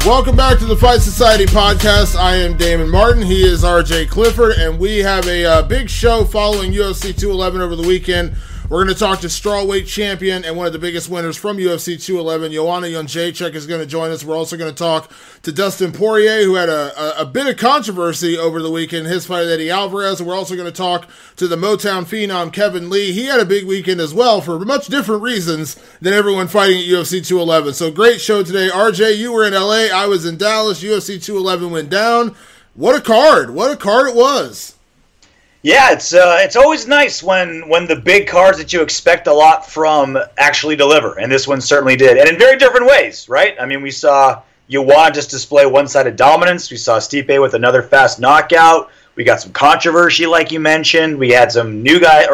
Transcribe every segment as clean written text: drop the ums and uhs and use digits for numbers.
Welcome back to the Fight Society podcast. I am Damon Martin. He is RJ Clifford, and we have a big show following UFC 211 over the weekend. We're going to talk to strawweight champion and one of the biggest winners from UFC 211, Joanna Jedrzejczyk, is going to join us. We're also going to talk to Dustin Poirier, who had a bit of controversy over the weekend, his fight with Eddie Alvarez. And we're also going to talk to the Motown phenom, Kevin Lee. He had a big weekend as well for much different reasons than everyone fighting at UFC 211. So great show today. RJ, you were in LA. I was in Dallas. UFC 211 went down. What a card. What a card it was. Yeah, it's always nice when the big cards that you expect a lot from actually deliver, and this one certainly did, and in very different ways, right? I mean, we saw Joanna just display one-sided dominance. We saw Stipe with another fast knockout. We got some controversy, like you mentioned. We had some new guys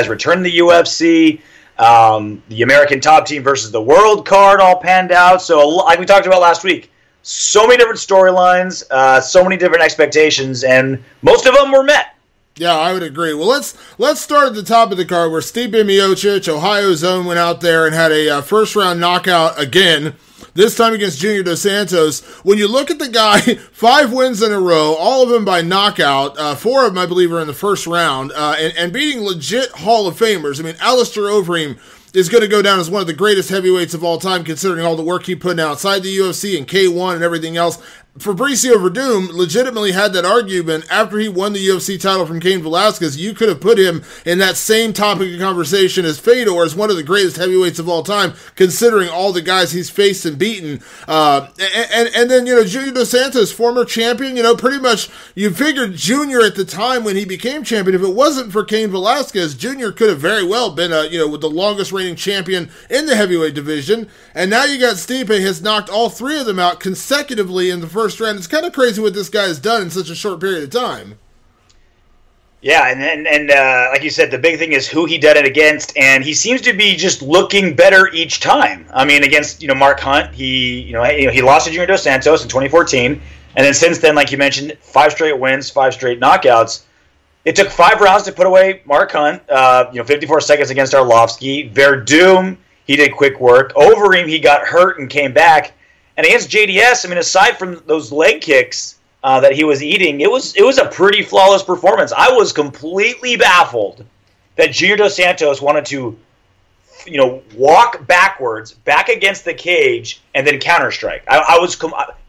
return to the UFC. The American Top Team versus the World card all panned out. So, like we talked about last week, so many different storylines, so many different expectations, and most of them were met. Yeah, I would agree. Well, let's start at the top of the card where Stipe Miocic, Ohio's own, went out there and had a first-round knockout again, this time against Junior Dos Santos. When you look at the guy, 5 wins in a row, all of them by knockout, 4 of them, I believe, are in the first round, and beating legit Hall of Famers. I mean, Alistair Overeem is going to go down as one of the greatest heavyweights of all time, considering all the work he put in outside the UFC and K1 and everything else. Fabricio Verdum legitimately had that argument after he won the UFC title from Cain Velasquez. You could have put him in that same topic of conversation as Fedor, as one of the greatest heavyweights of all time, considering all the guys he's faced and beaten. And then, Junior Dos Santos, former champion, pretty much you figured Junior at the time when he became champion, if it wasn't for Cain Velasquez, Junior could have very well been, with the longest reigning champion in the heavyweight division. And now you got Stipe has knocked all 3 of them out consecutively in the first round. It's kind of crazy what this guy has done in such a short period of time. Yeah, and like you said, the big thing is who he did it against, and he seems to be just looking better each time. I mean, against Mark Hunt, he lost to Junior Dos Santos in 2014, and then since then, like you mentioned, 5 straight wins, 5 straight knockouts. It took 5 rounds to put away Mark Hunt. 54 seconds against Arlovsky. Verdum, he did quick work. Overeem, he got hurt and came back. And against JDS, I mean, aside from those leg kicks that he was eating, it was a pretty flawless performance. I was completely baffled that Junior Dos Santos wanted to, walk backwards, back against the cage, and then counter-strike.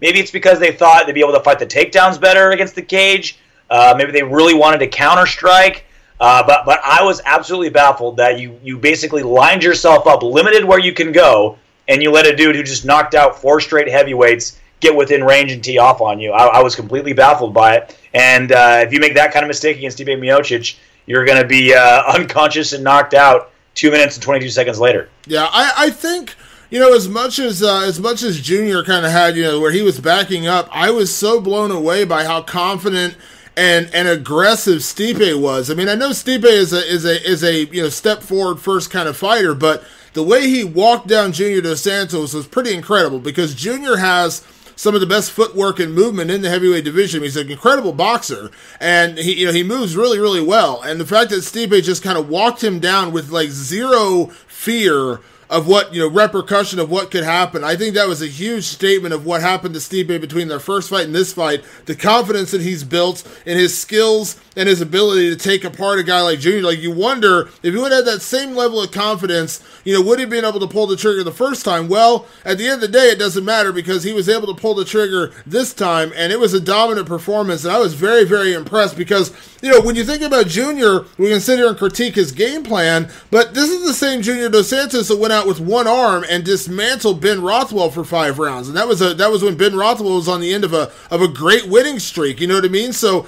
Maybe it's because they thought they'd be able to fight the takedowns better against the cage. Maybe they really wanted to counter-strike. But I was absolutely baffled that you basically lined yourself up, limited where you can go, and you let a dude who just knocked out 4 straight heavyweights get within range and tee off on you. I was completely baffled by it. And if you make that kind of mistake against Stipe Miocic, you're going to be unconscious and knocked out 2 minutes and 22 seconds later. Yeah, I think, as much as Junior kind of had, where he was backing up, I was so blown away by how confident and aggressive Stipe was. I mean, I know Stipe is a step forward first kind of fighter, but the way he walked down Junior Dos Santos was pretty incredible because Junior has some of the best footwork and movement in the heavyweight division. He's an incredible boxer, and he moves really, really well. And the fact that Stipe just kind of walked him down with like zero fear of what, repercussion of what could happen. I think that was a huge statement of what happened to Stipe between their first fight and this fight. The confidence that he's built in his skills and his ability to take apart a guy like Junior. Like, you wonder if he would have had that same level of confidence, would he have been able to pull the trigger the first time? Well, at the end of the day, it doesn't matter because he was able to pull the trigger this time, and it was a dominant performance, and I was very, very impressed because, when you think about Junior, we can sit here and critique his game plan, but this is the same Junior Dos Santos that went out with one arm and dismantled Ben Rothwell for 5 rounds, and that was when Ben Rothwell was on the end of a great winning streak. You know what I mean? So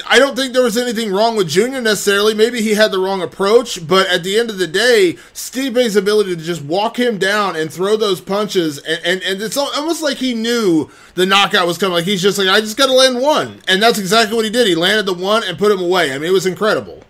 I don't think there was anything wrong with Junior necessarily. Maybe he had the wrong approach, but at the end of the day, Stipe's ability to just walk him down and throw those punches, and it's almost like he knew the knockout was coming. Like, he's just like, I just got to land one, and that's exactly what he did. He landed the one and put him away. I mean, it was incredible.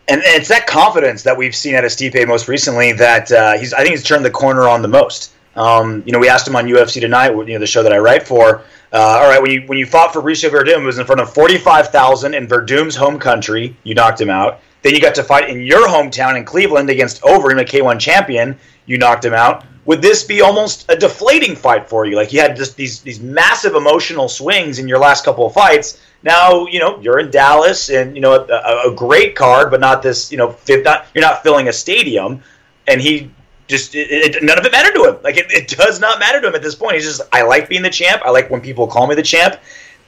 And it's that confidence that we've seen out of Stipe most recently that I think he's turned the corner on the most. We asked him on UFC Tonight, the show that I write for. All right, when you fought Fabricio Verdum, it was in front of 45,000 in Verdum's home country. You knocked him out. Then you got to fight in your hometown in Cleveland against Overeem, a K1 champion. You knocked him out. would this be almost a deflating fight for you? Like, you had just these massive emotional swings in your last couple of fights. Now, you're in Dallas, and, a great card, but not this, you're not filling a stadium, and he just, none of it mattered to him. Like, it does not matter to him at this point. He's just, I like being the champ. I like when people call me the champ,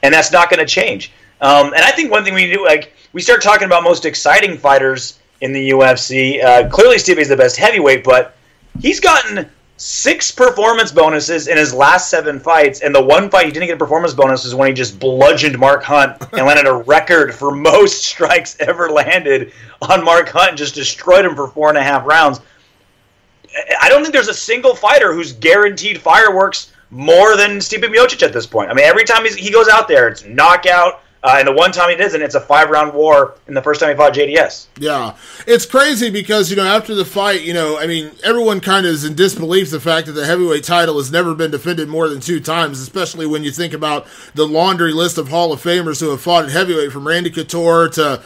and that's not going to change. And I think one thing we do, like, we start talking about most exciting fighters in the UFC. Clearly, Stipe is the best heavyweight, but he's gotten 6 performance bonuses in his last 7 fights, and the one fight he didn't get a performance bonus is when he just bludgeoned Mark Hunt and landed a record for most strikes ever landed on Mark Hunt and just destroyed him for 4.5 rounds. I don't think there's a single fighter who's guaranteed fireworks more than Stipe Miocic at this point. I mean, every time he goes out there, it's knockout. And the one time he doesn't, it's a 5-round war in the first time he fought JDS. Yeah. It's crazy because, after the fight, everyone kind of is in disbelief the fact that the heavyweight title has never been defended more than 2 times, especially when you think about the laundry list of Hall of Famers who have fought at heavyweight, from Randy Couture to,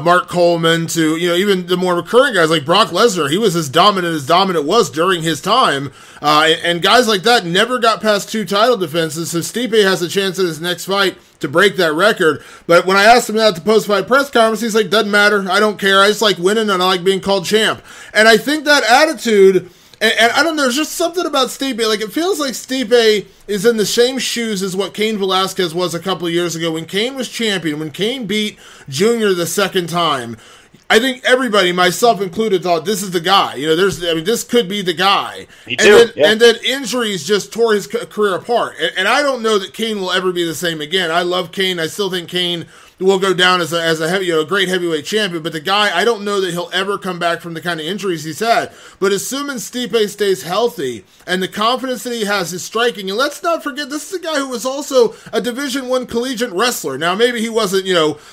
Mark Coleman to, even the more recurring guys like Brock Lesnar. He was as dominant was during his time. And guys like that never got past 2 title defenses, so Stipe has a chance in his next fight to break that record. But when I asked him that at the post-fight press conference, he's like, doesn't matter. I don't care. I just like winning, and I like being called champ. And I think that attitude, and I don't know, there's just something about Stipe. Like, it feels like Stipe is in the same shoes as what Cain Velasquez was a couple of years ago when Cain was champion, when Cain beat Junior the second time. I think everybody, myself included, thought this is the guy. This could be the guy. Me too. And then injuries just tore his career apart. And I don't know that Cain will ever be the same again. I love Cain. I still think Cain will go down as a great heavyweight champion. But the guy, I don't know that he'll ever come back from the kind of injuries he's had. But assuming Stipe stays healthy and the confidence that he has is striking, and let's not forget, this is a guy who was also a Division I collegiate wrestler. Now, maybe he wasn't,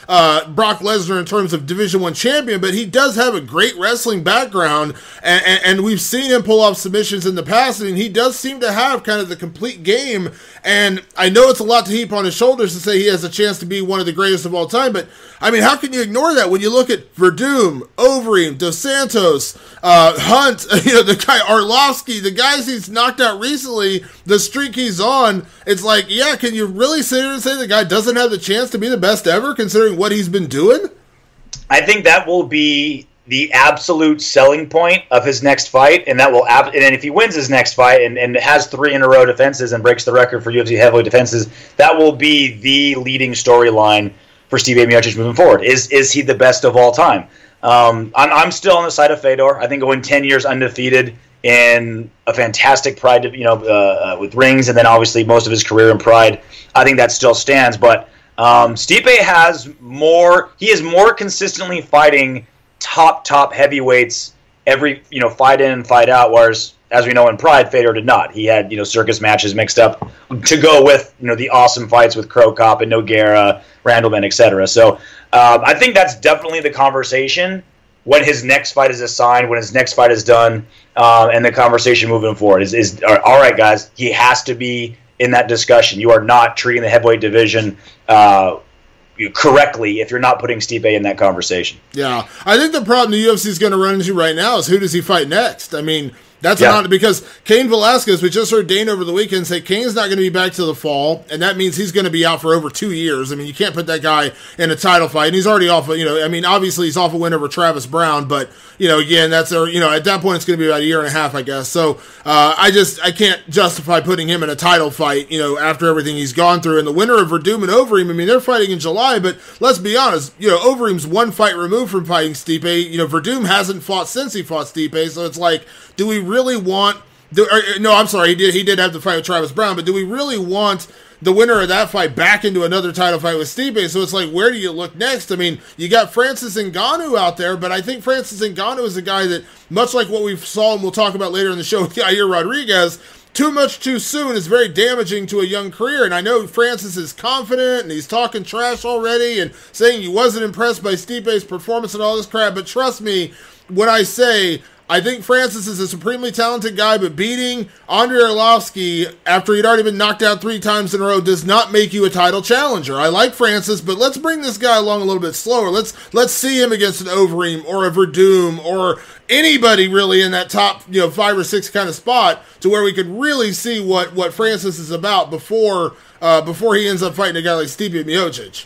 Brock Lesnar in terms of Division I champion, but he does have a great wrestling background, and we've seen him pull off submissions in the past. I mean, he does seem to have kind of the complete game, and I know it's a lot to heap on his shoulders to say he has a chance to be one of the greatest of all time, but I mean, how can you ignore that when you look at Verdum, Overeem, Dos Santos, Hunt, the guy Arlovsky, the guys he's knocked out recently, the streak he's on? It's like, yeah, can you really sit here and say the guy doesn't have the chance to be the best ever considering what he's been doing? I think that will be the absolute selling point of his next fight, and that will and if he wins his next fight and has 3 in a row defenses and breaks the record for UFC heavyweight defenses, that will be the leading storyline for Stipe Miocic moving forward. Is he the best of all time? I'm still on the side of Fedor. I think going 10 years undefeated in a fantastic Pride, with rings, and then obviously most of his career in Pride, I think that still stands. But Stipe has more. He is more consistently fighting top heavyweights every fight in and fight out, whereas, as we know, in Pride, Fedor did not. He had circus matches mixed up to go with the awesome fights with Crow Cop and Nogueira, Randleman, etc. So I think that's definitely the conversation when his next fight is assigned, when his next fight is done, and the conversation moving forward is all right, guys. He has to be in that discussion. You are not treating the heavyweight division correctly if you're not putting Stipe in that conversation. Yeah, I think the problem the UFC is going to run into right now is who does he fight next? I mean, that's not because Cain Velasquez, we just heard Dane over the weekend say Cain's not going to be back till the fall, and that means he's going to be out for over 2 years. I mean, you can't put that guy in a title fight, and he's already off, obviously he's off a win over Travis Brown, but, again, that's, at that point it's going to be about 1.5 years, I guess. So I can't justify putting him in a title fight, after everything he's gone through. And the winner of Verdum and Overeem, I mean, they're fighting in July, but let's be honest, Overeem's 1 fight removed from fighting Stipe. Verdum hasn't fought since he fought Stipe, so it's like, do we really want... he did have the fight with Travis Brown, but do we really want the winner of that fight back into another title fight with Stipe? So it's like, where do you look next? I mean, you got Francis Ngannou out there, but I think Francis Ngannou is a guy that, much like what we saw and we'll talk about later in the show with Yair Rodriguez, too much too soon is very damaging to a young career. And I know Francis is confident and he's talking trash already and saying he wasn't impressed by Stipe's performance and all this crap, but trust me when I say I think Francis is a supremely talented guy, but beating Andrei Arlovski after he'd already been knocked out 3 times in a row does not make you a title challenger. I like Francis, but let's bring this guy along a little bit slower. Let's see him against an Overeem or a Verdum or anybody really in that top 5 or 6 kind of spot to where we could really see what Francis is about before he ends up fighting a guy like Stipe Miocic.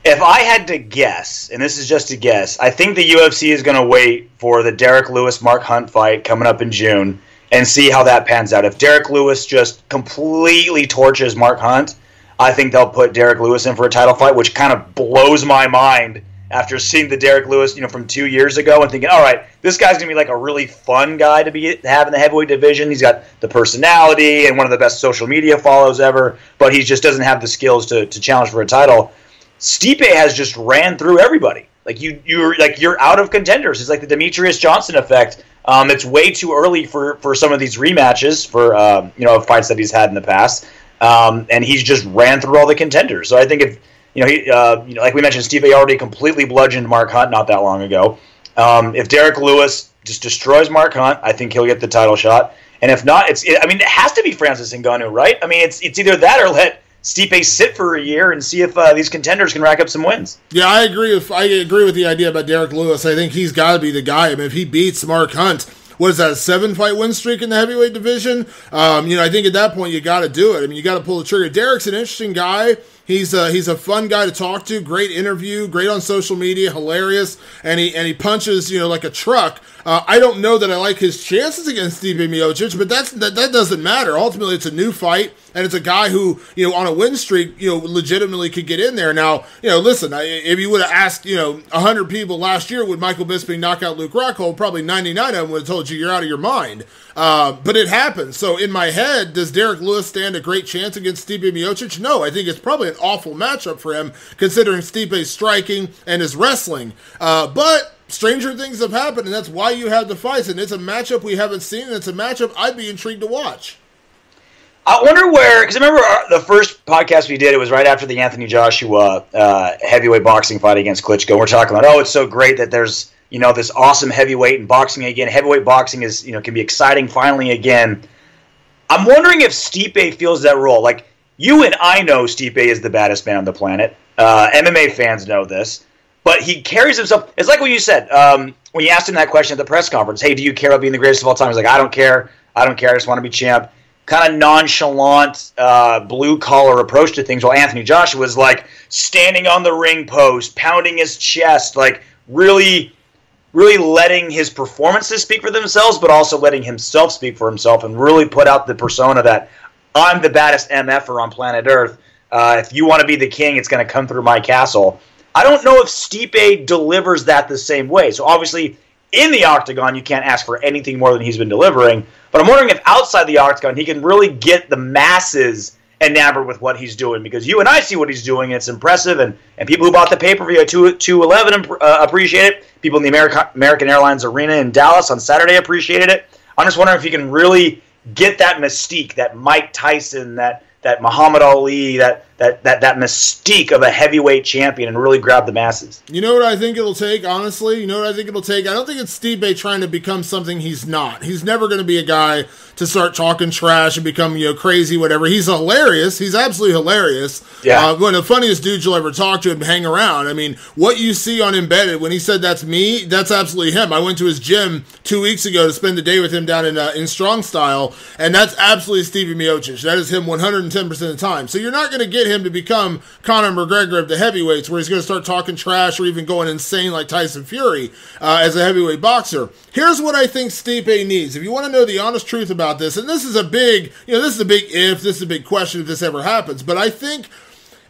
If I had to guess, and this is just a guess, I think the UFC is going to wait for the Derek Lewis-Mark Hunt fight coming up in June and see how that pans out. If Derek Lewis just completely torches Mark Hunt, I think they'll put Derek Lewis in for a title fight, which kind of blows my mind after seeing the Derek Lewis, from 2 years ago and thinking, all right, this guy's going to be like a really fun guy to have in the heavyweight division. He's got the personality and one of the best social media follows ever, but he just doesn't have the skills to challenge for a title. Stipe has just ran through everybody. Like you're out of contenders. It's like the Demetrius Johnson effect. It's way too early for some of these rematches for fights that he's had in the past, and he's just ran through all the contenders. So I think if like we mentioned, Stipe already completely bludgeoned Mark Hunt not that long ago. If Derek Lewis just destroys Mark Hunt, I think he'll get the title shot. And if not, it has to be Francis Ngannou, right? I mean, it's either that or let Stipe sit for a year and see if these contenders can rack up some wins. Yeah, I agree with the idea about Derek Lewis. I think he's got to be the guy. I mean, if he beats Mark Hunt, what is that, a 7-fight win streak in the heavyweight division? I think at that point you got to do it. I mean, you got to pull the trigger. Derek's an interesting guy. He's a fun guy to talk to. Great interview, great on social media, hilarious, and he punches like a truck. I don't know that I like his chances against Stipe Miocic, but that doesn't matter. Ultimately, it's a new fight, and it's a guy who on a win streak legitimately could get in there. Now listen, if you would have asked 100 people last year would Michael Bisping knock out Luke Rockhold, probably 99 of them would have told you you're out of your mind. But it happens. So in my head, does Derek Lewis stand a great chance against Stipe Miocic? No, I think it's probably an awful matchup for him considering Stipe's striking and his wrestling. But stranger things have happened, and that's why you have the fights. And it's a matchup we haven't seen, and it's a matchup I'd be intrigued to watch. I wonder because I remember the first podcast we did, it was right after the Anthony Joshua heavyweight boxing fight against Klitschko. We're talking about, it's so great that there's this awesome heavyweight in boxing again. Heavyweight boxing is can be exciting finally again. I'm wondering if Stipe feels that role. Like, you and I know Stipe is the baddest man on the planet. MMA fans know this. But he carries himself. It's like what you said when you asked him that question at the press conference. Hey, do you care about being the greatest of all time? He's like, I don't care. I just want to be champ. Kind of nonchalant, blue-collar approach to things. While Anthony Joshua was like standing on the ring post, pounding his chest, like really letting his performances speak for themselves, but also letting himself speak for himself and really put out the persona that I'm the baddest MFer on planet Earth. If you want to be the king, it's going to come through my castle. I don't know if Stipe delivers that the same way. So obviously, in the octagon, you can't ask for anything more than he's been delivering. But I'm wondering if outside the octagon, he can really get the masses enamored with what he's doing. Because you and I see what he's doing, and it's impressive. And people who bought the pay-per-view at 211 appreciate it. People in the American Airlines Arena in Dallas on Saturday appreciated it. I'm just wondering if he can really get that mystique, that Mike Tyson, that Muhammad Ali, that mystique of a heavyweight champion and really grab the masses. You know what I think it'll take, honestly? I don't think it's Stipe trying to become something he's not. He's never going to be a guy to start talking trash and become, crazy, whatever. He's hilarious. He's absolutely hilarious. Yeah. One of the funniest dudes you'll ever talk to and hang around. I mean, what you see on Embedded, when he said that's me, that's absolutely him. I went to his gym 2 weeks ago to spend the day with him down in Strong Style, and that's absolutely Stipe Miocic. That is him 110% of the time. So you're not going to get him to become Conor McGregor of the heavyweights, where he's going to start talking trash or even going insane like Tyson Fury as a heavyweight boxer. Here's what I think Stipe needs. If you want to know the honest truth about this, and this is a big question if this ever happens, but I think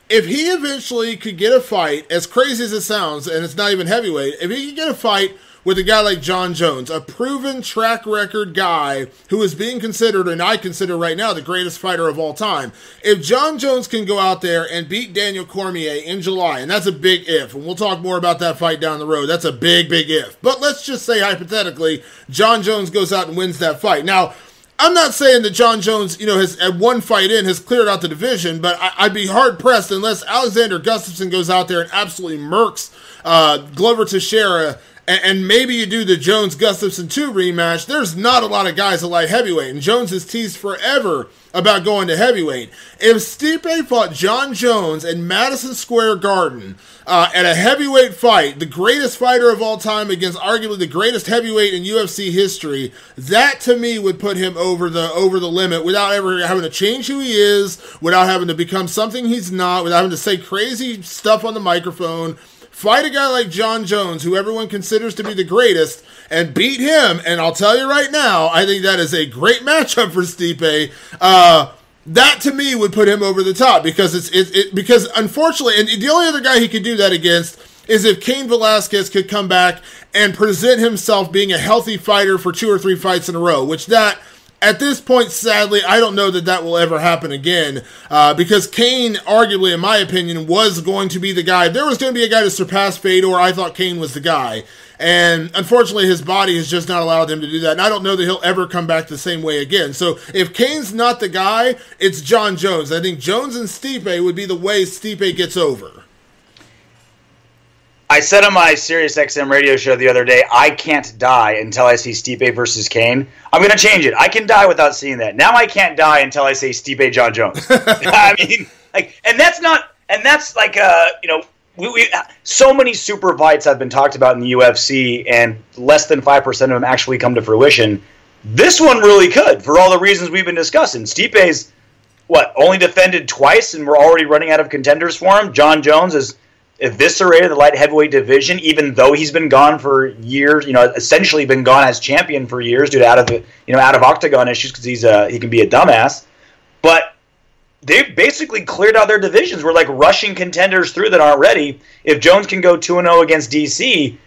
if he eventually could get a fight, as crazy as it sounds, and it's not even heavyweight, if he could get a fight with a guy like John Jones, a proven track record guy who is being considered, and I consider right now, the greatest fighter of all time. If John Jones can go out there and beat Daniel Cormier in July, and that's a big if, and we'll talk more about that fight down the road, that's a big, big if. But let's just say, hypothetically, John Jones goes out and wins that fight. Now, I'm not saying that John Jones, has at one fight in has cleared out the division, but I'd be hard-pressed unless Alexander Gustafsson goes out there and absolutely murks Glover Teixeira and maybe you do the Jones-Gustafsson 2 rematch, there's not a lot of guys at light heavyweight, and Jones has teased forever about going to heavyweight. If Stipe fought John Jones in Madison Square Garden at a heavyweight fight, the greatest fighter of all time against arguably the greatest heavyweight in UFC history, that to me would put him over the limit without ever having to change who he is, without having to become something he's not, without having to say crazy stuff on the microphone. Fight a guy like John Jones, who everyone considers to be the greatest, and beat him. And I'll tell you right now, I think that is a great matchup for Stipe. That to me would put him over the top because because unfortunately, and the only other guy he could do that against is if Cain Velasquez could come back and present himself being a healthy fighter for 2 or 3 fights in a row, which that. At this point, sadly, I don't know that will ever happen again because Cain, arguably, in my opinion, was going to be the guy. There was going to be a guy to surpass Fedor. I thought Cain was the guy. And unfortunately, his body has just not allowed him to do that. And I don't know that he'll ever come back the same way again. So if Cain's not the guy, it's John Jones. I think Jones and Stipe would be the way Stipe gets over. I said on my SiriusXM radio show the other day, I can't die until I see Stipe versus Cain. I'm going to change it. I can die without seeing that. Now I can't die until I say Stipe John Jones. I mean, like, and that's like, so many super fights have been talked about in the UFC, and less than 5% of them actually come to fruition. This one really could, for all the reasons we've been discussing. Stipe's, only defended twice, and we're already running out of contenders for him. John Jones is eviscerated the light heavyweight division, even though he's been gone for years. Essentially been gone as champion for years due to out of octagon issues because he can be a dumbass. But they've basically cleared out their divisions. We're like rushing contenders through that aren't ready. If Jones can go 2-0 against DC,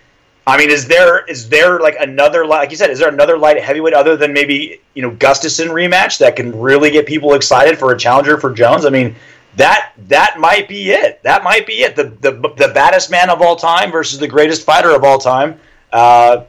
I mean, is there like another, like you said, is there another light heavyweight other than maybe Gustafsson rematch that can really get people excited for a challenger for Jones? I mean. That might be it. That might be it. The baddest man of all time versus the greatest fighter of all time. Hell,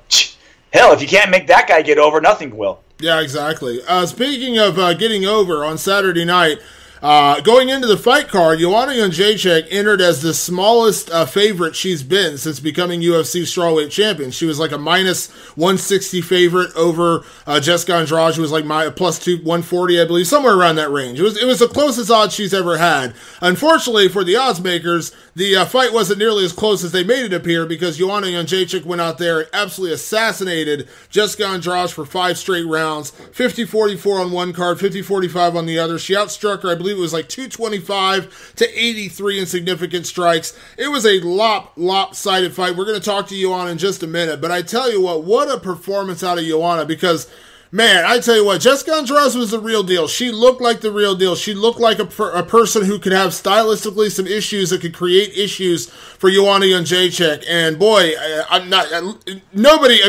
if you can't make that guy get over, nothing will. Yeah, exactly. Speaking of getting over, on Saturday night, going into the fight card, Joanna Jedrzejczyk entered as the smallest favorite she's been since becoming UFC strawweight champion. She was like a minus 160 favorite over Jessica Andrade, who was like plus 140, I believe, somewhere around that range. It was the closest odds she's ever had. Unfortunately for the odds makers, the fight wasn't nearly as close as they made it appear because Joanna Jedrzejczyk went out there and absolutely assassinated Jessica Andrade for 5 straight rounds, 50-44 on one card, 50-45 on the other. She outstruck her, I believe it was like 225 to 83 in significant strikes. It was a lopsided fight. We're going to talk to Joanna in just a minute, but I tell you what a performance out of Joanna because, man, I tell you what, Jessica Andrade was the real deal. She looked like the real deal. She looked like a person who could have stylistically some issues that could create issues for Joanna Jedrzejczyk. And boy, anybody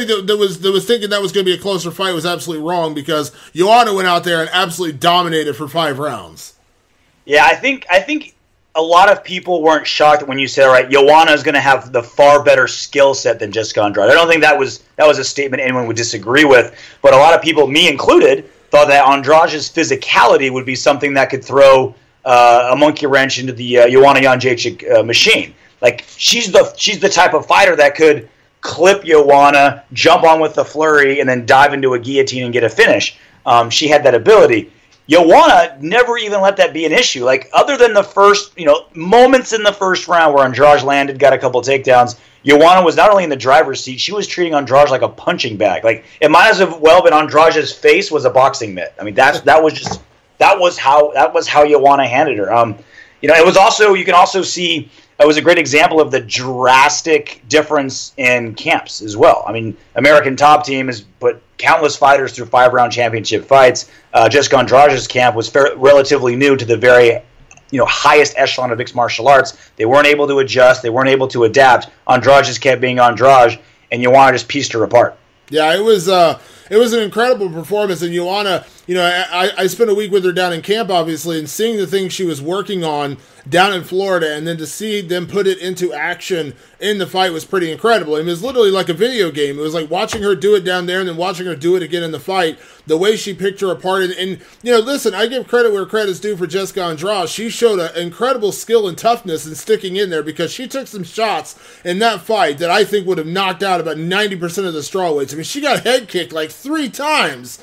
that was thinking that was going to be a closer fight was absolutely wrong because Joanna went out there and absolutely dominated for 5 rounds. Yeah, I think a lot of people weren't shocked when you said, all right, Joanna is going to have the far better skill set than Jessica Andrade. I don't think that was a statement anyone would disagree with, but a lot of people, me included, thought that Andrade's physicality would be something that could throw a monkey wrench into the Joanna Jedrzejczyk machine. Like she's the type of fighter that could clip Joanna, jump on with the flurry, and then dive into a guillotine and get a finish. She had that ability. Joanna never even let that be an issue. Like, other than the first, moments in the first round where Andrade landed, got a couple takedowns, Joanna was not only in the driver's seat, she was treating Andrade like a punching bag. Like, it might as well been Andrade's face was a boxing mitt. I mean, that was how Joanna handled her. It was also, you can also see, it was a great example of the drastic difference in camps as well. I mean, American Top Team has put countless fighters through 5-round championship fights. Jessica Andrade's camp was relatively new to the very, highest echelon of mixed martial arts. They weren't able to adjust. They weren't able to adapt. Andrade just kept being Andrade, and Joanna just pieced her apart. Yeah, it was an incredible performance, and Joanna, I spent a week with her down in camp, obviously, and seeing the things she was working on down in Florida, and then to see them put it into action in the fight was pretty incredible. I mean, it was literally like a video game. It was like watching her do it down there and then watching her do it again in the fight, the way she picked her apart. And listen, I give credit where credit's due for Jessica Andrade. She showed an incredible skill and toughness in sticking in there, because she took some shots in that fight that I think would have knocked out about 90% of the strawweights. I mean, she got head kicked like 3 times.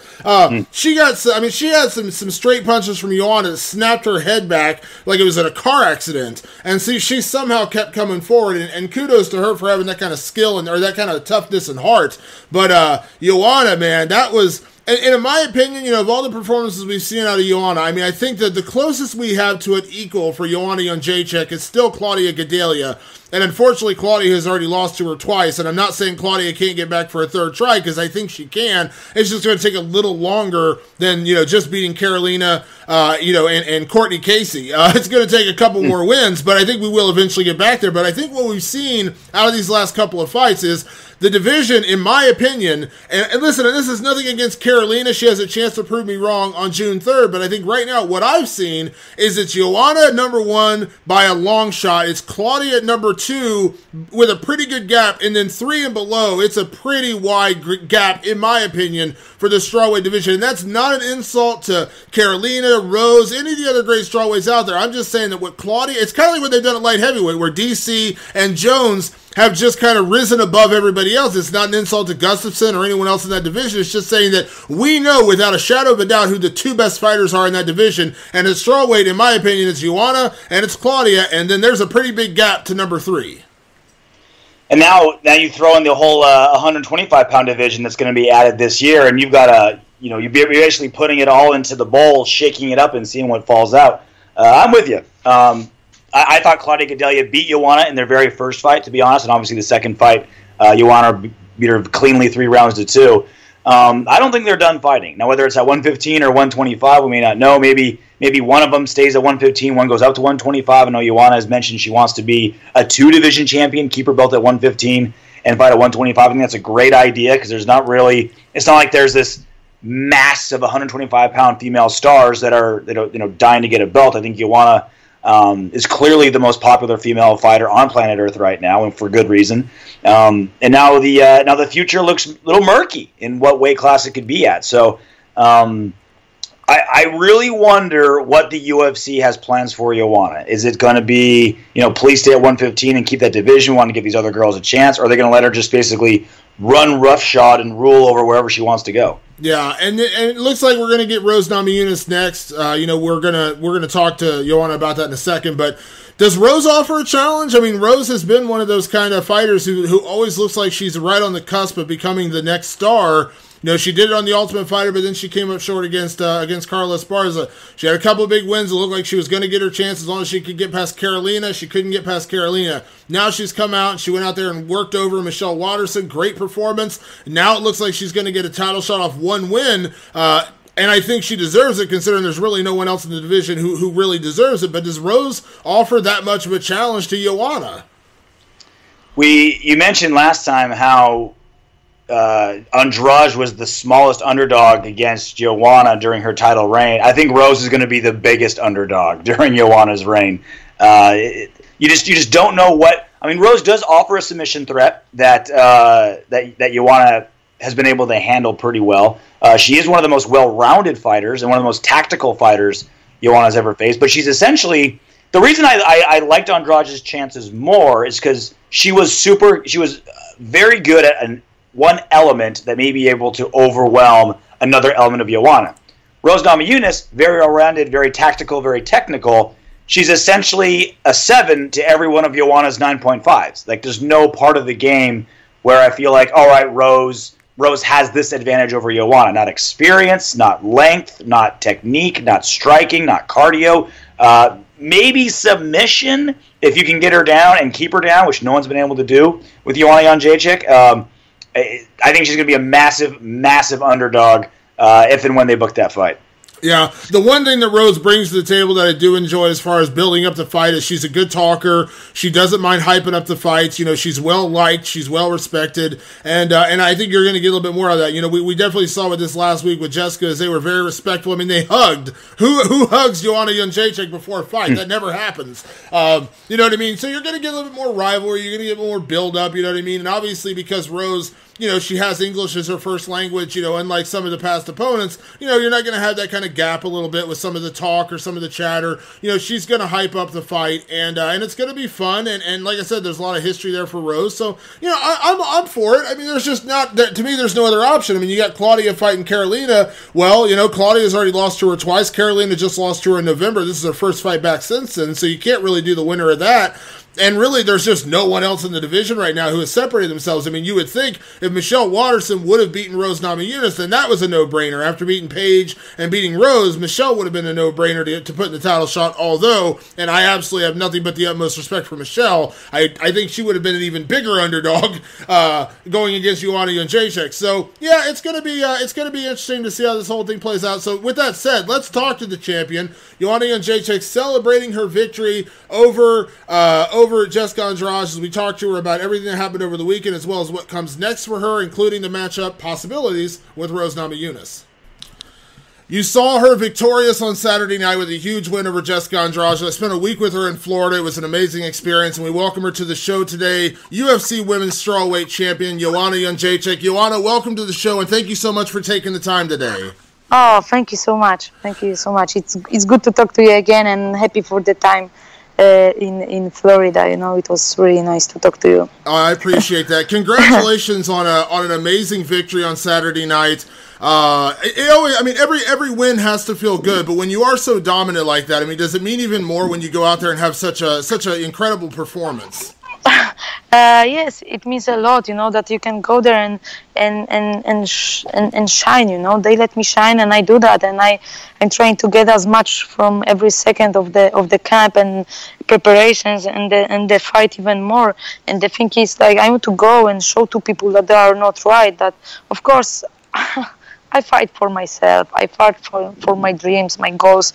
She had some straight punches from Joanna that snapped her head back like it was in a car accident. And see, she somehow kept coming forward, and kudos to her for having that kind of skill or that kind of toughness and heart. But Joanna, man, that was... And in my opinion, of all the performances we've seen out of Joanna, I mean, I think that the closest we have to an equal for Joanna Jedrzejczyk is still Claudia Gadelha. And unfortunately, Claudia has already lost to her twice. And I'm not saying Claudia can't get back for a third try, because I think she can. It's just going to take a little longer than, just beating Carolina, and Courtney Casey. It's going to take a couple more wins, but I think we will eventually get back there. But I think what we've seen out of these last couple of fights is the division, in my opinion, and listen, and this is nothing against Carolina. She has a chance to prove me wrong on June 3rd, but I think right now what I've seen is it's Joanna at number 1 by a long shot. It's Claudia at number 2 with a pretty good gap, and then 3 and below, it's a pretty wide gap, in my opinion, for the strawweight division. And that's not an insult to Carolina, Rose, any of the other great strawweights out there. I'm just saying that with Claudia, it's kind of like what they've done at light heavyweight, where DC and Jones have just kind of risen above everybody else. It's not an insult to Gustafsson or anyone else in that division. It's just saying that we know without a shadow of a doubt who the 2 best fighters are in that division. And at strawweight, in my opinion, it's Joanna and it's Claudia, and then there's a pretty big gap to number 3. And now you throw in the whole 125-pound division that's going to be added this year, and you've got you're basically putting it all into the bowl, shaking it up, and seeing what falls out. I'm with you. I thought Claudia Gadelha beat Joanna in their very first fight, to be honest, and obviously the second fight, Joanna beat her cleanly 3 rounds to 2. I don't think they're done fighting. Now, whether it's at 115 or 125, we may not know. Maybe one of them stays at 115, one goes up to 125. I know Joanna has mentioned she wants to be a 2-division champion, keep her belt at 115, and fight at 125. I think that's a great idea, because it's not like there's this mass of 125-pound female stars that are dying to get a belt. I think Joanna is clearly the most popular female fighter on planet Earth right now, and for good reason. And now the future looks a little murky in what weight class it could be at. So I really wonder what the UFC has plans for Joanna. Is it going to be, please stay at 115 and keep that division, want to give these other girls a chance, or are they going to let her just basically run roughshod and rule over wherever she wants to go? Yeah, and it looks like we're going to get Rose Namajunas next. We're gonna talk to Joanna about that in a second. But does Rose offer a challenge? I mean, Rose has been one of those kind of fighters who always looks like she's right on the cusp of becoming the next star. She did it on The Ultimate Fighter, but then she came up short against Carla Esparza. She had a couple of big wins. It looked like she was going to get her chance as long as she could get past Carolina. She couldn't get past Carolina. Now she's come out, and she went out there and worked over Michelle Watterson. Great performance. Now it looks like she's going to get a title shot off one win. And I think she deserves it, considering there's really no one else in the division who really deserves it. But does Rose offer that much of a challenge to Joanna? You mentioned last time how Andrade was the smallest underdog against Joanna during her title reign. I think Rose is going to be the biggest underdog during Joanna's reign. You just don't know what. I mean, Rose does offer a submission threat that Joanna has been able to handle pretty well. She is one of the most well-rounded fighters and one of the most tactical fighters Joanna's ever faced. But she's essentially the reason I liked Andrade's chances more is because she was very good at one element that may be able to overwhelm another element of Joanna. Rose Namajunas, very well-rounded, very tactical, very technical. She's essentially a 7 to every one of Joanna's 9.5s. Like, there's no part of the game where I feel like, all right, Rose has this advantage over Joanna. Not experience, not length, not technique, not striking, not cardio. Maybe submission, if you can get her down and keep her down, which no one's been able to do with Joanna Jedrzejczyk. I think she's going to be a massive, massive underdog if and when they book that fight. Yeah, the one thing that Rose brings to the table that I do enjoy as far as building up the fight is she's a good talker. She doesn't mind hyping up the fights. You know, she's well liked, she's well respected, and I think you're going to get a little bit more of that. You know, we definitely saw with this last week with Jessica is they were very respectful. I mean, they hugged. Who hugs Joanna Jedrzejczyk before a fight? That never happens. You know what I mean? So you're going to get a little bit more rivalry. You're going to get more build up. You know what I mean? And obviously because Rose, you know, she has English as her first language, you know, unlike some of the past opponents, you know, you're not going to have that kind of gap a little bit with some of the talk or some of the chatter. You know, she's going to hype up the fight, and it's going to be fun. And like I said, there's a lot of history there for Rose. So, you know, I'm for it. I mean, there's just not, to me, there's no other option. I mean, you got Claudia fighting Carolina. Well, you know, Claudia's already lost to her twice. Carolina just lost to her in November. This is her first fight back since then, so you can't really do the winner of that. And really, there's just no one else in the division right now who has separated themselves. I mean, you would think if Michelle Waterson would have beaten Rose Namajunas, then that was a no-brainer. After beating Paige and beating Rose, Michelle would have been a no-brainer to put in the title shot. Although, and I absolutely have nothing but the utmost respect for Michelle, I think she would have been an even bigger underdog going against Joanna Jedrzejczyk. So, yeah, it's gonna be interesting to see how this whole thing plays out. So, with that said, let's talk to the champion, Joanna Jedrzejczyk, celebrating her victory over Jessica Andrade as we talk to her about everything that happened over the weekend as well as what comes next for her, including the matchup possibilities with Rose Namajunas. You saw her victorious on Saturday night with a huge win over Jessica Andrade. I spent a week with her in Florida. It was an amazing experience, and we welcome her to the show today, UFC Women's Strawweight Champion, Joanna Jedrzejczyk. Joanna, welcome to the show, and thank you so much for taking the time today. Oh, thank you so much. Thank you so much. It's good to talk to you again, and happy for the time in Florida. You know, it was really nice to talk to you. Oh, I appreciate that. Congratulations on an amazing victory on Saturday night. Every win has to feel good, but when you are so dominant like that, I mean, does it mean even more when you go out there and have such an incredible performance? Yes, it means a lot, you know, that you can go there and shine, you know. They let me shine, and I do that, and I'm trying to get as much from every second of the camp and preparations and the fight even more. And the thing is, like, I want to go and show to people that they are not right. That, of course, I fight for myself. I fight for my dreams, my goals,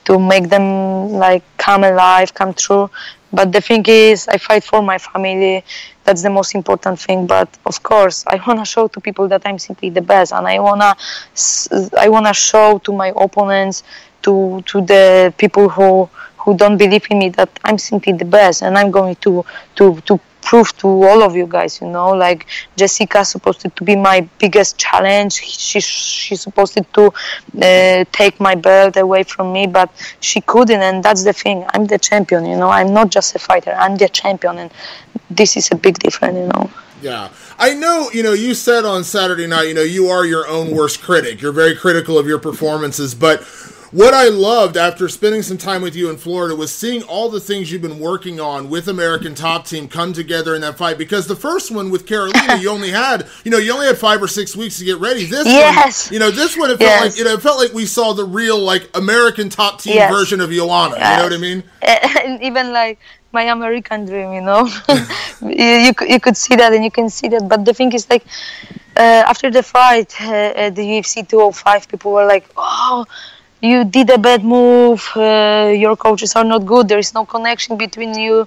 to make them like come alive, come true. But the thing is, I fight for my family. That's the most important thing. But of course, I wanna show to people that I'm simply the best, and I wanna show to my opponents, to the people who don't believe in me, that I'm simply the best, and I'm going to prove to all of you guys, you know, like Jessica's supposed to be my biggest challenge. She's supposed to take my belt away from me, but she couldn't, and that's the thing. I'm the champion, you know. I'm not just a fighter. I'm the champion, and this is a big difference, you know. Yeah. I know, you know, you said on Saturday night, you know, you are your own worst critic. You're very critical of your performances, but what I loved after spending some time with you in Florida was seeing all the things you've been working on with American Top Team come together in that fight. Because the first one with Carolina, you only had 5 or 6 weeks to get ready. This yes. one, you know, it felt like we saw the real, like, American Top Team version of Joanna. Yes. You know what I mean? And even like my American dream, you know, you could see that, and you can see that. But the thing is, like, after the fight at the UFC 205, people were like, "Oh, you did a bad move, your coaches are not good, there is no connection between you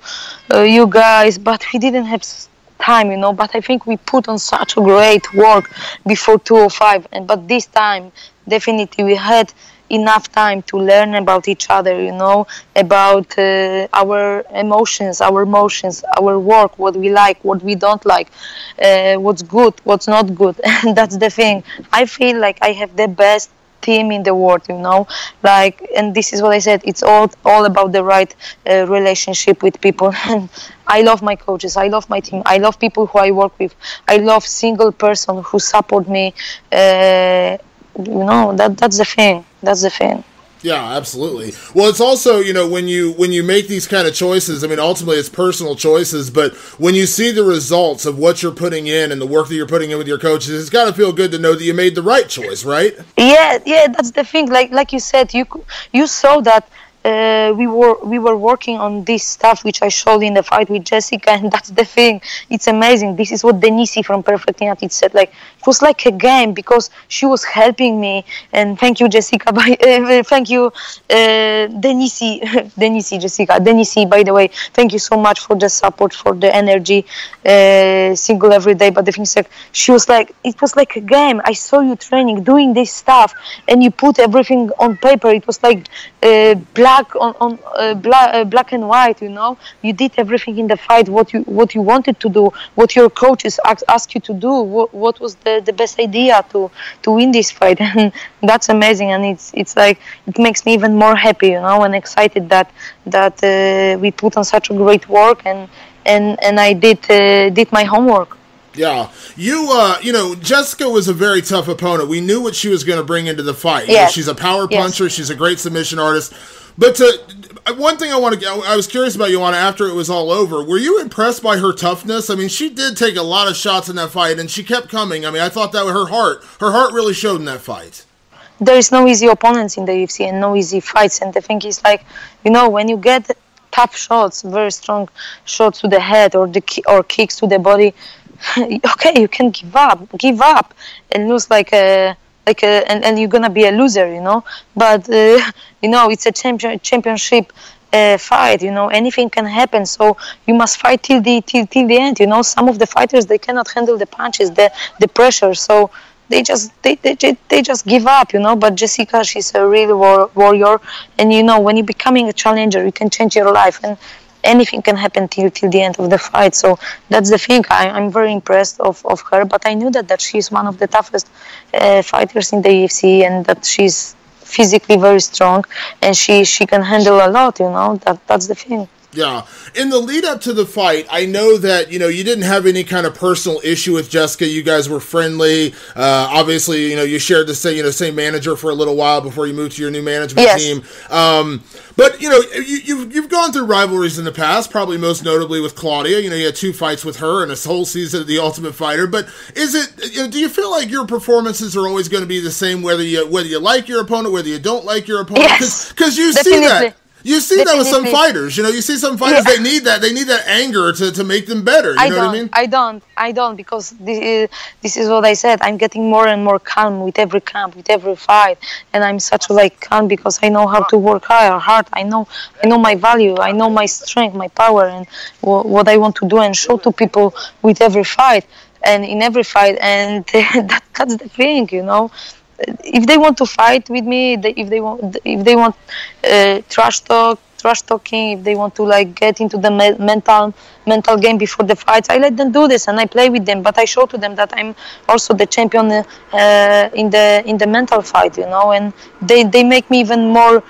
guys." But we didn't have time, you know. But I think we put on such a great work before 205, but this time definitely we had enough time to learn about each other, you know, about our emotions, our work, what we like, what we don't like, what's good, what's not good. And that's the thing. I feel like I have the best team in the world, you know, like, and this is what I said, it's all about the right relationship with people. And I love my coaches, I love my team, I love people who I work with, I love single person who support me, you know, that's the thing. Yeah, absolutely. Well, it's also, you know, when you make these kind of choices, I mean, ultimately it's personal choices, but when you see the results of what you're putting in and the work that you're putting in with your coaches, it's got to feel good to know that you made the right choice, right? Yeah, that's the thing. Like you said, you saw that we were working on this stuff which I showed in the fight with Jessica, and that's the thing. It's amazing. This is what Denise from Perfect United said. Like, it was like a game because she was helping me. And thank you, Jessica. Thank you, Denise, Jessica, Denise. By the way, thank you so much for the support, for the energy, single every day. But the thing is, like, she was like, it was like a game. I saw you training, doing this stuff, and you put everything on paper. It was like black black and white. You know, you did everything in the fight. What you wanted to do, what your coaches asked you to do. What was the best idea to win this fight? And that's amazing. And it's like, it makes me even more happy, you know, and excited that we put on such a great work, and I did my homework. Yeah, you know, Jessica was a very tough opponent. We knew what she was going to bring into the fight. Yes. You know, she's a power puncher. Yes. She's a great submission artist. But one thing I was curious about, Joanna, after it was all over, were you impressed by her toughness? I mean, she did take a lot of shots in that fight, and she kept coming. I mean, I thought that her heart really showed in that fight. There is no easy opponents in the UFC and no easy fights. And the thing is, like, you know, when you get tough shots, very strong shots to the head or kicks to the body, okay, you can give up and lose and you're gonna be a loser, you know. But you know, it's a championship fight. You know, anything can happen. So you must fight till the end. You know, some of the fighters, they cannot handle the punches, the pressure. So they just give up. You know. But Jessica, she's a real warrior. And you know, when you're becoming a challenger, you can change your life, and anything can happen till the end of the fight. So that's the thing. I'm very impressed of her, but I knew that she's one of the toughest fighters in the UFC, and that she's physically very strong, and she can handle a lot, you know. That's the thing. Yeah. In the lead up to the fight, I know that, you know, you didn't have any kind of personal issue with Jessica. You guys were friendly. Obviously, you know, you shared the same manager for a little while before you moved to your new management team. But, you know, you've gone through rivalries in the past, probably most notably with Claudia. You know, you had 2 fights with her and a whole season of The Ultimate Fighter. But do you feel like your performances are always going to be the same, whether you like your opponent, whether you don't like your opponent? Yes, because you see that. You see that with some fighters, you know. You see some fighters, they need that anger to make them better. You know what I mean? I don't, because this is what I said. I'm getting more and more calm with every camp, with every fight, and I'm such calm because I know how to work hard. I know my value. I know my strength, my power, and what I want to do and show to people with every fight and in every fight. And that's the thing, you know. If they want to fight with me, if they want trash talking, if they want to get into the mental game before the fights, I let them do this and I play with them. But I show to them that I'm also the champion in the mental fight, you know. And they make me even more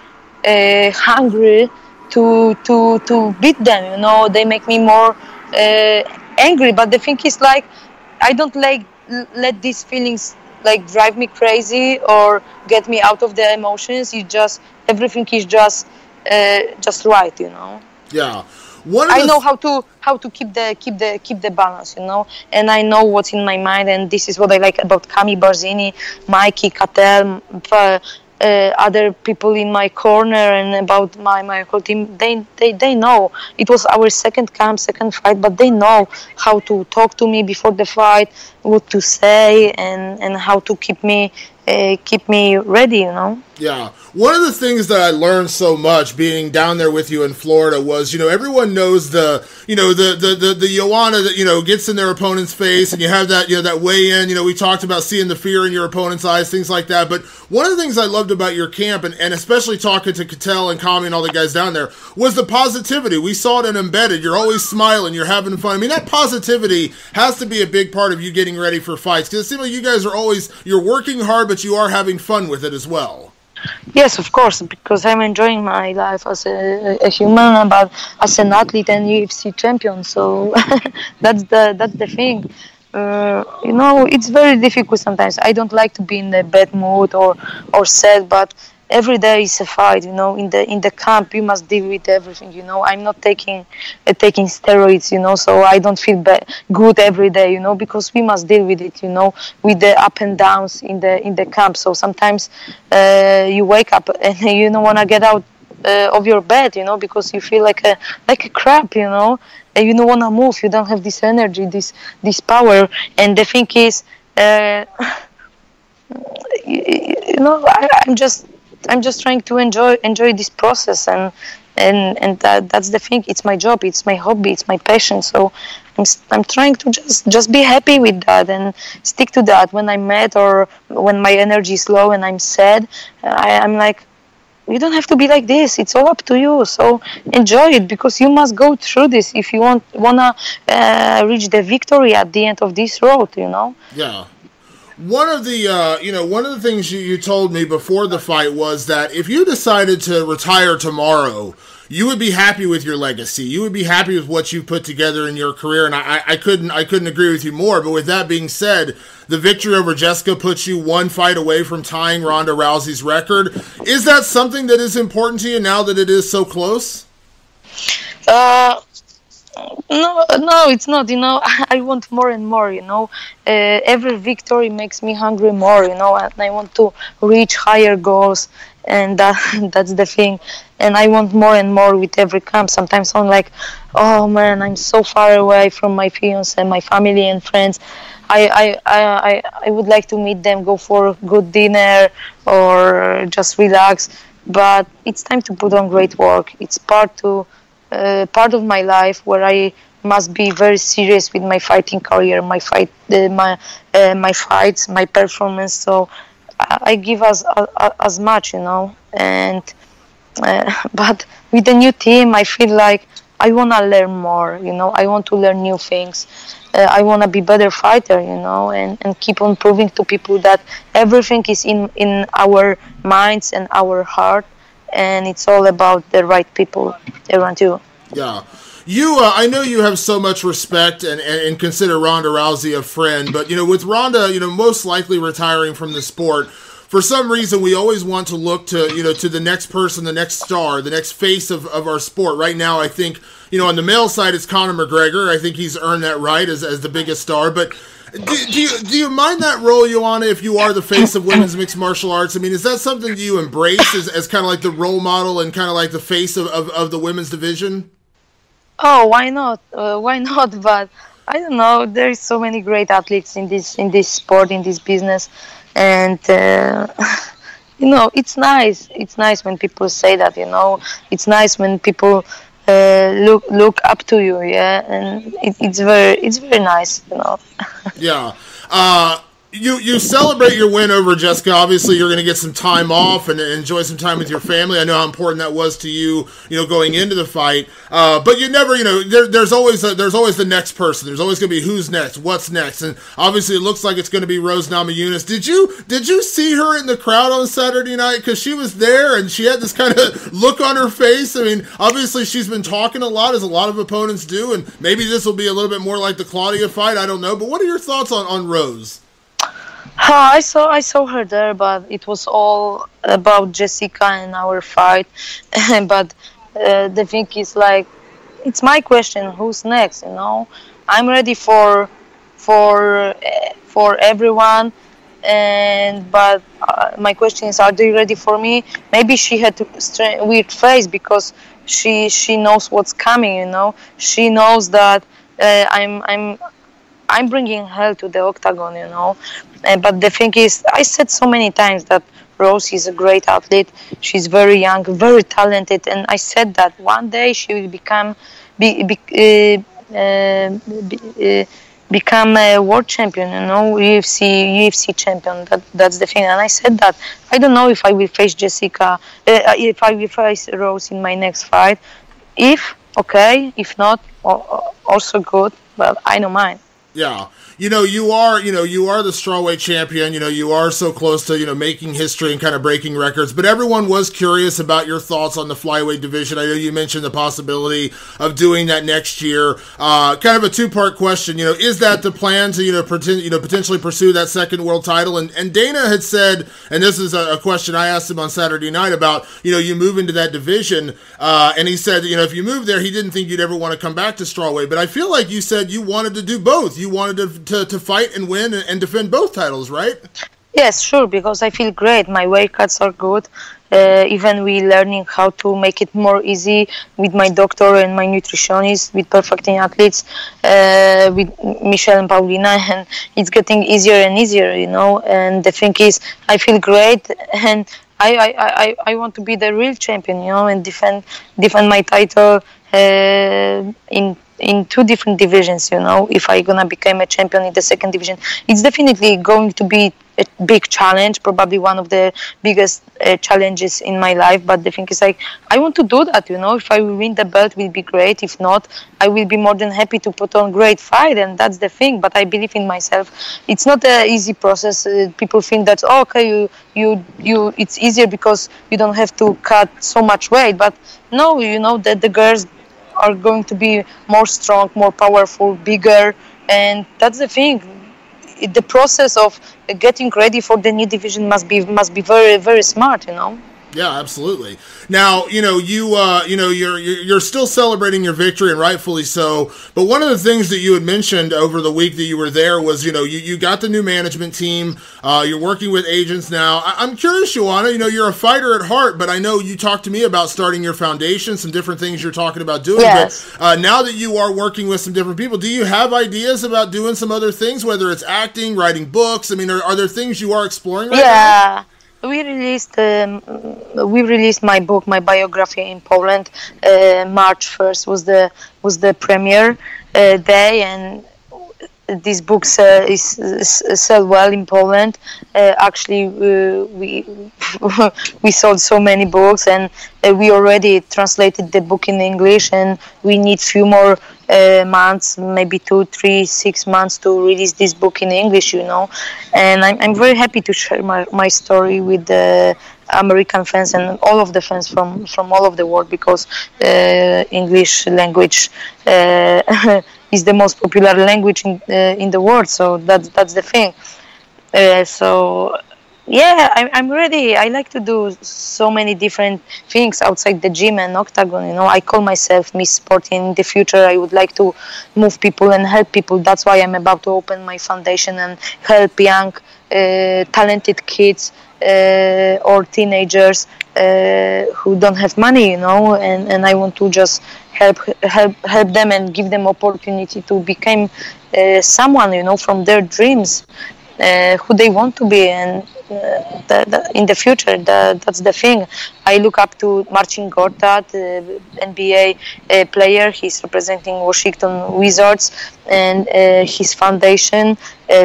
hungry to beat them, you know. They make me more angry. But the thing is, I don't let these feelings drive me crazy or get me out of the emotions. Everything is just right, you know. Yeah. I know how to keep the balance, you know, and I know what's in my mind, and this is what I like about Kami Barzini, Mikey, Cattell, other people in my corner, and about my whole team. They know it was our second fight, but they know how to talk to me before the fight, what to say, and how to keep me ready, you know. Yeah. One of the things that I learned so much being down there with you in Florida was, you know, everyone knows the Joanna that, you know, gets in their opponent's face, and you have that, you know, that weigh in, you know, we talked about seeing the fear in your opponent's eyes, things like that. But one of the things I loved about your camp, and especially talking to Cattell and Kami and all the guys down there, was the positivity. We saw it in Embedded. You're always smiling. You're having fun. I mean, that positivity has to be a big part of you getting ready for fights, because it seems like you guys are you're working hard, but you are having fun with it as well. Yes, of course, because I'm enjoying my life as a human, but as an athlete and UFC champion. So that's the thing. You know, it's very difficult sometimes. I don't like to be in a bad mood or sad, but every day is a fight. You know, in the camp you must deal with everything. You know, I'm not taking steroids. You know, so I don't feel good every day. You know, because we must deal with it. You know, with the up and downs in the camp. So sometimes you wake up and you don't want to get out of your bed, you know, because you feel like a crap, you know, and you don't want to move. You don't have this energy, this power. And the thing is, you know, I'm just trying to enjoy this process, and that's the thing. It's my job, it's my hobby, it's my passion. So I'm trying to just be happy with that and stick to that. When I'm mad or when my energy is low and I'm sad, I'm like, you don't have to be like this. It's all up to you. So enjoy it, because you must go through this if you wanna reach the victory at the end of this road. You know. Yeah. One of the things you told me before the fight was that if you decided to retire tomorrow, you would be happy with your legacy. You would be happy with what you put together in your career, and I couldn't agree with you more. But with that being said, the victory over Jessica puts you one fight away from tying Ronda Rousey's record. Is that something that is important to you now that it is so close? No, it's not. You know, I want more and more. You know, every victory makes me hungry more. You know, and I want to reach higher goals, and that's the thing. And I want more and more with every camp. Sometimes I'm like, oh man, I'm so far away from my fiance, my family and friends. I would like to meet them, go for a good dinner, or just relax. But it's time to put on great work. It's part of my life where I must be very serious with my fighting career, my fights, my performance. So I give as much, you know. And but with the new team, I feel like I want to learn more, you know. I want to learn new things. I want to be better fighter, you know, and keep on proving to people that everything is in our minds and our heart. And it's all about the right people around you. Yeah. I know you have so much respect and consider Ronda Rousey a friend, but, you know, with Ronda, you know, most likely retiring from the sport, for some reason we always want to look to, you know, to the next person, the next star, the next face of our sport. Right now, I think, you know, on the male side, it's Conor McGregor. I think he's earned that right as the biggest star, but do you mind that role, Joanna, if you are the face of women's mixed martial arts? I mean, is that something that you embrace as kind of like the role model and kind of like the face of the women's division? Oh, why not? Why not? But I don't know. There is so many great athletes in this sport, in this business, and you know, it's nice. It's nice when people say that. You know, it's nice when people look up to you. Yeah, and it's very nice. You know. Yeah. You celebrate your win over Jessica. Obviously, you're going to get some time off and enjoy some time with your family. I know how important that was to you, you know, going into the fight. But you never, you know, there's always the next person. There's always going to be who's next, what's next, and obviously it looks like it's going to be Rose Namajunas. Did you see her in the crowd on Saturday night? Because she was there and she had this kind of look on her face. I mean, obviously she's been talking a lot, as a lot of opponents do, and maybe this will be a little bit more like the Claudia fight. I don't know. But what are your thoughts on Rose? I saw her there, but it was all about Jessica and our fight. But the thing is, like, it's my question: who's next? You know, I'm ready for everyone, but my question is, are they ready for me? Maybe she had a weird face because she knows what's coming. You know, she knows that I'm bringing hell to the octagon, you know. But the thing is, I said so many times that Rose is a great athlete. She's very young, very talented, and I said that one day she will become a world champion, you know, UFC champion. That's the thing. And I said that I don't know if I will face Jessica, if I will face Rose in my next fight. If not, also good. But I don't mind. Yeah. You are the strawweight champion. You are so close to, making history and kind of breaking records. But everyone was curious about your thoughts on the flyweight division. I know you mentioned the possibility of doing that next year. Kind of a two-part question. Is that the plan to, potentially pursue that second world title? And Dana had said, and this is a question I asked him on Saturday night about, you move into that division. And he said, if you move there, he didn't think you'd ever want to come back to strawweight. But I feel like you said you wanted to do both. You wanted to fight and win and defend both titles, right? Yes, sure, because I feel great. My workouts are good. Even we learning how to make it more easy with my doctor and my nutritionist, with Perfecting Athletes, with Michelle and Paulina, and it's getting easier and easier, And the thing is, I feel great, and I want to be the real champion, and defend my title in two different divisions, If I gonna become a champion in the second division, it's definitely going to be a big challenge, probably one of the biggest challenges in my life. But the thing is, I want to do that, If I will win the belt, will be great. If not, I will be more than happy to put on great fight, and that's the thing. But I believe in myself. It's not an easy process. People think that okay, you it's easier because you don't have to cut so much weight. But no, that the girls are going to be more strong, more powerful, bigger, and that's the thing. The process of getting ready for the new division must be very, very smart, Yeah, absolutely. Now, you're still celebrating your victory, and rightfully so. But one of the things that you had mentioned over the week that you were there was, you got the new management team. You're working with agents now. I'm curious, Joanna. You're a fighter at heart, but I know you talked to me about starting your foundation, some different things you're talking about doing. Yes. But now that you are working with some different people, do you have ideas about doing some other things, whether it's acting, writing books? I mean, are there things you are exploring right now? We released my book, my biography in Poland. March 1st was the premiere day, and this book is sell well in Poland. Actually, we sold so many books, and we already translated the book in English, and we need few more months, maybe 2, 3, 6 months to release this book in English, And I'm very happy to share my story with the American fans and all of the fans from all of the world, because English language is the most popular language in the world. So that's the thing. Yeah, I'm ready. I like to do so many different things outside the gym and octagon. I call myself Miss Sport. In the future, I would like to move people and help people. That's why I'm about to open my foundation and help young, talented kids or teenagers who don't have money, and I want to just help them and give them opportunity to become someone, from their dreams, who they want to be, and in the future. That's the thing. I look up to Marcin Gortat, NBA player. He's representing Washington Wizards, and his foundation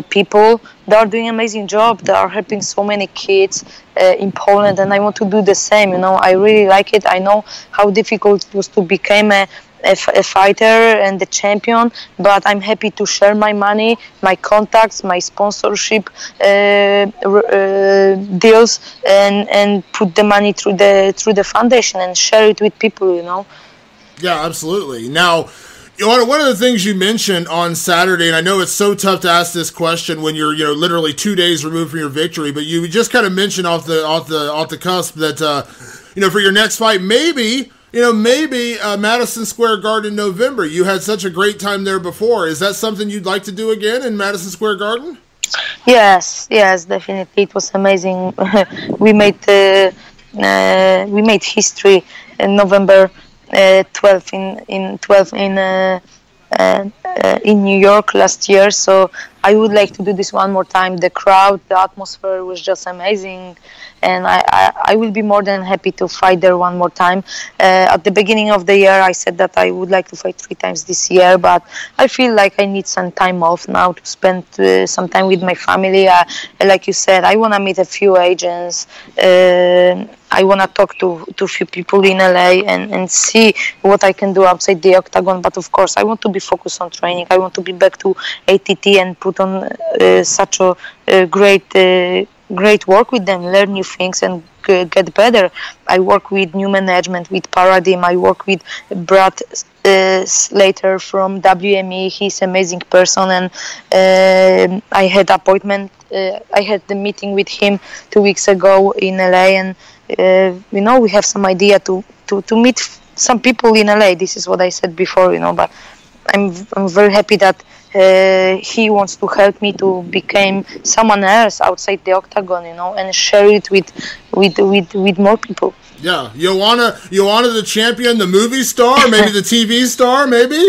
people. They are doing an amazing job. They are helping so many kids in Poland, and I want to do the same. I really like it. I know how difficult it was to become a fighter and the champion, but I'm happy to share my money, my contacts, my sponsorship deals, and put the money through the foundation and share it with people. Yeah, absolutely. Now, one of the things you mentioned on Saturday, and I know it's so tough to ask this question when you're literally 2 days removed from your victory, but you just kind of mentioned off the cusp that for your next fight, maybe Madison Square Garden in November. You had such a great time there before. Is that something you'd like to do again in Madison Square Garden? Yes, definitely. It was amazing. We made history in November 12th in New York last year. So I would like to do this one more time. The crowd, the atmosphere was just amazing, and I will be more than happy to fight there one more time. At the beginning of the year, I said that I would like to fight 3 times this year, but I feel like I need some time off now to spend some time with my family. Like you said, I want to meet a few agents. I want to talk to a few people in LA and see what I can do outside the octagon. But of course, I want to be focused on training. I want to be back to ATT and put on such a great work with them, learn new things and get better. I work with new management, with Paradigm. I work with Brad Slater from WME. He's an amazing person, and I had appointment. I had the meeting with him 2 weeks ago in LA, and we have some idea to meet some people in LA. This is what I said before, but I'm very happy that he wants to help me to become someone else outside the octagon, and share it with more people. Yeah, Joanna the champion, the movie star, maybe the TV star, maybe.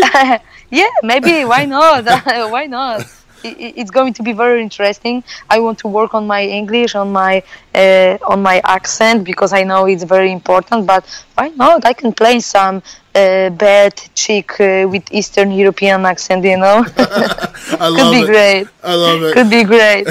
Yeah, maybe. Why not? Why not? It's going to be very interesting. I want to work on my English, on my accent, because I know it's very important. But why not? I can play some bad chick with Eastern European accent. I love Could be it. great. I love it. Could be great.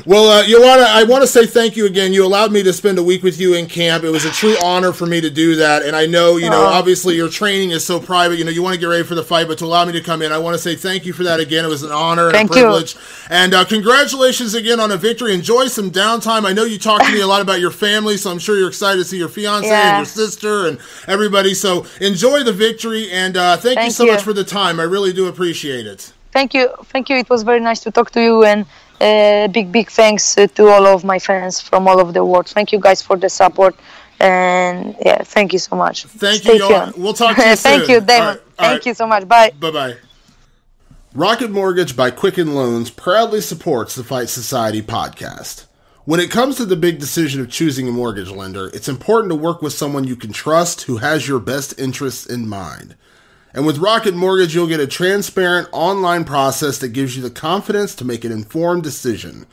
Well, Joanna, I want to say thank you again. You allowed me to spend a week with you in camp. It was a true honor for me to do that. And I know, obviously your training is so private. You want to get ready for the fight, but to allow me to come in, I want to say thank you for that again. It was an honor and a privilege. And congratulations again on a victory. Enjoy some downtime. I know you talked to me a lot about your family, so I'm sure you're excited to see your fiance and your sister and everybody. So enjoy the victory, and thank you so much for the time. I really do appreciate it. Thank you. It was very nice to talk to you, and big thanks to all of my fans from all over the world. Thank you guys for the support, and thank you so much. Thank you. We'll talk to you soon. Thank you, Damon. Thank you so much. Bye. Bye-bye. Rocket Mortgage by Quicken Loans proudly supports the Fight Society podcast. When it comes to the big decision of choosing a mortgage lender, it's important to work with someone you can trust who has your best interests in mind. And with Rocket Mortgage, you'll get a transparent online process that gives you the confidence to make an informed decision.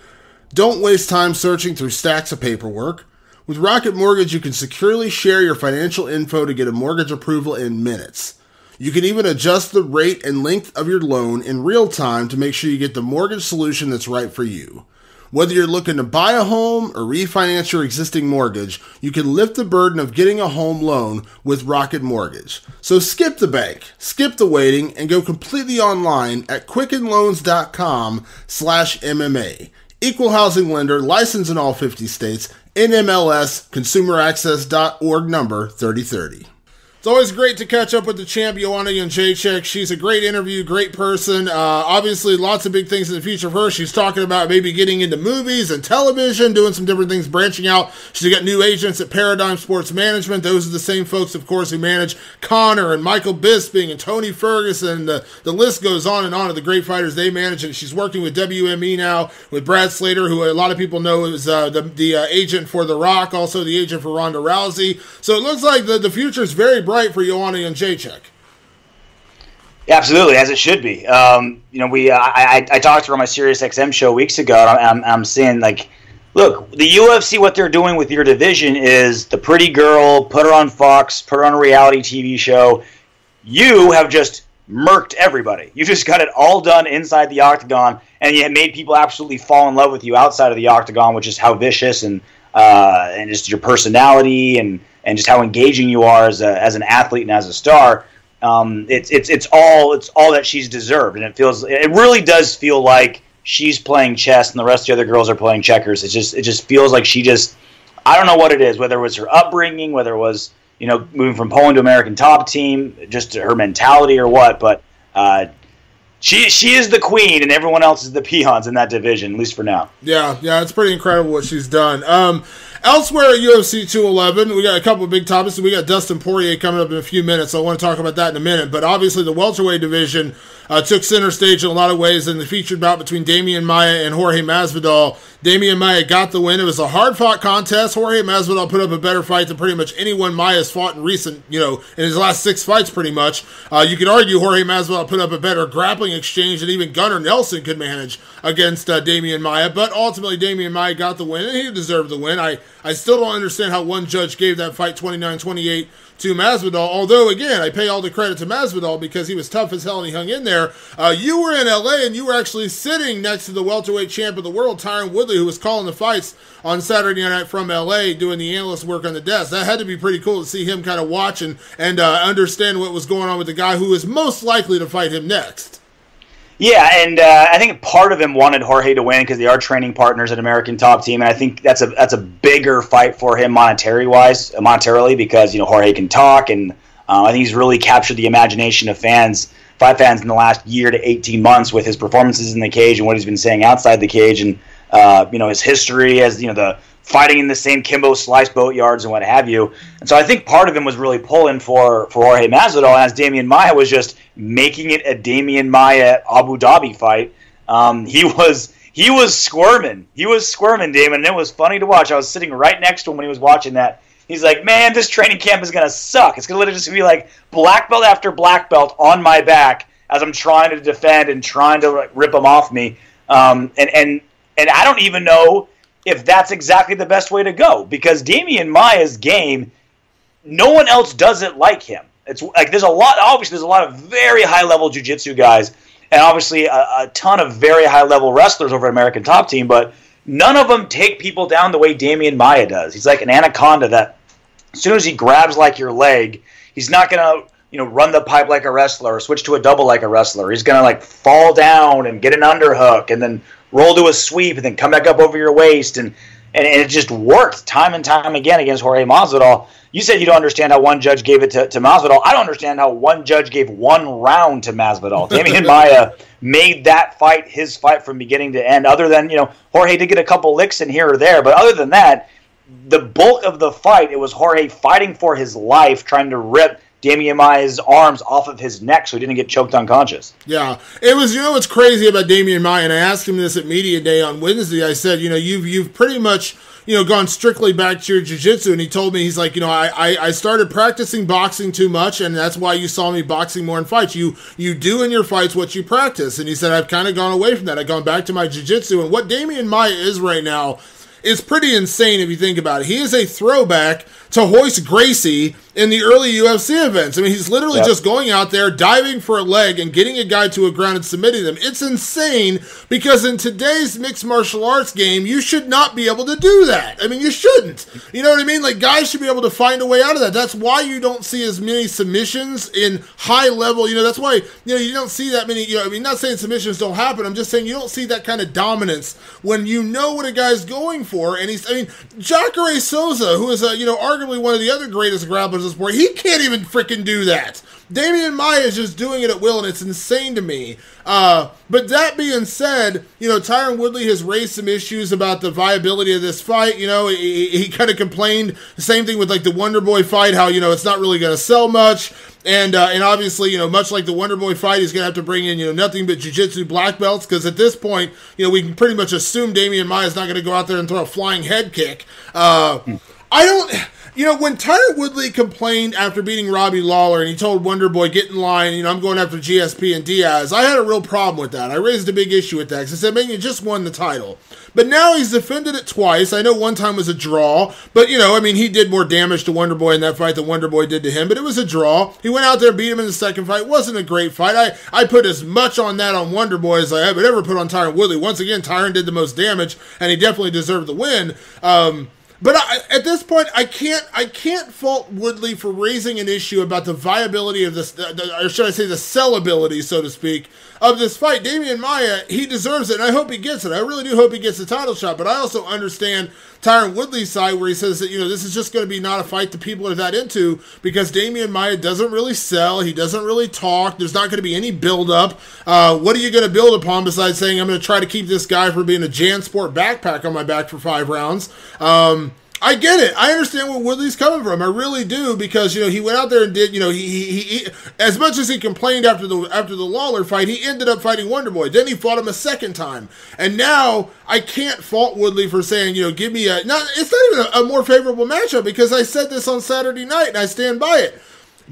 Don't waste time searching through stacks of paperwork. With Rocket Mortgage, you can securely share your financial info to get a mortgage approval in minutes. You can even adjust the rate and length of your loan in real time to make sure you get the mortgage solution that's right for you. Whether you're looking to buy a home or refinance your existing mortgage, you can lift the burden of getting a home loan with Rocket Mortgage. So skip the bank, skip the waiting, and go completely online at quickenloans.com/MMA. Equal housing lender, licensed in all 50 states, NMLS, consumeraccess.org number 3030. It's always great to catch up with the champ, Joanna Jedrzejczyk. She's a great interview, great person. Obviously, lots of big things in the future for her. She's talking about maybe getting into movies and television, doing some different things, branching out. She's got new agents at Paradigm Sports Management. Those are the same folks, of course, who manage Conor and Michael Bisping and Tony Ferguson. The list goes on and on of the great fighters they manage. And she's working with WME now with Brad Slater, who a lot of people know is the agent for The Rock, also the agent for Ronda Rousey. So it looks like the future is very bright for Joanna Jedrzejczyk. Yeah, absolutely, as it should be. I talked to her on my SiriusXM show weeks ago, and I'm saying, look, the UFC, what they're doing with your division is the pretty girl, put her on Fox, put her on a reality TV show. You have just murked everybody. You just got it all done inside the octagon, and you made people absolutely fall in love with you outside of the octagon, which is how vicious and just your personality and just how engaging you are as an athlete and as a star. It's all that she's deserved, and it really does feel like she's playing chess and the rest of the other girls are playing checkers. It just feels like I don't know what it is, whether it was her upbringing, whether it was moving from Poland to American Top Team, just her mentality or what, but she is the queen and everyone else is the peons in that division, at least for now. Yeah, it's pretty incredible what she's done. Elsewhere at UFC 211, we got a couple of big topics. We got Dustin Poirier coming up in a few minutes, so I want to talk about that in a minute. But obviously the welterweight division took center stage in a lot of ways in the featured bout between Damian Maia and Jorge Masvidal. Damian Maia got the win. It was a hard-fought contest. Jorge Masvidal put up a better fight than pretty much anyone Maia's fought in recent, in his last 6 fights pretty much. You could argue Jorge Masvidal put up a better grappling exchange than even Gunnar Nelson could manage against Damian Maia. But ultimately Damian Maia got the win, and he deserved the win. I still don't understand how one judge gave that fight 29-28 to Masvidal, although, again, I pay all the credit to Masvidal because he was tough as hell and he hung in there. You were in L.A. and you were actually sitting next to the welterweight champ of the world, Tyron Woodley, who was calling the fights on Saturday night from L.A., doing the analyst work on the desk. That had to be pretty cool to see him kind of watch and understand what was going on with the guy who was most likely to fight him next. Yeah, and I think part of him wanted Jorge to win because they are training partners at American Top Team, and I think that's a bigger fight for him monetarily, because Jorge can talk, and I think he's really captured the imagination of fight fans in the last year to 18 months with his performances in the cage and what he's been saying outside the cage, and his history as, the fighting in the same Kimbo Slice boat yards and what have you. And so I think part of him was really pulling for Jorge Masvidal, as Damian Maia was just making it a Damian Maia Abu Dhabi fight. He was squirming. He was squirming, Damon, and it was funny to watch. I was sitting right next to him when he was watching that. He's like, man, this training camp is going to suck. It's going to literally just be like black belt after black belt on my back as I'm trying to defend and trying to rip them off me. And I don't even know if that's exactly the best way to go, because Damian Maia's game, no one else does it like him. It's like there's a lot of very high-level jiu-jitsu guys, and obviously a ton of very high-level wrestlers over at American Top Team, but none of them take people down the way Damian Maia does. He's like an anaconda that as soon as he grabs like your leg, he's not going to run the pipe like a wrestler or switch to a double like a wrestler. He's going to like fall down and get an underhook and then roll to a sweep and then come back up over your waist. And it just worked time and time again against Jorge Masvidal. You said you don't understand how one judge gave it to Masvidal. I don't understand how one judge gave one round to Masvidal. Damian Maia made that fight his fight from beginning to end, other than, Jorge did get a couple licks in here or there. But other than that, the bulk of the fight, it was Jorge fighting for his life, trying to rip Damian Maia's arms off of his neck so he didn't get choked unconscious. Yeah. It was, what's crazy about Damian Maia, and I asked him this at Media Day on Wednesday. I said, you've pretty much, gone strictly back to your jiu-jitsu. And he told me, he's like, I started practicing boxing too much, and that's why you saw me boxing more in fights. You do in your fights what you practice. And he said, I've kind of gone away from that. I've gone back to my jiu-jitsu. And what Damian Maia is right now is pretty insane if you think about it. He is a throwback to Royce Gracie in the early UFC events. I mean, he's literally just going out there, diving for a leg, and getting a guy to a ground and submitting them. It's insane, because in today's mixed martial arts game, you should not be able to do that. I mean, you shouldn't. You know what I mean? Like, guys should be able to find a way out of that. That's why you don't see as many submissions in high level. That's why, you don't see that many, not saying submissions don't happen. I'm just saying you don't see that kind of dominance when you know what a guy's going for. And Jacare Souza, who is arguably one of the other greatest grapplers in the sport, he can't even freaking do that. Damian Maia is just doing it at will, and it's insane to me. But that being said, Tyron Woodley has raised some issues about the viability of this fight. He kind of complained the same thing with like the Wonder Boy fight, how it's not really going to sell much. And obviously, much like the Wonder Boy fight, he's going to have to bring in, nothing but jiu-jitsu black belts, because at this point, we can pretty much assume Damian Maia is not going to go out there and throw a flying head kick. When Tyron Woodley complained after beating Robbie Lawler and he told Wonder Boy, get in line, I'm going after GSP and Diaz, I had a real problem with that. I raised a big issue with that, because I said, man, you just won the title. But now he's defended it twice. I know one time was a draw, but, he did more damage to Wonder Boy in that fight than Wonder Boy did to him, but it was a draw. He went out there, beat him in the second fight. It wasn't a great fight. I put as much on that on Wonder Boy as I would ever put on Tyron Woodley. Once again, Tyron did the most damage, and he definitely deserved the win. But at this point, I can't fault Woodley for raising an issue about the viability of this, or should I say the sellability, so to speak, of this fight. Damian Maia, he deserves it, and I hope he gets it. I really do hope he gets the title shot, but I also understand Tyron Woodley's side, where he says that, this is just going to be not a fight that people are that into, because Damian Maia doesn't really sell, he doesn't really talk, there's not going to be any build-up. What are you going to build upon besides saying, I'm going to try to keep this guy from being a JanSport backpack on my back for 5 rounds? I get it. I understand where Woodley's coming from. I really do, because he went out there and did. He as much as he complained after the Lawler fight, he ended up fighting Wonder Boy. Then he fought him a second time, and now I can't fault Woodley for saying, give me it's not even a more favorable matchup, because I said this on Saturday night and I stand by it.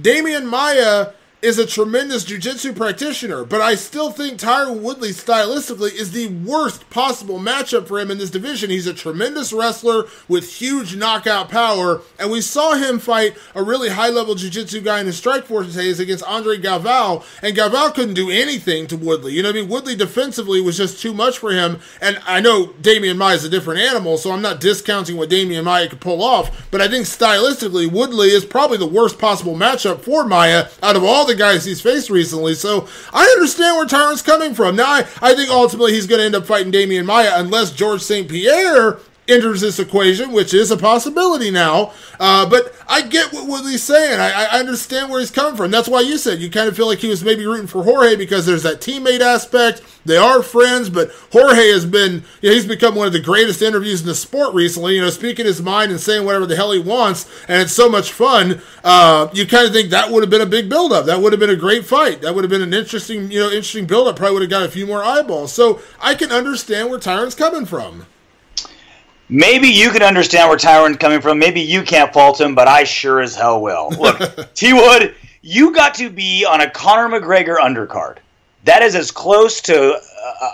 Damian Maia is a tremendous jiu-jitsu practitioner, but I still think Tyron Woodley stylistically is the worst possible matchup for him in this division. He's a tremendous wrestler with huge knockout power, and we saw him fight a really high-level jiu-jitsu guy in his strike force days against Andre Galvao, and Galvao couldn't do anything to Woodley. Woodley defensively was just too much for him, and I know Damian Maia is a different animal, so I'm not discounting what Damian Maia could pull off, but I think stylistically, Woodley is probably the worst possible matchup for Maia out of all the guys he's faced recently. So I understand where Tyron's coming from. Now I think ultimately he's going to end up fighting Damian Maia unless George St. Pierre enters this equation, which is a possibility now. But I get what Woodley's saying. I understand where he's coming from. That's why you said you kind of feel like he was maybe rooting for Jorge because there's that teammate aspect. They are friends, but Jorge has been, he's become one of the greatest interviews in the sport recently, speaking his mind and saying whatever the hell he wants, and it's so much fun. You kind of think that would have been a big build-up. That would have been a great fight. That would have been an interesting build-up. Probably would have got a few more eyeballs. So I can understand where Tyron's coming from. Maybe you can understand where Tyron's coming from. Maybe you can't fault him, but I sure as hell will. Look, T-Wood, you got to be on a Conor McGregor undercard. That is as close to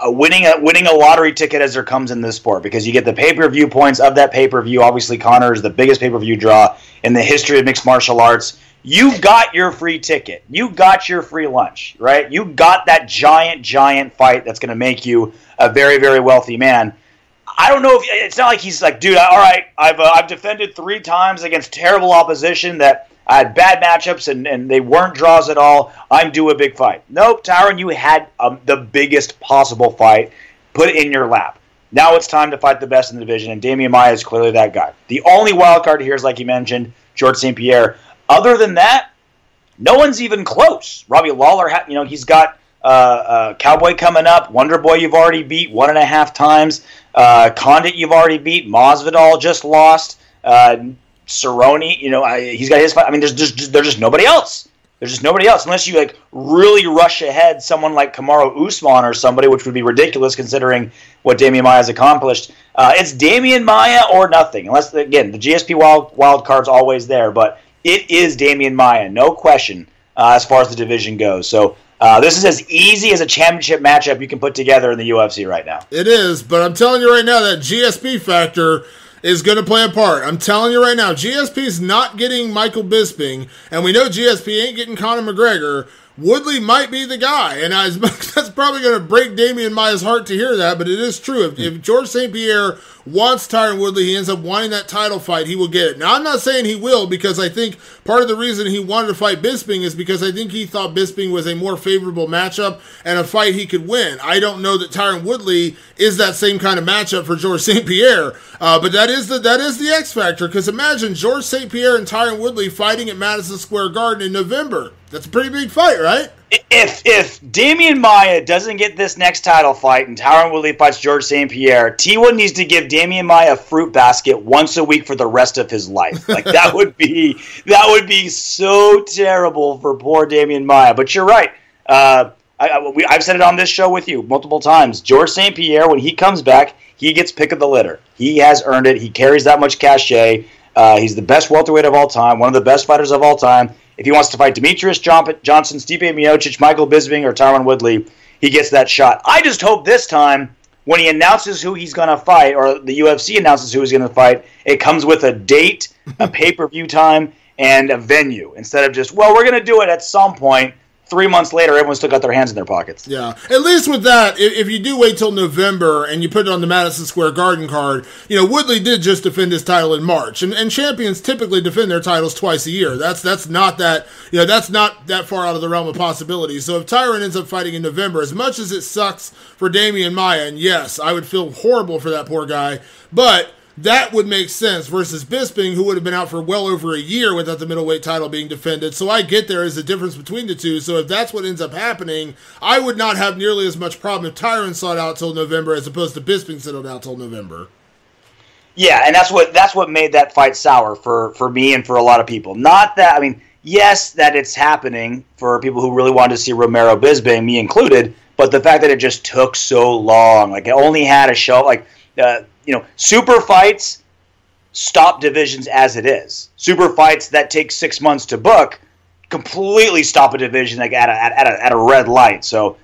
winning a lottery ticket as there comes in this sport, because you get the pay-per-view points of that pay-per-view. Obviously, Conor is the biggest pay-per-view draw in the history of mixed martial arts. You got your free ticket. You got your free lunch, right? You got that giant fight that's going to make you a very, very wealthy man. I don't know if it's not like he's like, dude, all right, I've defended 3 times against terrible opposition that I had bad matchups and they weren't draws at all. I'm due a big fight. Nope, Tyron, you had the biggest possible fight put in your lap. Now it's time to fight the best in the division, and Damian Maia is clearly that guy. The only wild card here is, like you mentioned, George St. Pierre. Other than that, no one's even close. Robbie Lawler, he's got Cowboy coming up. Wonder Boy you've already beat 1.5 times. Condit you've already beat. Masvidal just lost. Cerrone, he's got his fight. I mean, there's just nobody else. There's just nobody else unless you really rush ahead someone like Kamaru Usman or somebody, which would be ridiculous considering what Damian Maia has accomplished. It's Damian Maia or nothing. Unless, again, the GSP wild card's always there, but it is Damian Maia, no question, as far as the division goes. So this is as easy as a championship matchup you can put together in the UFC right now. It is, but I'm telling you right now that GSP factor is going to play a part. I'm telling you right now, GSP's not getting Michael Bisping, and we know GSP ain't getting Conor McGregor. Woodley might be the guy, and that's probably going to break Damian Maia's heart to hear that, but it is true. If George St. Pierre wants Tyron Woodley, he ends up wanting that title fight, he will get it. Now, I'm not saying he will, because I think part of the reason he wanted to fight Bisping is because I think he thought Bisping was a more favorable matchup and a fight he could win. I don't know that Tyron Woodley is that same kind of matchup for George St. Pierre, but that is the X factor, because imagine George St. Pierre and Tyron Woodley fighting at Madison Square Garden in November. That's a pretty big fight, right? If Damian Maia doesn't get this next title fight and Tyron Woodley fights George St. Pierre, T1 needs to give Damian Maia a fruit basket once a week for the rest of his life. That would be so terrible for poor Damian Maia. But you're right. I've said it on this show with you multiple times. George St. Pierre, when he comes back, he gets pick of the litter. He has earned it. He carries that much cachet. He's the best welterweight of all time, one of the best fighters of all time. If he wants to fight Demetrius Johnson, Stipe Miocic, Michael Bisping, or Tyron Woodley, he gets that shot. I just hope this time, when he announces who he's going to fight, or the UFC announces who he's going to fight, it comes with a date, a pay-per-view time, and a venue. Instead of just, well, we're going to do it at some point. 3 months later, everyone's still got their hands in their pockets. Yeah. At least with that, if you do wait till November and you put it on the Madison Square Garden card, Woodley did just defend his title in March. And champions typically defend their titles twice a year. That's not that, that's not that far out of the realm of possibility. So if Tyron ends up fighting in November, as much as it sucks for Damian Maia, and yes, I would feel horrible for that poor guy, but that would make sense versus Bisping, who would have been out for well over a year without the middleweight title being defended. So I get there is a difference between the two. So if that's what ends up happening, I would not have nearly as much problem if Tyron sought out till November as opposed to Bisping settled out till November. Yeah, and that's what made that fight sour for me and for a lot of people. Not that, yes, that it's happening for people who really wanted to see Romero Bisping, me included, but the fact that it just took so long, it only had a show, super fights stop divisions as it is. Super fights that take 6 months to book completely stop a division at a red light. So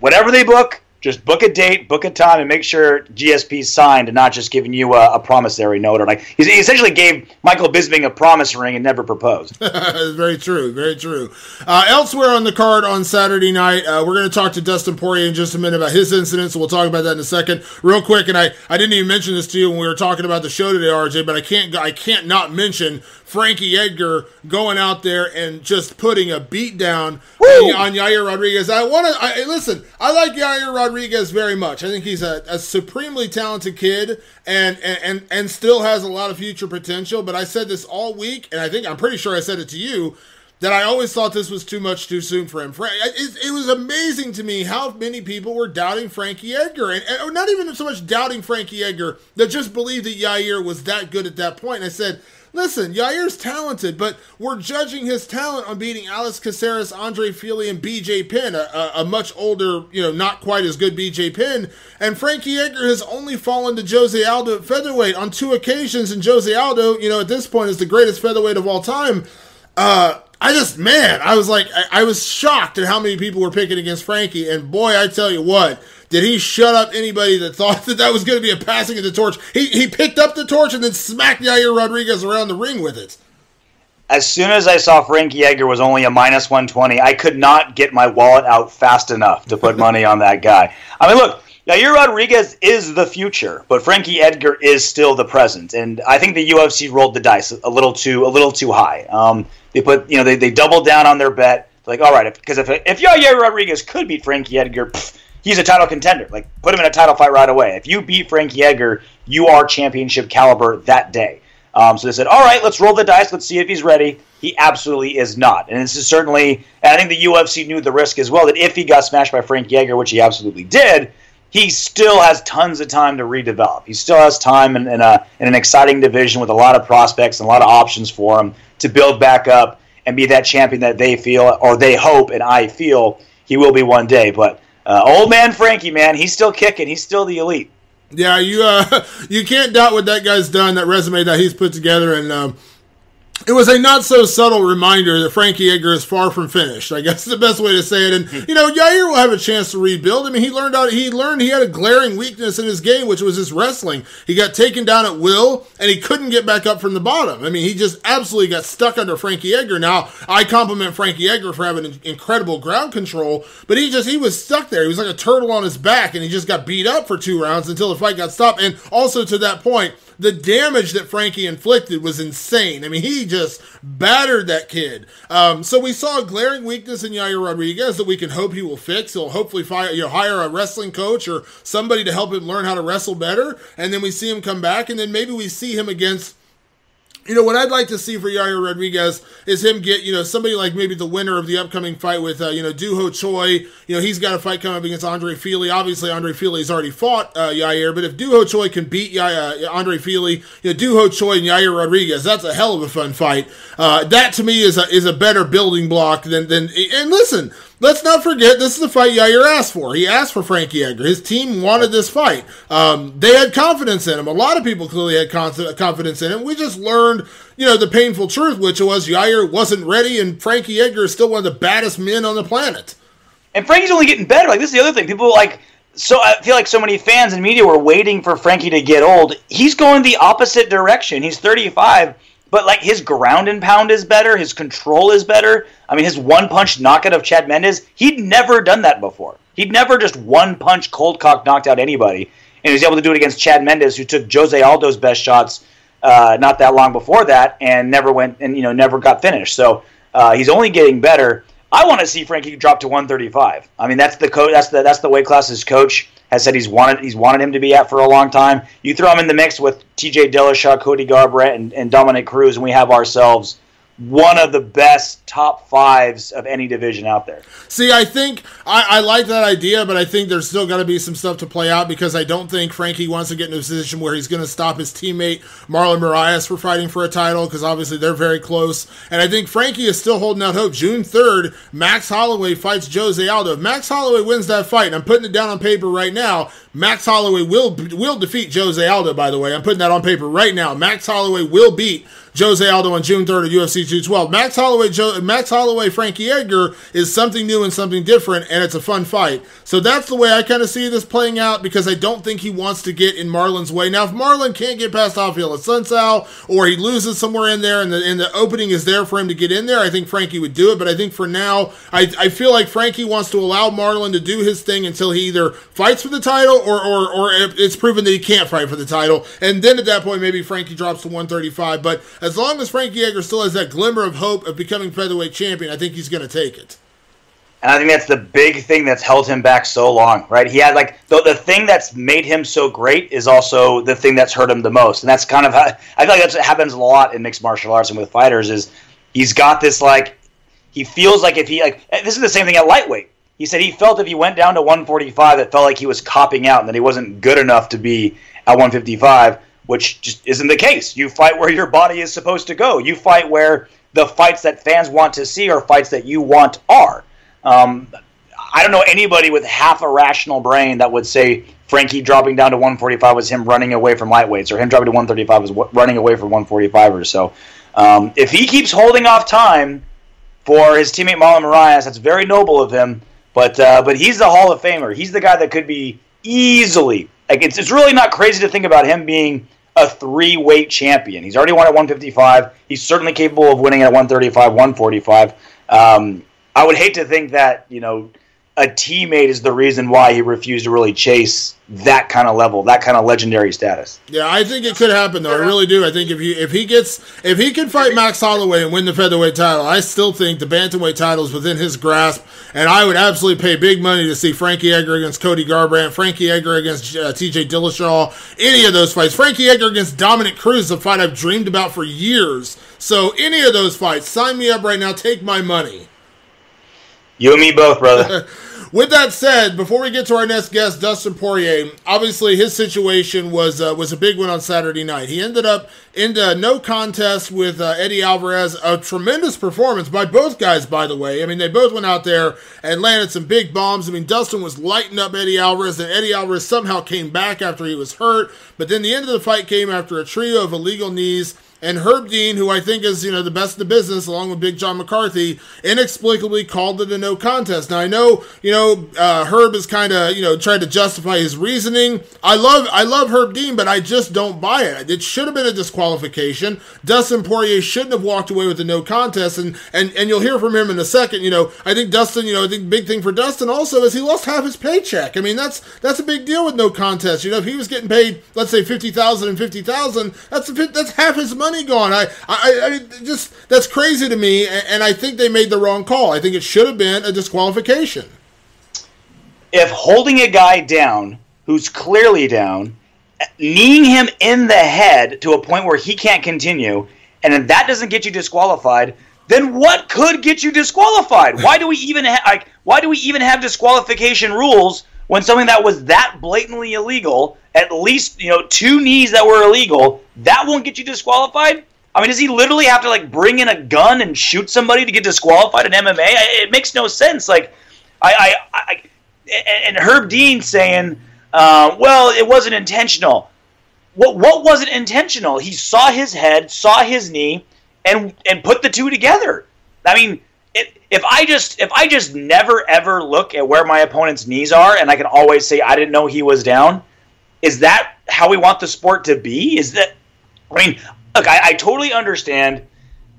whatever they book, just book a date, book a time, and make sure GSP's signed and not just giving you a promissory note. Or he essentially gave Michael Bisping a promise ring and never proposed. Very true, very true. Elsewhere on the card on Saturday night, we're going to talk to Dustin Poirier in just a minute about his incident, so we'll talk about that in a second. Real quick, and I didn't even mention this to you when we were talking about the show today, RJ, but I can't not mention Frankie Edgar going out there and just putting a beat down on Yair Rodriguez. Listen, I like Yair Rodriguez very much. I think he's a supremely talented kid and still has a lot of future potential. But I said this all week, and I'm pretty sure I said it to you, that I always thought this was too much too soon for him. It was amazing to me how many people were doubting Frankie Edgar, and not even so much doubting Frankie Edgar, that just believed that Yair was that good at that point. And I said, listen, Yair's talented, but we're judging his talent on beating Alex Caceres, Andre Fili, and BJ Penn, a much older, not quite as good BJ Penn. And Frankie Edgar has only fallen to Jose Aldo at featherweight on 2 occasions, and Jose Aldo, at this point is the greatest featherweight of all time. I was shocked at how many people were picking against Frankie, and boy, I tell you what, did he shut up anybody that thought that was going to be a passing of the torch. He picked up the torch and then smacked Yair Rodriguez around the ring with it. As soon as I saw Frankie Edgar was only a minus 120, I could not get my wallet out fast enough to put money on that guy. I mean, look, Yair Rodriguez is the future, but Frankie Edgar is still the present, and I think the UFC rolled the dice a little too high. They doubled down on their bet. Like, all right, because if Yair Rodriguez could beat Frankie Edgar, he's a title contender. Like, put him in a title fight right away. If you beat Frankie Edgar, you are championship caliber that day. So they said, all right, let's roll the dice. Let's see if he's ready. He absolutely is not. And this is certainly, and I think the UFC knew the risk as well, that if he got smashed by Frankie Edgar, which he absolutely did, he still has tons of time to redevelop. He still has time in an exciting division with a lot of prospects and a lot of options for him to build back up and be that champion that they feel, or they hope, and I feel he will be one day. But old man Frankie, man, he's still kicking. He's still the elite. Yeah, you can't doubt what that guy's done, that resume that he's put together, and it was a not-so-subtle reminder that Frankie Edgar is far from finished, I guess is the best way to say it. And, Yair will have a chance to rebuild. I mean, he learned he had a glaring weakness in his game, which was his wrestling. He got taken down at will, and he couldn't get back up from the bottom. I mean, he just absolutely got stuck under Frankie Edgar. Now, I compliment Frankie Edgar for having incredible ground control, but he was stuck there. He was like a turtle on his back, and he just got beat up for 2 rounds until the fight got stopped. And also, to that point, the damage that Frankie inflicted was insane. I mean, he just battered that kid. So we saw a glaring weakness in Yair Rodriguez that we can hope he will fix. He'll hopefully hire a wrestling coach or somebody to help him learn how to wrestle better. And then we see him come back, and then maybe we see him against... what I'd like to see for Yair Rodriguez is him get, somebody like maybe the winner of the upcoming fight with, Doo Ho Choi. He's got a fight coming up against Andre Fili. Obviously, Andre Fili's already fought Yair, but if Doo Ho Choi can beat Andre Fili, Doo Ho Choi and Yair Rodriguez, that's a hell of a fun fight. That, to me, is a better building block than and listen, let's not forget, this is the fight Yair asked for. He asked for Frankie Edgar. His team wanted this fight. They had confidence in him. A lot of people clearly had confidence in him. We just learned, the painful truth, which was Yair wasn't ready, and Frankie Edgar is still one of the baddest men on the planet. And Frankie's only getting better. Like, this is the other thing. People I feel like so many fans and media were waiting for Frankie to get old. He's going the opposite direction. He's 35. But, his ground and pound is better. His control is better. I mean, his one-punch knockout of Chad Mendes, he'd never done that before. He'd never just one-punch cold-cock knocked out anybody. And he was able to do it against Chad Mendes, who took Jose Aldo's best shots not that long before that and never went and, never got finished. So he's only getting better. I want to see Frankie drop to 135. I mean, that's the weight class his coach has said he's wanted him to be at for a long time. You throw him in the mix with TJ Dillashaw, Cody Garbrandt, and Dominic Cruz, and we have ourselves one of the best top fives of any division out there. See, I think I like that idea, but I think there's still got to be some stuff to play out because I don't think Frankie wants to get in a position where he's going to stop his teammate Marlon Moraes for fighting for a title because obviously they're very close. And I think Frankie is still holding out hope. June 3rd, Max Holloway fights Jose Aldo. If Max Holloway wins that fight, and I'm putting it down on paper right now, Max Holloway will defeat Jose Aldo, by the way. I'm putting that on paper right now. Max Holloway will beat Jose Aldo on June 3rd at UFC 212. Max Holloway, Frankie Edgar is something new and something different, and it's a fun fight. So that's the way I kind of see this playing out because I don't think he wants to get in Marlon's way. Now, if Marlon can't get past Rafael Assunção or he loses somewhere in there and the opening is there for him to get in there, I think Frankie would do it. But I think for now, I feel like Frankie wants to allow Marlon to do his thing until he either fights for the title or it's proven that he can't fight for the title. And then at that point, maybe Frankie drops to 135. But as long as Frankie Edgar still has that glimmer of hope of becoming featherweight champion, I think he's going to take it. And I think that's the big thing that's held him back so long, right? He had like the thing that's made him so great is also the thing that's hurt him the most. And that's kind of how, I feel like that's what happens a lot in mixed martial arts and with fighters is he's got this like, he feels like if he like, this is the same thing at lightweight. He said he felt if he went down to 145, it felt like he was copping out and that he wasn't good enough to be at 155, which just isn't the case. You fight where your body is supposed to go. You fight where the fights that fans want to see are fights that you want are. I don't know anybody with half a rational brain that would say Frankie dropping down to 145 was him running away from lightweights, or him dropping to 135 was running away from 145ers. So if he keeps holding off time for his teammate Marlon Moraes, that's very noble of him. But he's the Hall of Famer. He's the guy that could be easily, like it's really not crazy to think about him being a 3-weight champion. He's already won at 155. He's certainly capable of winning at 135, 145. I would hate to think that, you know, a teammate is the reason why he refused to really chase that kind of level, that kind of legendary status. Yeah, I think it could happen though. I really do. I think if he can fight Max Holloway and win the featherweight title, I still think the bantamweight title is within his grasp, and I would absolutely pay big money to see Frankie Edgar against Cody Garbrandt, Frankie Edgar against TJ Dillashaw, any of those fights. Frankie Edgar against Dominic Cruz, a fight I've dreamed about for years. So any of those fights, sign me up right now. Take my money. You and me both, brother. With that said, before we get to our next guest, Dustin Poirier, obviously his situation was a big one on Saturday night. He ended up in no contest with Eddie Alvarez, a tremendous performance by both guys, by the way. I mean, they both went out there and landed some big bombs. I mean, Dustin was lighting up Eddie Alvarez, and Eddie Alvarez somehow came back after he was hurt. But then the end of the fight came after a trio of illegal knees. And Herb Dean, who I think is, the best in the business, along with Big John McCarthy, inexplicably called it a no contest. Now, I know, Herb has kind of, tried to justify his reasoning. I love Herb Dean, but I just don't buy it. It should have been a disqualification. Dustin Poirier shouldn't have walked away with a no contest, and you'll hear from him in a second. I think Dustin, I think the big thing for Dustin also is he lost half his paycheck. I mean, that's a big deal with no contest. If he was getting paid, let's say $50,000 and $50,000, that's half his money gone. I just, that's crazy to me, and I think they made the wrong call. I think it should have been a disqualification. If holding a guy down who's clearly down, kneeing him in the head to a point where he can't continue, and if that doesn't get you disqualified, then what could get you disqualified? Why do we even have disqualification rules when something that was that blatantly illegal, at least 2 knees that were illegal, that won't get you disqualified? I mean, does he literally have to bring in a gun and shoot somebody to get disqualified in MMA? It makes no sense. And Herb Dean saying, well, it wasn't intentional. What wasn't intentional? He saw his head, saw his knee, and put the two together. I mean, if I just never ever look at where my opponent's knees are, and I can always say I didn't know he was down, is that how we want the sport to be? Look, I totally understand,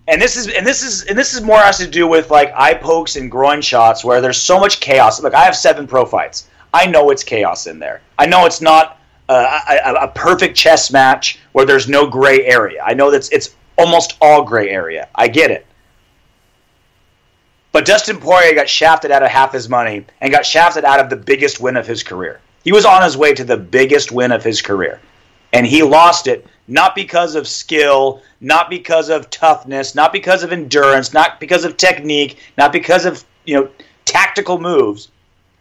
and this is more has to do with eye pokes and groin shots where there's so much chaos. Look, I have 7 pro fights. I know it's chaos in there. I know it's not a perfect chess match where there's no gray area. I know that it's almost all gray area. I get it. But Dustin Poirier got shafted out of half his money and got shafted out of the biggest win of his career. He was on his way to the biggest win of his career. And he lost it not because of skill, not because of toughness, not because of endurance, not because of technique, not because of tactical moves.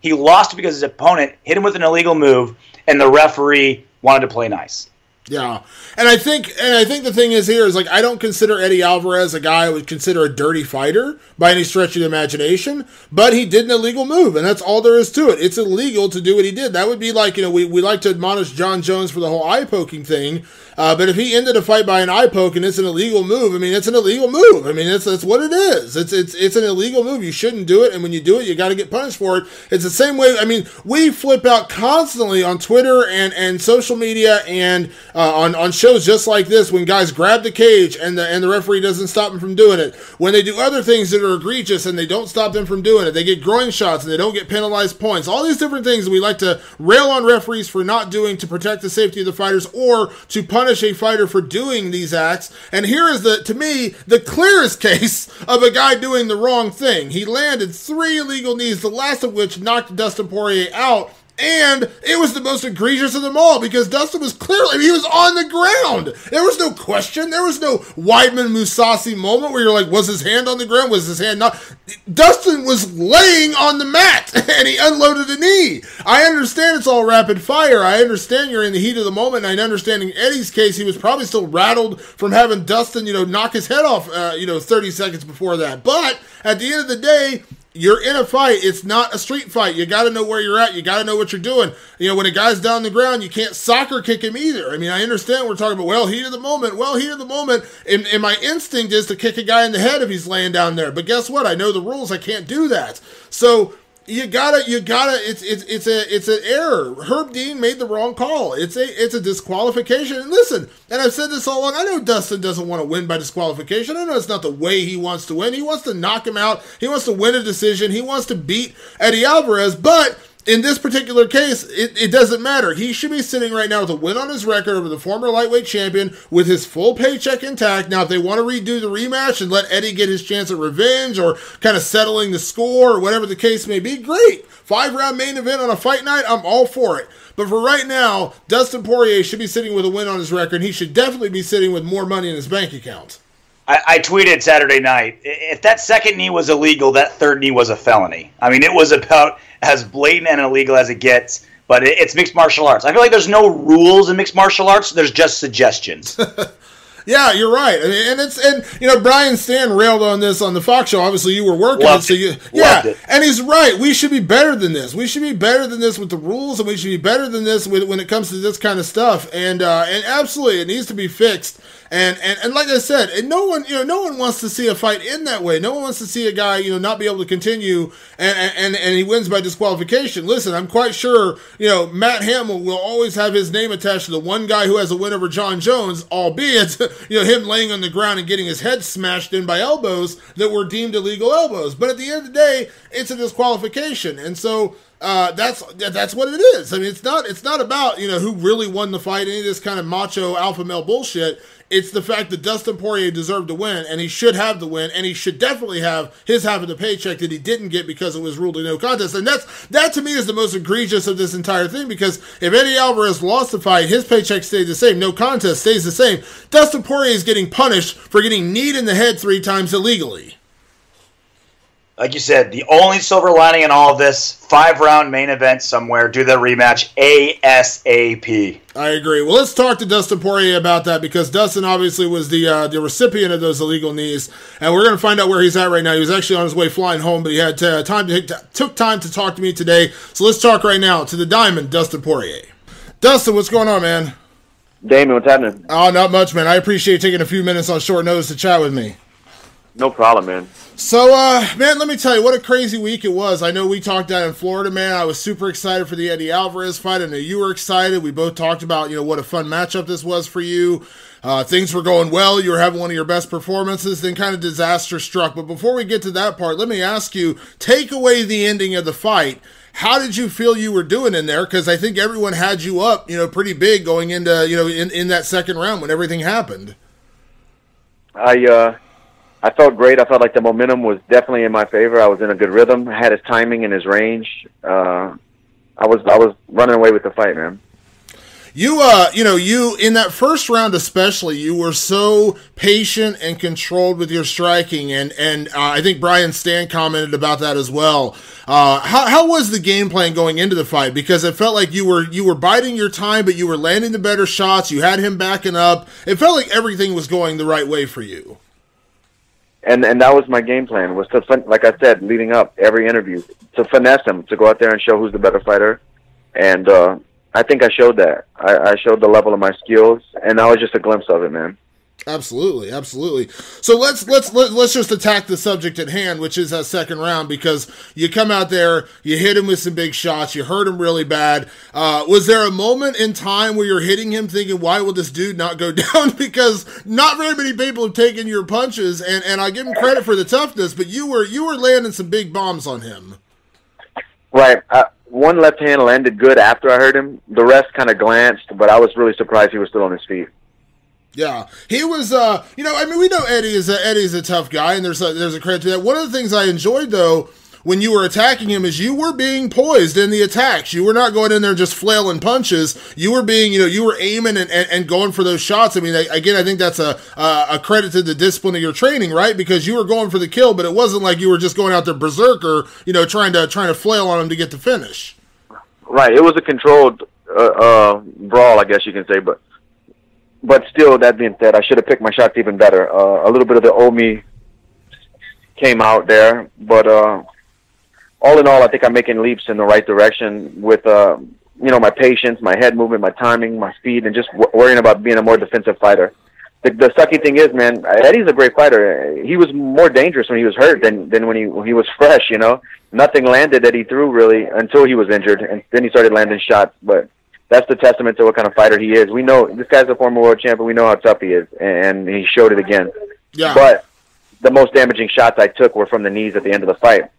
He lost because his opponent hit him with an illegal move and the referee wanted to play nice. Yeah, and I think the thing is here is I don't consider Eddie Alvarez a guy I would consider a dirty fighter by any stretch of the imagination, but he did an illegal move, and that's all there is to it. It's illegal to do what he did. That would be we like to admonish John Jones for the whole eye poking thing, but if he ended a fight by an eye poke and it's an illegal move, I mean it's an illegal move. I mean that's what it is. It's an illegal move. You shouldn't do it, and when you do it, you got to get punished for it. It's the same way. I mean we flip out constantly on Twitter and social media and on shows just like this when guys grab the cage and the referee doesn't stop them from doing it. When they do other things that are egregious and they don't stop them from doing it. They get groin shots and they don't get penalized points. All these different things that we like to rail on referees for not doing to protect the safety of the fighters or to punish punish a fighter for doing these acts. And here is, to me, the clearest case of a guy doing the wrong thing. He landed 3 illegal knees, the last of which knocked Dustin Poirier out. And it was the most egregious of them all because Dustin was clearly, he was on the ground. There was no question. There was no Weidman Mousasi moment where you're like, was his hand on the ground? Was his hand not? Dustin was laying on the mat and he unloaded a knee. I understand it's all rapid fire. I understand you're in the heat of the moment. And I understand in Eddie's case, he was probably still rattled from having Dustin, knock his head off, 30 seconds before that. But at the end of the day, you're in a fight. It's not a street fight. You got to know where you're at. You got to know what you're doing. When a guy's down on the ground, you can't soccer kick him either. I mean, I understand we're talking about, heat of the moment. And my instinct is to kick a guy in the head if he's laying down there. But guess what? I know the rules. I can't do that. So you gotta, it's an error. Herb Dean made the wrong call. It's a disqualification. And listen, and I've said this all along, I know Dustin doesn't want to win by disqualification. I know it's not the way he wants to win. He wants to knock him out. He wants to win a decision. He wants to beat Eddie Alvarez, but in this particular case, it doesn't matter. He should be sitting right now with a win on his record over the former lightweight champion with his full paycheck intact. Now, if they want to redo the rematch and let Eddie get his chance at revenge or kind of settling the score or whatever the case may be, great. 5-round main event on a fight night, I'm all for it. But for right now, Dustin Poirier should be sitting with a win on his record. He should definitely be sitting with more money in his bank account. I tweeted Saturday night, if that second knee was illegal, that third knee was a felony. I mean, it was about as blatant and illegal as it gets, but it's mixed martial arts. I feel like there's no rules in mixed martial arts. There's just suggestions. Yeah, you're right. And Brian Stan railed on this on the Fox show. Obviously, you were working Loved it. And he's right. We should be better than this. We should be better than this with the rules, and we should be better than this when it comes to this kind of stuff. And absolutely, it needs to be fixed. And like I said, no one wants to see a fight end that way. No one wants to see a guy, not be able to continue and he wins by disqualification. Listen, I'm quite sure, Matt Hamill will always have his name attached to the one guy who has a win over John Jones, albeit, him laying on the ground and getting his head smashed in by elbows that were deemed illegal elbows. But at the end of the day, it's a disqualification. And so that's what it is. I mean, it's not about, who really won the fight, any of this kind of macho alpha male bullshit. It's the fact that Dustin Poirier deserved to win, and he should have the win, and he should definitely have his half of the paycheck that he didn't get because it was ruled a no contest. And that to me is the most egregious of this entire thing, because if Eddie Alvarez lost the fight, his paycheck stayed the same. No contest stays the same. Dustin Poirier is getting punished for getting kneed in the head 3 times illegally. Like you said, the only silver lining in all of this, 5-round main event somewhere, do the rematch ASAP. I agree. Well, let's talk to Dustin Poirier about that, because Dustin obviously was the recipient of those illegal knees, and we're going to find out where he's at right now. He was actually on his way flying home, but he had took time to talk to me today. So let's talk right now to the Diamond, Dustin Poirier. Dustin, what's going on, man? Damon, what's happening? Oh, not much, man. I appreciate you taking a few minutes on short notice to chat with me. No problem, man. So, man, let me tell you, what a crazy week it was. I know we talked down in Florida, man. I was super excited for the Eddie Alvarez fight. I know you were excited. We both talked about, what a fun matchup this was for you. Things were going well. You were having one of your best performances. Then kind of disaster struck. But before we get to that part, let me ask you, take away the ending of the fight. How did you feel you were doing in there? Because I think everyone had you up, pretty big going into, in that second round when everything happened. I felt great. I felt like the momentum was definitely in my favor. I was in a good rhythm. I had his timing and his range. I was running away with the fight, man. You in that first round especially, you were so patient and controlled with your striking, and I think Brian Stan commented about that as well. How was the game plan going into the fight? Because it felt like you were biding your time, but you were landing the better shots. You had him backing up. It felt like everything was going the right way for you. And that was my game plan, was to, like I said, leading up every interview, to finesse him, to go out there and show who's the better fighter. And I think I showed that. I showed the level of my skills, and that was just a glimpse of it, man. Absolutely, absolutely. So let's just attack the subject at hand, which is that second round, because you come out there, you hit him with some big shots, you hurt him really bad. Was there a moment in time where you're hitting him thinking, why will this dude not go down? Because not very many people have taken your punches, and I give him credit for the toughness, but you were landing some big bombs on him. Right. One left hand landed good after I hurt him. The rest kind of glanced, but I was really surprised he was still on his feet. Yeah, he was. You know, I mean, we know Eddie's a tough guy, and there's a credit to that. One of the things I enjoyed though, when you were attacking him, is you were being poised in the attacks. You were not going in there just flailing punches. You were being, you were aiming and going for those shots. I mean, again, I think that's a credit to the discipline of your training, right? Because you were going for the kill, but it wasn't like you were just going out there berserker, trying to flail on him to get the finish. Right. It was a controlled brawl, I guess you can say, but still, that being said, I should have picked my shots even better. A little bit of the old me came out there, but all in all, I think I'm making leaps in the right direction with, my patience, my head movement, my timing, my speed, and just worrying about being a more defensive fighter. The sucky thing is, man, Eddie's a great fighter. He was more dangerous when he was hurt than when he was fresh, Nothing landed that he threw, really, until he was injured, and then he started landing shots, but that's the testament to what kind of fighter he is. We know this guy's a former world champion. We know how tough he is, and he showed it again. Yeah. But the most damaging shots I took were from the knees at the end of the fight.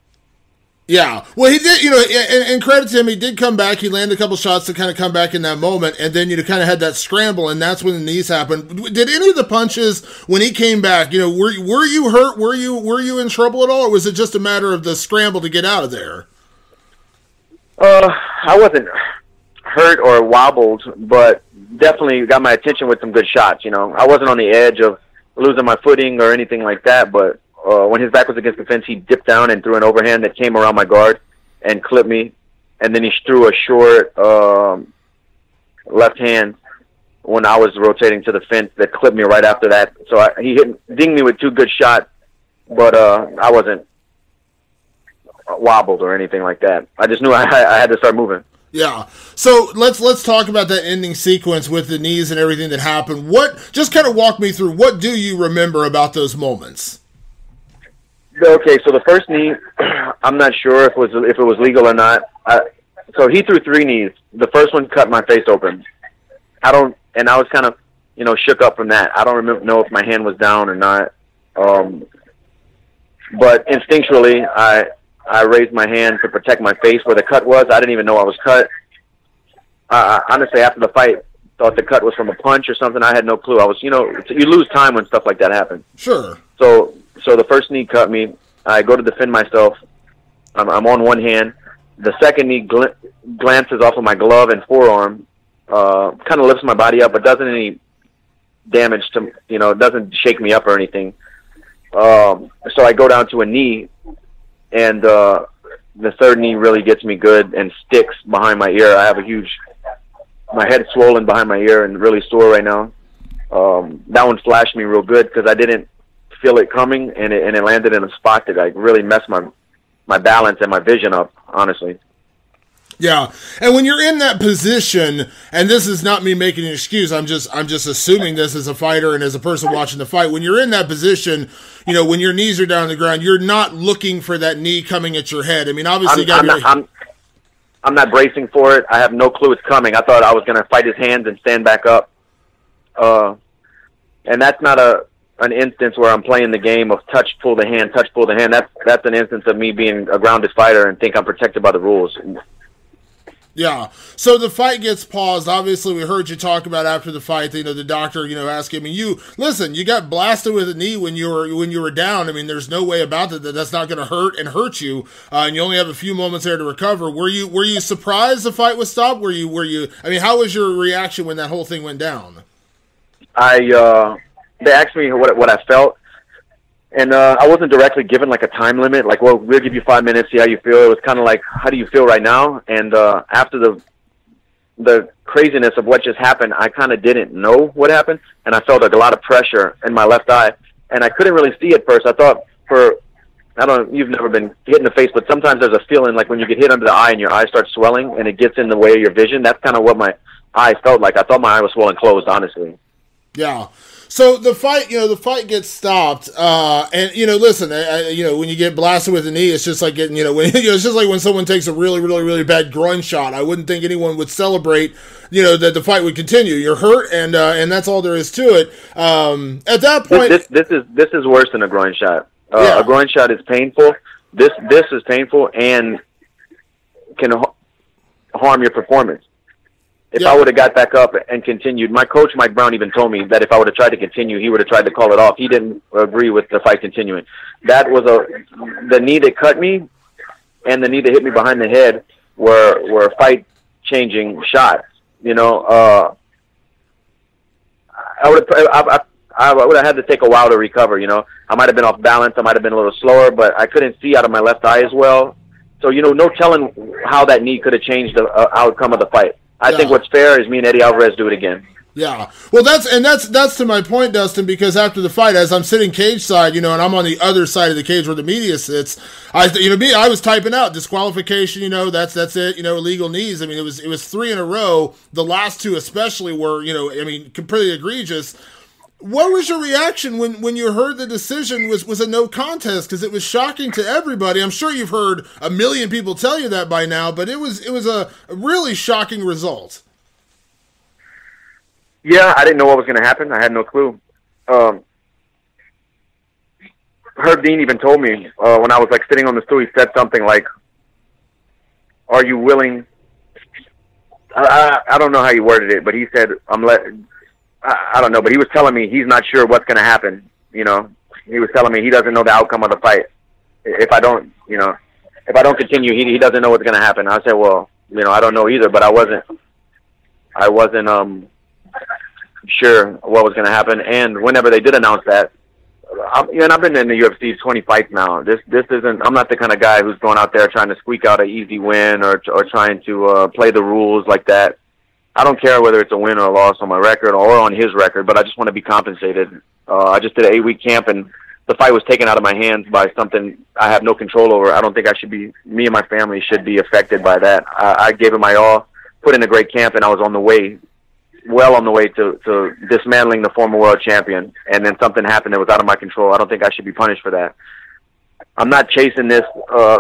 Yeah. Well, he did, and credit to him, he did come back. He landed a couple shots to kind of come back in that moment, and then, kind of had that scramble, and that's when the knees happened. Did any of the punches, when he came back, were you hurt? Were you in trouble at all, or was it just a matter of the scramble to get out of there? I wasn't hurt or wobbled, but definitely got my attention with some good shots. I wasn't on the edge of losing my footing or anything like that, but when his back was against the fence, he dipped down and threw an overhand that came around my guard and clipped me, and then he threw a short left hand when I was rotating to the fence that clipped me right after that. So he dinged me with two good shots, but I wasn't wobbled or anything like that. I just knew I had to start moving. Yeah. So let's talk about that ending sequence with the knees and everything that happened. Just kind of walk me through, what do you remember about those moments? Okay, so the first knee, I'm not sure if it was legal or not. So he threw three knees. The first one cut my face open. And I was kind of, shook up from that. I don't know if my hand was down or not. But instinctually, I raised my hand to protect my face where the cut was. I didn't even know I was cut. Honestly, after the fight, thought the cut was from a punch or something. I had no clue. I was, you lose time when stuff like that happens. Sure. So the first knee cut me. I go to defend myself. I'm on one hand. The second knee glances off of my glove and forearm, kind of lifts my body up, but doesn't any damage to, doesn't shake me up or anything. So I go down to a knee, and the third knee really gets me good and sticks behind my ear. I have my head's swollen behind my ear and really sore right now. That one flashed me real good because I didn't feel it coming, and it landed in a spot that really messed my balance and my vision up, honestly. Yeah, and when you're in that position, and this is not me making an excuse, I'm just assuming this as a fighter and as a person watching the fight. When you're in that position, when your knees are down on the ground, you're not looking for that knee coming at your head. I mean, obviously, I'm not bracing for it. I have no clue it's coming. I thought I was going to fight his hands and stand back up, and that's not an instance where I'm playing the game of touch, pull the hand, touch, pull the hand. That's an instance of me being a grounded fighter and think I'm protected by the rules. Yeah. So the fight gets paused. Obviously, we heard you talk about after the fight. The doctor, asked him. You got blasted with a knee when you were down. I mean, there's no way about it that's not going to hurt you. And you only have a few moments there to recover. Were you surprised the fight was stopped? Were you? I mean, how was your reaction when that whole thing went down? They asked me what I felt, and I wasn't directly given like a time limit. Like, well, we'll give you 5 minutes, see how you feel. It was kind of like, how do you feel right now? And after the craziness of what just happened, I kind of didn't know what happened, and I felt like a lot of pressure in my left eye, and I couldn't really see at first. I thought I don't know, you've never been hit in the face, but sometimes there's a feeling like when you get hit under the eye and your eye starts swelling and it gets in the way of your vision. That's kind of what my eye felt like. I thought my eye was swollen closed, honestly. Yeah. So the fight gets stopped, and listen, when you get blasted with a knee, it's just like getting, it's just like when someone takes a really, really, really bad groin shot. I wouldn't think anyone would celebrate, that the fight would continue. You're hurt, and that's all there is to it. At that point, this is worse than a groin shot. Yeah. A groin shot is painful. This is painful and can harm your performance. If I would have got back up and continued, my coach, Mike Brown, even told me that if I would have tried to continue, he would have tried to call it off. He didn't agree with the fight continuing. That was the knee that cut me and the knee that hit me behind the head were fight-changing shots. You know, I would have had to take a while to recover. You know, I might have been off balance. I might have been a little slower, but I couldn't see out of my left eye as well. So, you know, no telling how that knee could have changed the outcome of the fight. I think what's fair is me and Eddie Alvarez do it again. Yeah. Well, that's to my point, Dustin, because after the fight, as I'm sitting cage side, you know, and I'm on the other side of the cage where the media sits, I was typing out disqualification, you know, that's it, you know, illegal knees. I mean, it was 3 in a row. The last 2 especially were, you know, I mean, completely egregious. What was your reaction when you heard the decision was a no contest? Because it was shocking to everybody. I'm sure you've heard a million people tell you that by now, but it was a really shocking result. Yeah, I didn't know what was going to happen. I had no clue. Herb Dean even told me when I was like sitting on the stool, he said something like, "Are you willing?" I don't know how he worded it, but he said, I don't know, but he was telling me he's not sure what's going to happen. You know, he was telling me he doesn't know the outcome of the fight. If I don't continue, he doesn't know what's going to happen. I said, well, you know, I don't know either, but I wasn't sure what was going to happen. And whenever they did announce that, and I've been in the UFC 20 fights now. This isn't. I'm not the kind of guy who's going out there trying to squeak out an easy win or trying to play the rules like that. I don't care whether it's a win or a loss on my record or on his record, but I just want to be compensated. I just did an 8-week camp, and the fight was taken out of my hands by something I have no control over. I don't think me and my family should be affected by that. I gave it my all, put in a great camp, and I was well on the way to dismantling the former world champion, and then something happened that was out of my control. I don't think I should be punished for that. I'm not chasing this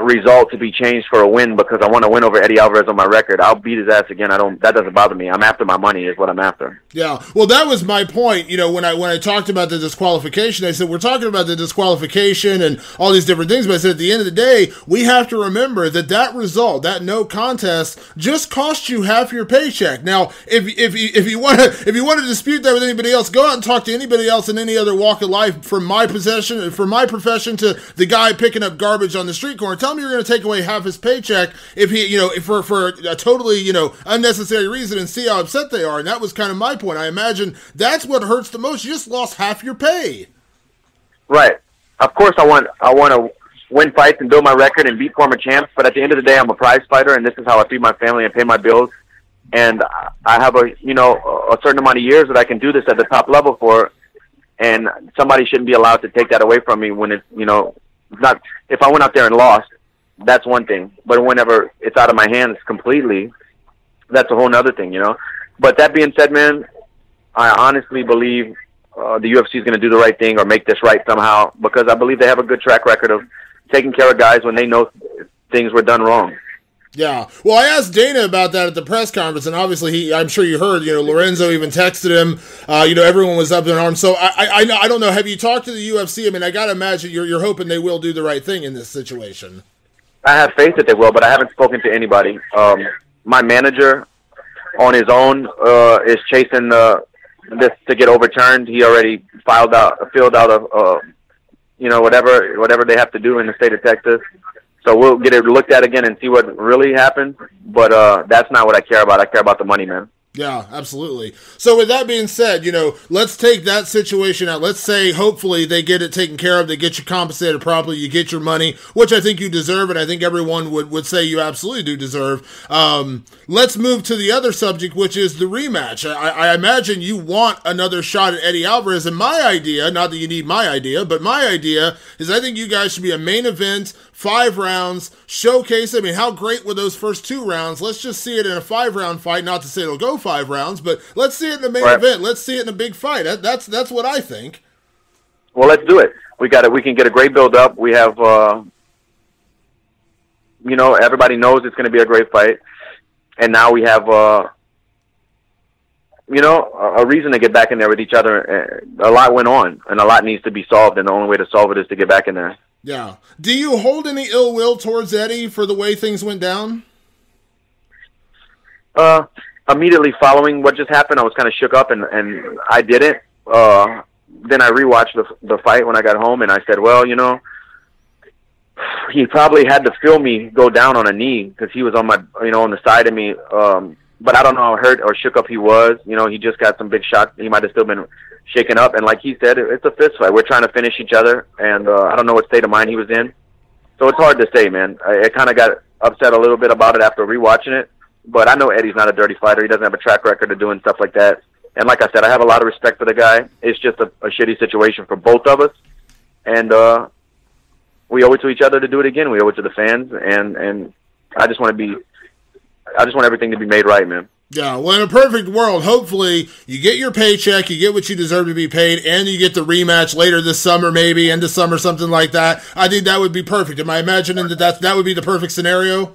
result to be changed for a win because I want to win over Eddie Alvarez on my record. I'll beat his ass again. That doesn't bother me. I'm after my money is what I'm after. Yeah. Well, that was my point. You know, when I talked about the disqualification, I said, we're talking about the disqualification and all these different things, but I said at the end of the day, we have to remember that result, that no contest, just cost you half your paycheck. Now, if you want to dispute that with anybody else, go out and talk to anybody else in any other walk of life, from my profession to the guy picking up garbage on the street corner. Tell me you're going to take away half his paycheck if he, you know, for a totally, you know, unnecessary reason, and see how upset they are. And that was kind of my point. I imagine that's what hurts the most. You just lost half your pay. Right. Of course, I want to win fights and build my record and beat former champs. But at the end of the day, I'm a prize fighter, and this is how I feed my family and pay my bills. And I have a certain amount of years that I can do this at the top level for. And somebody shouldn't be allowed to take that away from me when it's, you know, not. If I went out there and lost, that's one thing. But whenever it's out of my hands completely, that's a whole nother thing, you know. But that being said, man, I honestly believe the UFC is going to do the right thing or make this right somehow, because I believe they have a good track record of taking care of guys when they know things were done wrong. Yeah. Well, I asked Dana about that at the press conference, and obviously I'm sure you heard, you know, Lorenzo even texted him, you know, everyone was up in arms. So I don't know, have you talked to the UFC? I mean, I got to imagine you're hoping they will do the right thing in this situation. I have faith that they will, but I haven't spoken to anybody. My manager on his own is chasing this to get overturned. He already filled out you know, whatever they have to do in the state of Texas. So we'll get it looked at again and see what really happened. But that's not what I care about. I care about the money, man. Yeah, absolutely. So with that being said, you know, let's take that situation out. Let's say hopefully they get it taken care of, they get you compensated properly, you get your money, which I think you deserve, and I think everyone would say you absolutely do deserve. Let's move to the other subject, which is the rematch. I imagine you want another shot at Eddie Alvarez, and my idea, not that you need my idea, but my idea is I think you guys should be a main event, 5 rounds, showcase. I mean, how great were those first 2 rounds? Let's just see it in a 5-round fight, not to say it'll go 5 rounds, but let's see it in the main event. Let's see it in a big fight. That's what I think. Well, let's do it. We can get a great build up. We have, you know, everybody knows it's going to be a great fight. And now we have, you know, a reason to get back in there with each other. A lot went on, and a lot needs to be solved, and the only way to solve it is to get back in there. Yeah. Do you hold any ill will towards Eddie for the way things went down? immediately following what just happened, I was kind of shook up, and I didn't. Then I rewatched the fight when I got home, and I said, well, you know, he probably had to feel me go down on a knee because he was on my, you know, on the side of me. But I don't know how hurt or shook up he was. You know, he just got some big shots. He might have still been shaken up. And like he said, it's a fist fight. We're trying to finish each other, and I don't know what state of mind he was in. So it's hard to say, man. I kind of got upset a little bit about it after rewatching it. But I know Eddie's not a dirty fighter. He doesn't have a track record of doing stuff like that. And like I said, I have a lot of respect for the guy. It's just a shitty situation for both of us. And we owe it to each other to do it again. We owe it to the fans. And I just want everything to be made right, man. Yeah, well, in a perfect world, hopefully you get your paycheck, you get what you deserve to be paid, and you get the rematch later this summer, maybe, end of summer, something like that. I think that would be perfect. Am I imagining that would be the perfect scenario?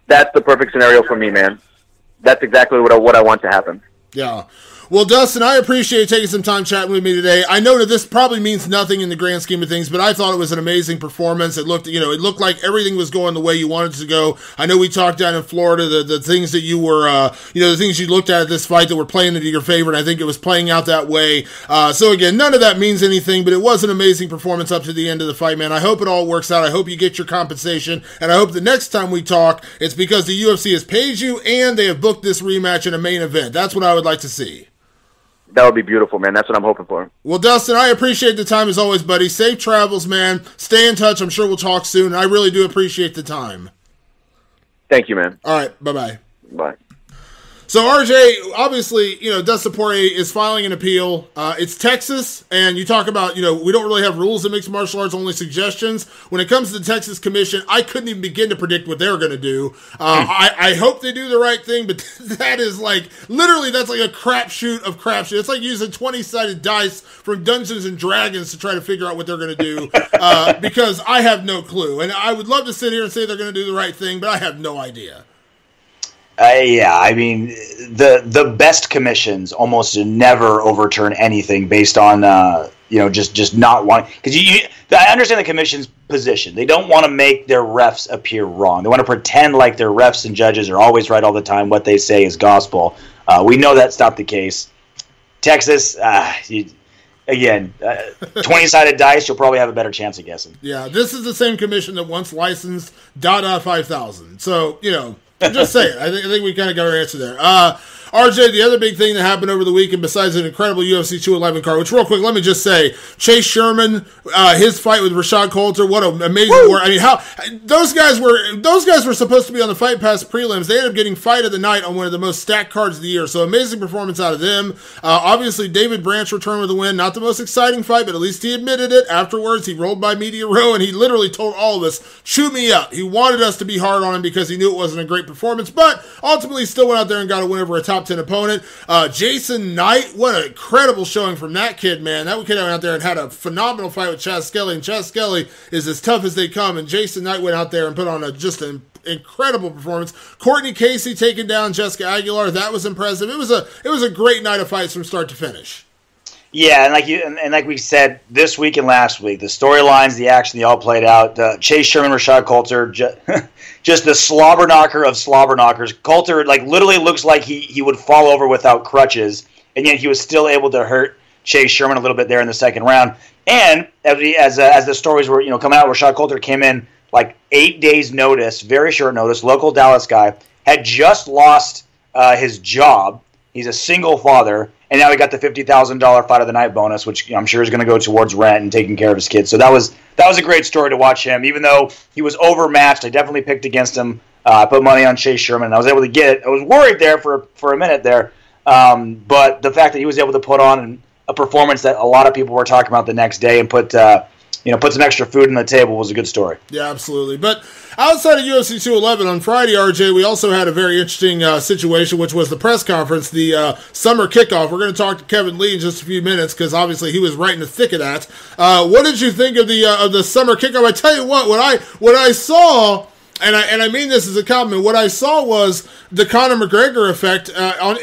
That's the perfect scenario for me, man. That's exactly what I want to happen. Yeah. Well, Dustin, I appreciate you taking some time chatting with me today. I know that this probably means nothing in the grand scheme of things, but I thought it was an amazing performance. It looked like everything was going the way you wanted it to go. I know we talked down in Florida, the things that you were, the things you looked at this fight that were playing into your favor, and I think it was playing out that way. So again, none of that means anything, but it was an amazing performance up to the end of the fight, man. I hope it all works out. I hope you get your compensation, and I hope the next time we talk, it's because the UFC has paid you and they have booked this rematch in a main event. That's what I would like to see. That would be beautiful, man. That's what I'm hoping for. Well, Dustin, I appreciate the time as always, buddy. Safe travels, man. Stay in touch. I'm sure we'll talk soon. I really do appreciate the time. Thank you, man. All right. Bye-bye. Bye. So, RJ, obviously, Dustin Poirier is filing an appeal. It's Texas, and you talk about, we don't really have rules in mixed martial arts, only suggestions. When it comes to the Texas Commission, I couldn't even begin to predict what they're going to do. I hope they do the right thing, but that is literally, that's like a crapshoot of crapshoot. It's like using 20-sided dice from Dungeons & Dragons to try to figure out what they're going to do, because I have no clue. And I would love to sit here and say they're going to do the right thing, but I have no idea. Yeah, I mean, the best commissions almost never overturn anything based on just not wanting, because I understand the commission's position. They don't want to make their refs appear wrong. They want to pretend like their refs and judges are always right all the time. What they say is gospel. We know that's not the case. Texas, 20-sided dice, you'll probably have a better chance of guessing. Yeah, this is the same commission that once licensed .5000. So I'm just saying. I think we kind of got our answer there. RJ, the other big thing that happened over the weekend, besides an incredible UFC 211 card, which real quick, let me just say, Chase Sherman, his fight with Rashad Coulter, what an amazing work. I mean, how those guys were supposed to be on the Fight Pass prelims. They ended up getting fight of the night on one of the most stacked cards of the year. So amazing performance out of them. Obviously, David Branch returned with a win. Not the most exciting fight, but at least he admitted it. Afterwards, he rolled by Media Row, and he literally told all of us, chew me up. He wanted us to be hard on him because he knew it wasn't a great performance, but ultimately still went out there and got a win over a top 10 opponent. Jason Knight, what an incredible showing from that kid, man. That kid went out there and had a phenomenal fight with Chaz Skelly, and Chaz Skelly is as tough as they come, and Jason Knight went out there and put on just an incredible performance. Courtney Casey taking down Jessica Aguilar, that was impressive. It was a great night of fights from start to finish. Yeah, and like we said this week and last week, the storylines, the action, they all played out. Chase Sherman, Rashad Coulter, just the slobber knocker of slobber knockers. Coulter literally looks like he would fall over without crutches, and yet he was still able to hurt Chase Sherman a little bit there in the second round. And as the stories were coming out, Rashad Coulter came in 8 days notice, very short notice. Local Dallas guy, had just lost his job. He's a single father. And now he got the $50,000 fight of the night bonus, which I'm sure is going to go towards rent and taking care of his kids. So that was a great story to watch him. Even though he was overmatched, I definitely picked against him. I put money on Chase Sherman, and I was able to get it. I was worried there for a minute there, but the fact that he was able to put on a performance that a lot of people were talking about the next day and put some extra food on the table was a good story. Yeah, absolutely. But outside of UFC 211 on Friday, RJ, we also had a very interesting situation, which was the press conference, the Summer Kickoff. We're going to talk to Kevin Lee in just a few minutes because obviously he was right in the thick of that. What did you think of the Summer Kickoff? I tell you what I saw. And I mean this as a compliment. What I saw was the Conor McGregor effect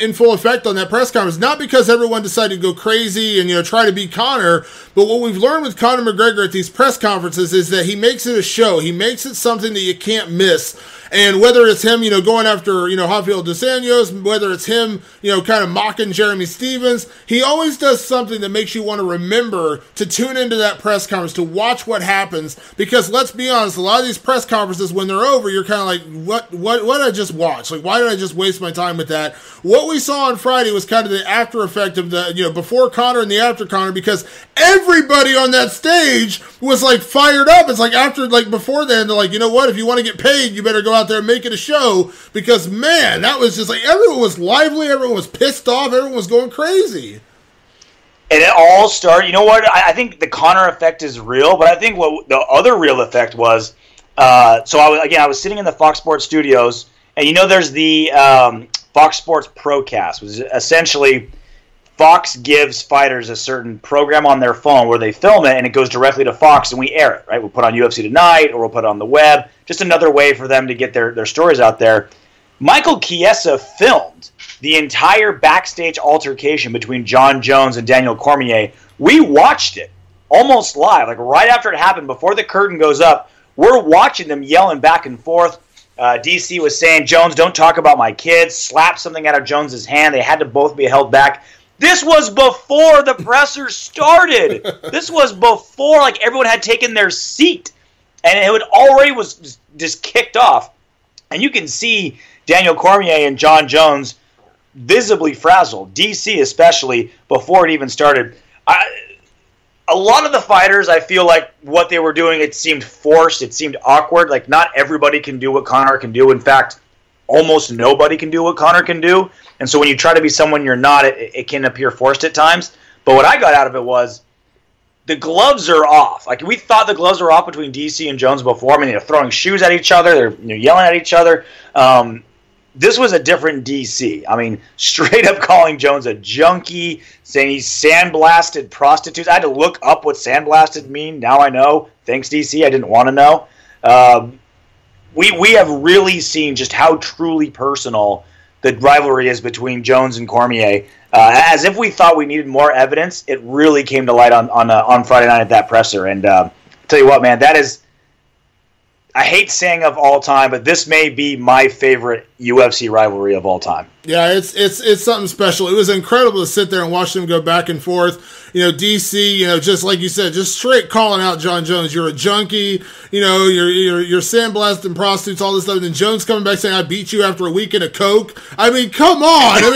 in full effect on that press conference. Not because everyone decided to go crazy and try to beat Conor, but what we've learned with Conor McGregor at these press conferences is that he makes it a show. He makes it something that you can't miss. And whether it's him, going after, Rafael dos Anjos, whether it's him, kind of mocking Jeremy Stevens, he always does something that makes you want to remember to tune into that press conference, to watch what happens. Because let's be honest, a lot of these press conferences, when they're over, you're kind of like, what did I just watch? Like, why did I just waste my time with that? What we saw on Friday was kind of the after effect of the, before Conor and the after Conor, because everybody on that stage was like fired up. It's like after, like before then, they're like, you know what, if you want to get paid, you better go out there and make it a show, because man, that was just like, everyone was lively, everyone was pissed off, everyone was going crazy. And it all started, you know what, I think the Conor effect is real, but I think what the other real effect was, so I was sitting in the Fox Sports studios, and there's the Fox Sports Procast, which is essentially Fox gives fighters a certain program on their phone where they film it, and it goes directly to Fox, and we air it, right? We'll put on UFC Tonight, or we'll put it on the web. Just another way for them to get their stories out there. Michael Chiesa filmed the entire backstage altercation between Jon Jones and Daniel Cormier. We watched it almost live, like right after it happened, before the curtain goes up. We're watching them yelling back and forth. DC was saying, Jones, don't talk about my kids, slapped something out of Jones's hand. They had to both be held back. This was before the presser started. This was before, like, everyone had taken their seat. And it already was just kicked off. And you can see Daniel Cormier and Jon Jones visibly frazzled. DC especially, before it even started. A lot of the fighters, I feel like what they were doing, it seemed forced. It seemed awkward. Like, not everybody can do what Conor can do. In fact, almost nobody can do what Conor can do. And so when you try to be someone you're not, it can appear forced at times. But what I got out of it was the gloves are off. Like, we thought the gloves were off between DC and Jones before. I mean, they're throwing shoes at each other. They're yelling at each other. This was a different DC. I mean, straight up calling Jones a junkie, saying he's sandblasted prostitutes. I had to look up what sandblasted mean. Now I know. Thanks, DC. I didn't want to know. We have really seen just how truly personal the rivalry is between Jones and Cormier. As if we thought we needed more evidence, it really came to light on Friday night at that presser. And I'll tell you what, man, that is, I hate saying of all time, but this may be my favorite UFC rivalry of all time. Yeah, it's something special. It was incredible to sit there and watch them go back and forth. DC, just like you said, just straight calling out Jon Jones. You're a junkie. You're sandblasting prostitutes, all this stuff. And then Jones coming back saying, "I beat you after a weekend of coke." I mean, come on. I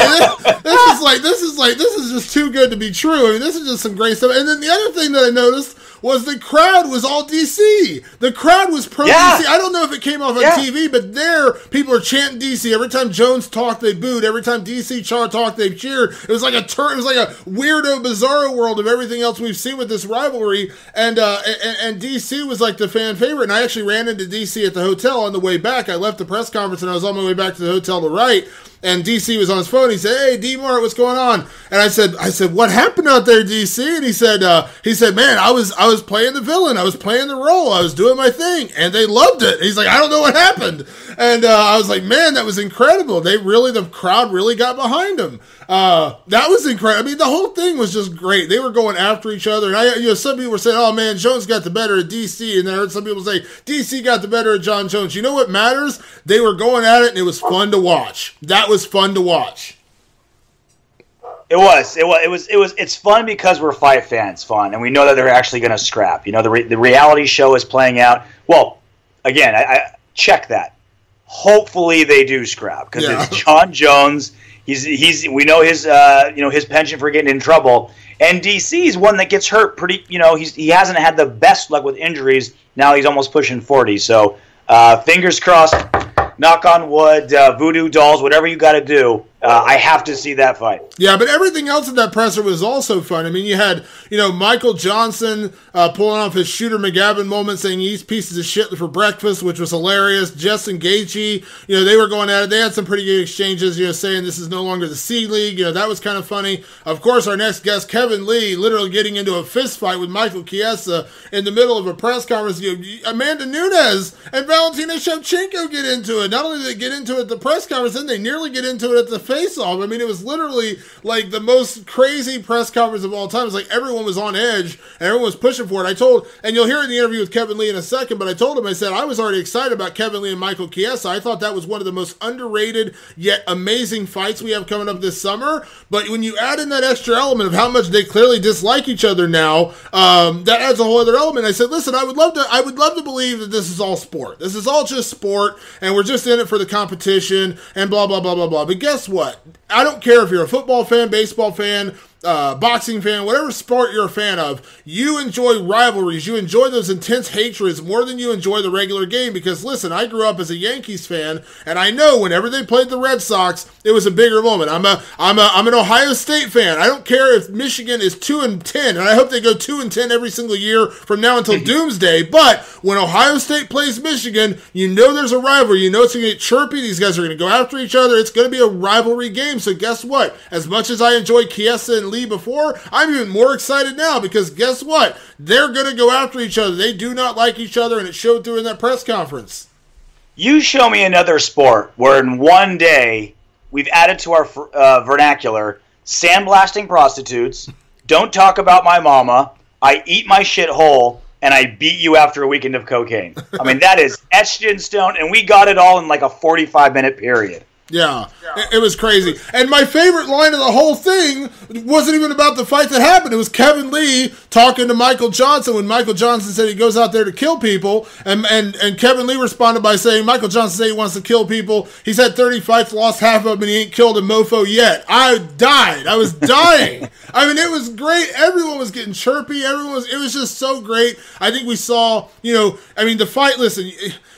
mean, this is just too good to be true. I mean, this is just some great stuff. And then the other thing that I noticed was the crowd was all DC. The crowd was pro DC. I don't know if it came off on TV, but there people are chanting DC. Every time Jones talked, they booed. Every time DC talked, they cheered. It was like a weirdo, bizarro world of everything else we've seen with this rivalry. And DC was like the fan favorite. And I actually ran into DC at the hotel on the way back. I left the press conference and I was on my way back to the hotel to write. And DC was on his phone. He said, "Hey, D-Mart, what's going on?" And I said, "What happened out there, DC?" And he said, "Man, I was playing the villain. I was playing the role. I was doing my thing, and they loved it." And he's like, "I don't know what happened." And I was like, "Man, that was incredible. The crowd really got behind him." That was incredible. I mean, the whole thing was just great. They were going after each other, and some people were saying, "Oh man, Jones got the better of DC," and then I heard some people say, "DC got the better of Jon Jones." You know what matters? They were going at it, and it was fun to watch. That was fun to watch. It was. It's fun because we're fight fans, fun, and we know that they're actually going to scrap. The reality show is playing out. Well, again, I check that. Hopefully, they do scrap because it's Jon Jones. We know his his penchant for getting in trouble, and DC is one that gets hurt pretty. He hasn't had the best luck with injuries. Now he's almost pushing 40. So fingers crossed. Knock on wood, voodoo dolls, whatever you got to do. I have to see that fight. Yeah, but everything else in that presser was also fun. I mean, you had, Michael Johnson pulling off his Shooter McGavin moment saying he eats pieces of shit for breakfast, which was hilarious. Justin Gaethje, they were going at it. They had some pretty good exchanges, saying this is no longer the C League. That was kind of funny. Of course, our next guest, Kevin Lee, literally getting into a fist fight with Michael Chiesa in the middle of a press conference. Amanda Nunes and Valentina Shevchenko get into it. Not only did they get into it at the press conference, then they nearly get into it at the face-off. I mean, it was literally like the most crazy press conference of all time. It's like everyone everyone was on edge and everyone was pushing for it. And you'll hear in the interview with Kevin Lee in a second, but I told him, I said, I was already excited about Kevin Lee and Michael Chiesa. I thought that was one of the most underrated yet amazing fights we have coming up this summer. But when you add in that extra element of how much they clearly dislike each other now, that adds a whole other element. I said, listen, I would love to believe that this is all sport. This is all just sport, and we're just in it for the competition and blah, blah, blah, blah, blah. But guess what? I don't care if you're a football fan, baseball fan, boxing fan, whatever sport you're a fan of, you enjoy rivalries. You enjoy those intense hatreds more than you enjoy the regular game. Because listen, I grew up as a Yankees fan, and I know whenever they played the Red Sox, it was a bigger moment. I'm an Ohio State fan. I don't care if Michigan is 2-10, and I hope they go 2-10 every single year from now until doomsday. But when Ohio State plays Michigan, you know there's a rivalry. You know it's going to get chirpy. These guys are going to go after each other. It's going to be a rivalry game. So guess what? As much as I enjoy Chiesa and Lee before, I'm even more excited now because guess what? They're going to go after each other. They do not like each other, and it showed through in that press conference. You show me another sport where in one day we've added to our vernacular sandblasting prostitutes, don't talk about my mama, I eat my shit whole, and I beat you after a weekend of cocaine. I mean, that is etched in stone, and we got it all in like a 45-minute period. Yeah, it was crazy. And my favorite line of the whole thing wasn't even about the fight that happened. It was Kevin Lee talking to Michael Johnson when Michael Johnson said he goes out there to kill people. And Kevin Lee responded by saying, Michael Johnson said he wants to kill people. He's had 30 fights, lost half of them, and he ain't killed a mofo yet. I died. I was dying. I mean, it was great. Everyone was getting chirpy. It was just so great. I think we saw, the fight, listen,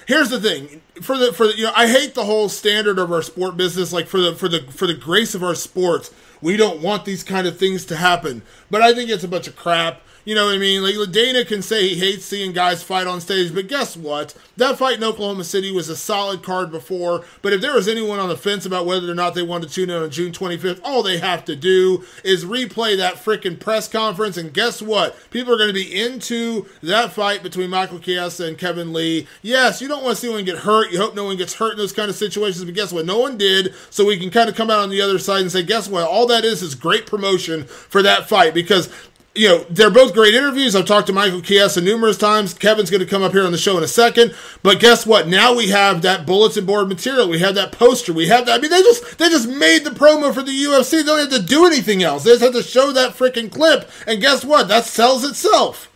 here's the thing. For the I hate the whole standard of our sport business. Like for the grace of our sports, we don't want these kind of things to happen. But I think it's a bunch of crap. You know what I mean? Like Dana can say he hates seeing guys fight on stage, but guess what? That fight in Oklahoma City was a solid card before. But if there was anyone on the fence about whether or not they wanted to tune in on June 25th, all they have to do is replay that freaking press conference. And guess what? People are going to be into that fight between Michael Chiesa and Kevin Lee. Yes, you don't want to see anyone get hurt. You hope no one gets hurt in those kind of situations. But guess what? No one did. So we can kind of come out on the other side and say, guess what? All that is great promotion for that fight because they're both great interviews. I've talked to Michael Chiesa numerous times. Kevin's going to come up here on the show in a second. But guess what? Now we have that bulletin board material. We have that poster. We have that. I mean, they just made the promo for the UFC. They don't have to do anything else. They just have to show that freaking clip. And guess what? That sells itself.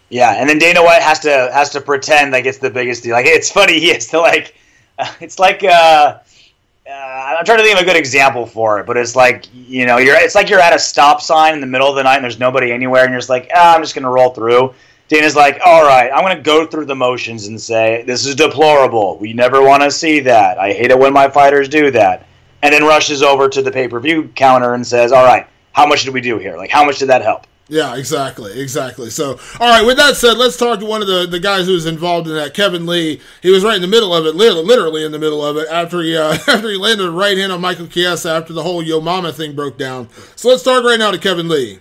Yeah, and then Dana White has to pretend like it's the biggest deal. Like it's funny. He has to it's like. I'm trying to think of a good example for it, but it's like, it's like you're at a stop sign in the middle of the night and there's nobody anywhere and you're just like, I'm just going to roll through. Dana's like, all right, I'm going to go through the motions and say, this is deplorable. We never want to see that. I hate it when my fighters do that. And then rushes over to the pay-per-view counter and says, all right, how much did we do here? Like, how much did that help? Yeah, exactly. So, all right, with that said, let's talk to one of the guys who was involved in that, Kevin Lee. He was right in the middle of it, literally in the middle of it, after he landed a right hand on Michael Chiesa after the whole Yo Mama thing broke down. So let's talk right now to Kevin Lee.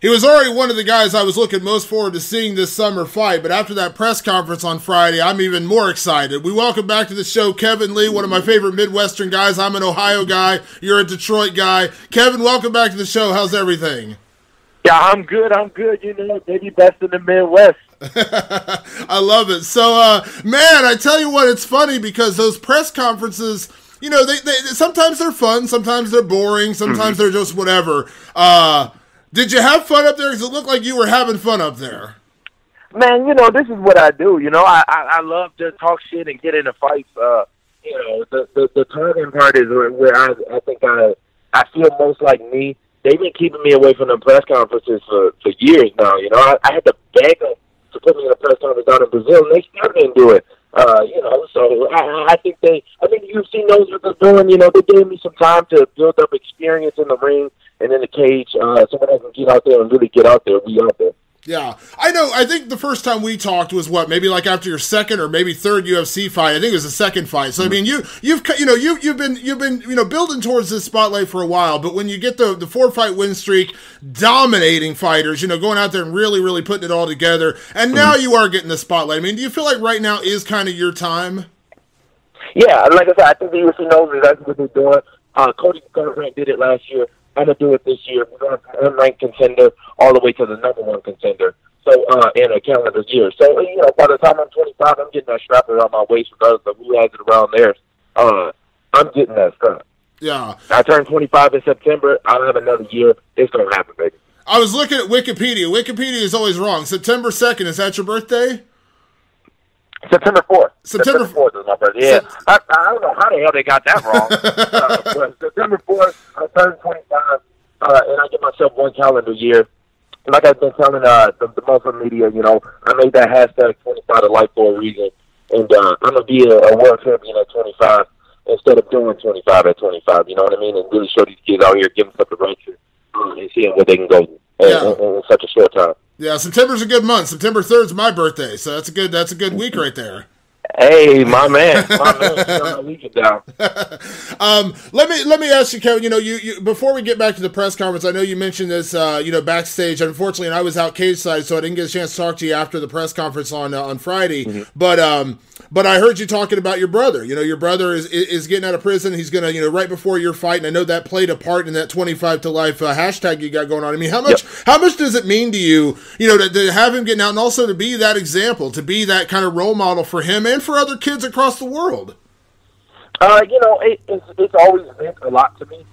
He was already one of the guys I was looking most forward to seeing this summer fight, but after that press conference on Friday, I'm even more excited. We welcome back to the show Kevin Lee, one of my favorite Midwestern guys. I'm an Ohio guy. You're a Detroit guy. Kevin, welcome back to the show. How's everything? Yeah, I'm good. Maybe best in the Midwest. I love it. So, man, I tell you what, it's funny because those press conferences, they sometimes they're fun, sometimes they're boring, sometimes they're just whatever. Did you have fun up there? Because it looked like you were having fun up there. Man, this is what I do. I love to talk shit and get into fights. The targeting part is where I think I feel most like me. They've been keeping me away from the press conferences for years now. I had to beg them to put me in a press conference out in Brazil, and they still didn't do it. So I think the UFC knows what they're doing. They gave me some time to build up experience in the ring and in the cage, so when I can get out there and really get out there, be out there. Yeah, I know. I think the first time we talked was maybe like after your second or maybe third UFC fight. I think it was the second fight. So I mean, you've been building towards this spotlight for a while. But when you get the 4-fight win streak, dominating fighters, going out there and really putting it all together, and now you are getting the spotlight. I mean, do you feel like right now is kind of your time? Yeah, like I said, I think the UFC knows exactly what they're doing. Cody Garbrandt did it last year. I'm going to do it this year. We're going from unranked contender all the way to the number one contender. So, in a calendar year. So, by the time I'm 25, I'm getting that strap around my waist regardless of who has it around theirs. I'm getting that strap. Yeah. I turn 25 in September. I'll have another year. It's going to happen, baby. I was looking at Wikipedia. Wikipedia is always wrong. September 2nd, is that your birthday? September 4th. September 4th is my birthday. Yeah. I don't know how the hell they got that wrong. But September 4th, I turn 25, and I give myself one calendar year. Like I've been telling the muscle media, I made that hashtag 25 to life for a reason. And I'm going to be a world champion at 25 instead of doing 25 at 25, you know what I mean? And really show these kids out here, give them something right here, and seeing where they can go in such a short time. Yeah, September's a good month. September 3rd is my birthday, so that's a good week right there. Hey, my man, we get down. Let me ask you, Kevin. You before we get back to the press conference, I know you mentioned this, backstage. Unfortunately, and I was out cage side, so I didn't get a chance to talk to you after the press conference on Friday. Mm-hmm. But I heard you talking about your brother. Your brother is getting out of prison. He's gonna, right before your fight, and I know that played a part in that 25 to life hashtag you got going on. I mean, how much does it mean to you, to have him getting out, and also to be that example, to be that kind of role model for him and for other kids across the world? It's always meant a lot to me.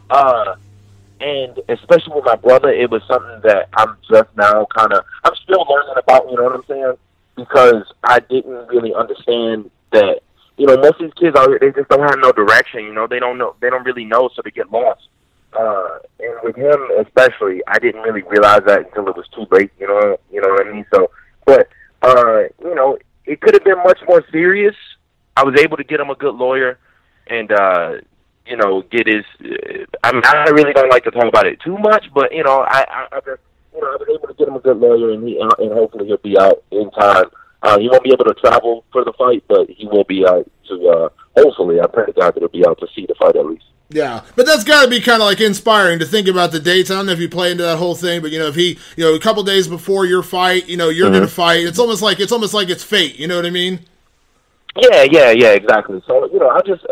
And especially with my brother, it was something that I'm just now I'm still learning about, you know what I'm saying? Because I didn't really understand that, most of these kids out here, they just don't have no direction, they don't really know, so they get lost. And with him especially, I didn't really realize that until it was too late, you know what I mean? So, but, it could have been much more serious. I was able to get him a good lawyer and, get his, I really don't like to talk about it too much, but, I was able to get him a good lawyer and hopefully he'll be out in time. He won't be able to travel for the fight, but he will be out to, hopefully, I pray to God that he'll be out to see the fight at least. Yeah, but that's got to be kind of like inspiring to think about the dates. I don't know if you play into that whole thing, but if he, a couple days before your fight, you're mm-hmm. going to fight. It's almost like it's fate. You know what I mean? Yeah, exactly. So I just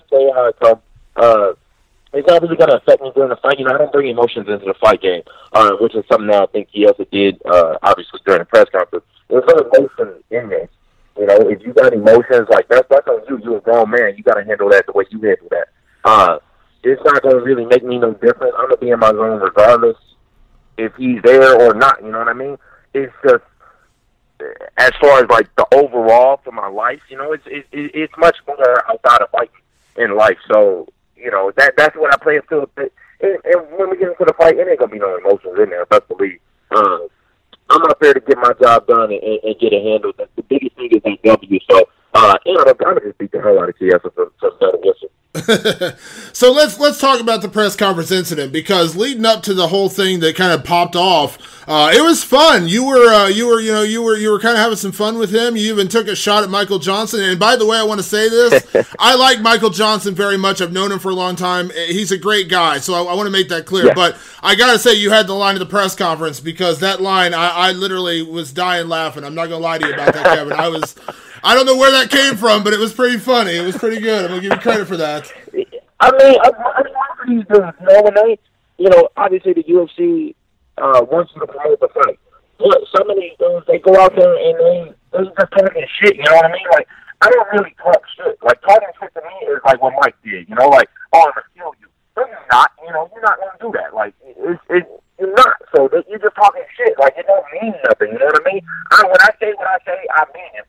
play how it comes. It's not really going to affect me during the fight. I don't bring emotions into the fight game, which is something that I think he also did, obviously during the press conference. There's no emotion in this. If you got emotions, like that's on you. You're a grown man. You got to handle that the way you handle that. It's not going to really make me no different. I'm going to be in my zone regardless if he's there or not, you know what I mean? It's just, as far as, like, the overall for my life, it's much more outside of fighting in life. So, that's what I play it to. And when we get into the fight, it ain't going to be no emotions in there, best believe. I'm out there to get my job done and get it handled. The biggest thing is that W. So, I'm going to just beat the hell out of Chiesa for that whistle. So let's talk about the press conference incident, because leading up to the whole thing that kind of popped off, it was fun. You were kind of having some fun with him. You even took a shot at Michael Johnson. And by the way, I want to say this: I like Michael Johnson very much. I've known him for a long time. He's a great guy, so I want to make that clear. Yeah. But I gotta say, you had the line of the press conference, because that line, I literally was dying laughing. I'm not gonna lie to you about that, Kevin. I don't know where that came from, but it was pretty funny. It was pretty good. I'm going to give you credit for that. I mean, I'm these dudes, when they, obviously the UFC wants you to promote the fight. But some of these dudes, they go out there and they just talking shit, you know what I mean? Like, I don't really talk shit. Like, talking shit to me is like what Mike did, like, oh, I'm going to kill you. But you're not, you're not going to do that. Like, you're not. So you're just talking shit. Like, it don't mean nothing, you know what I mean? When I say what I say, I mean it.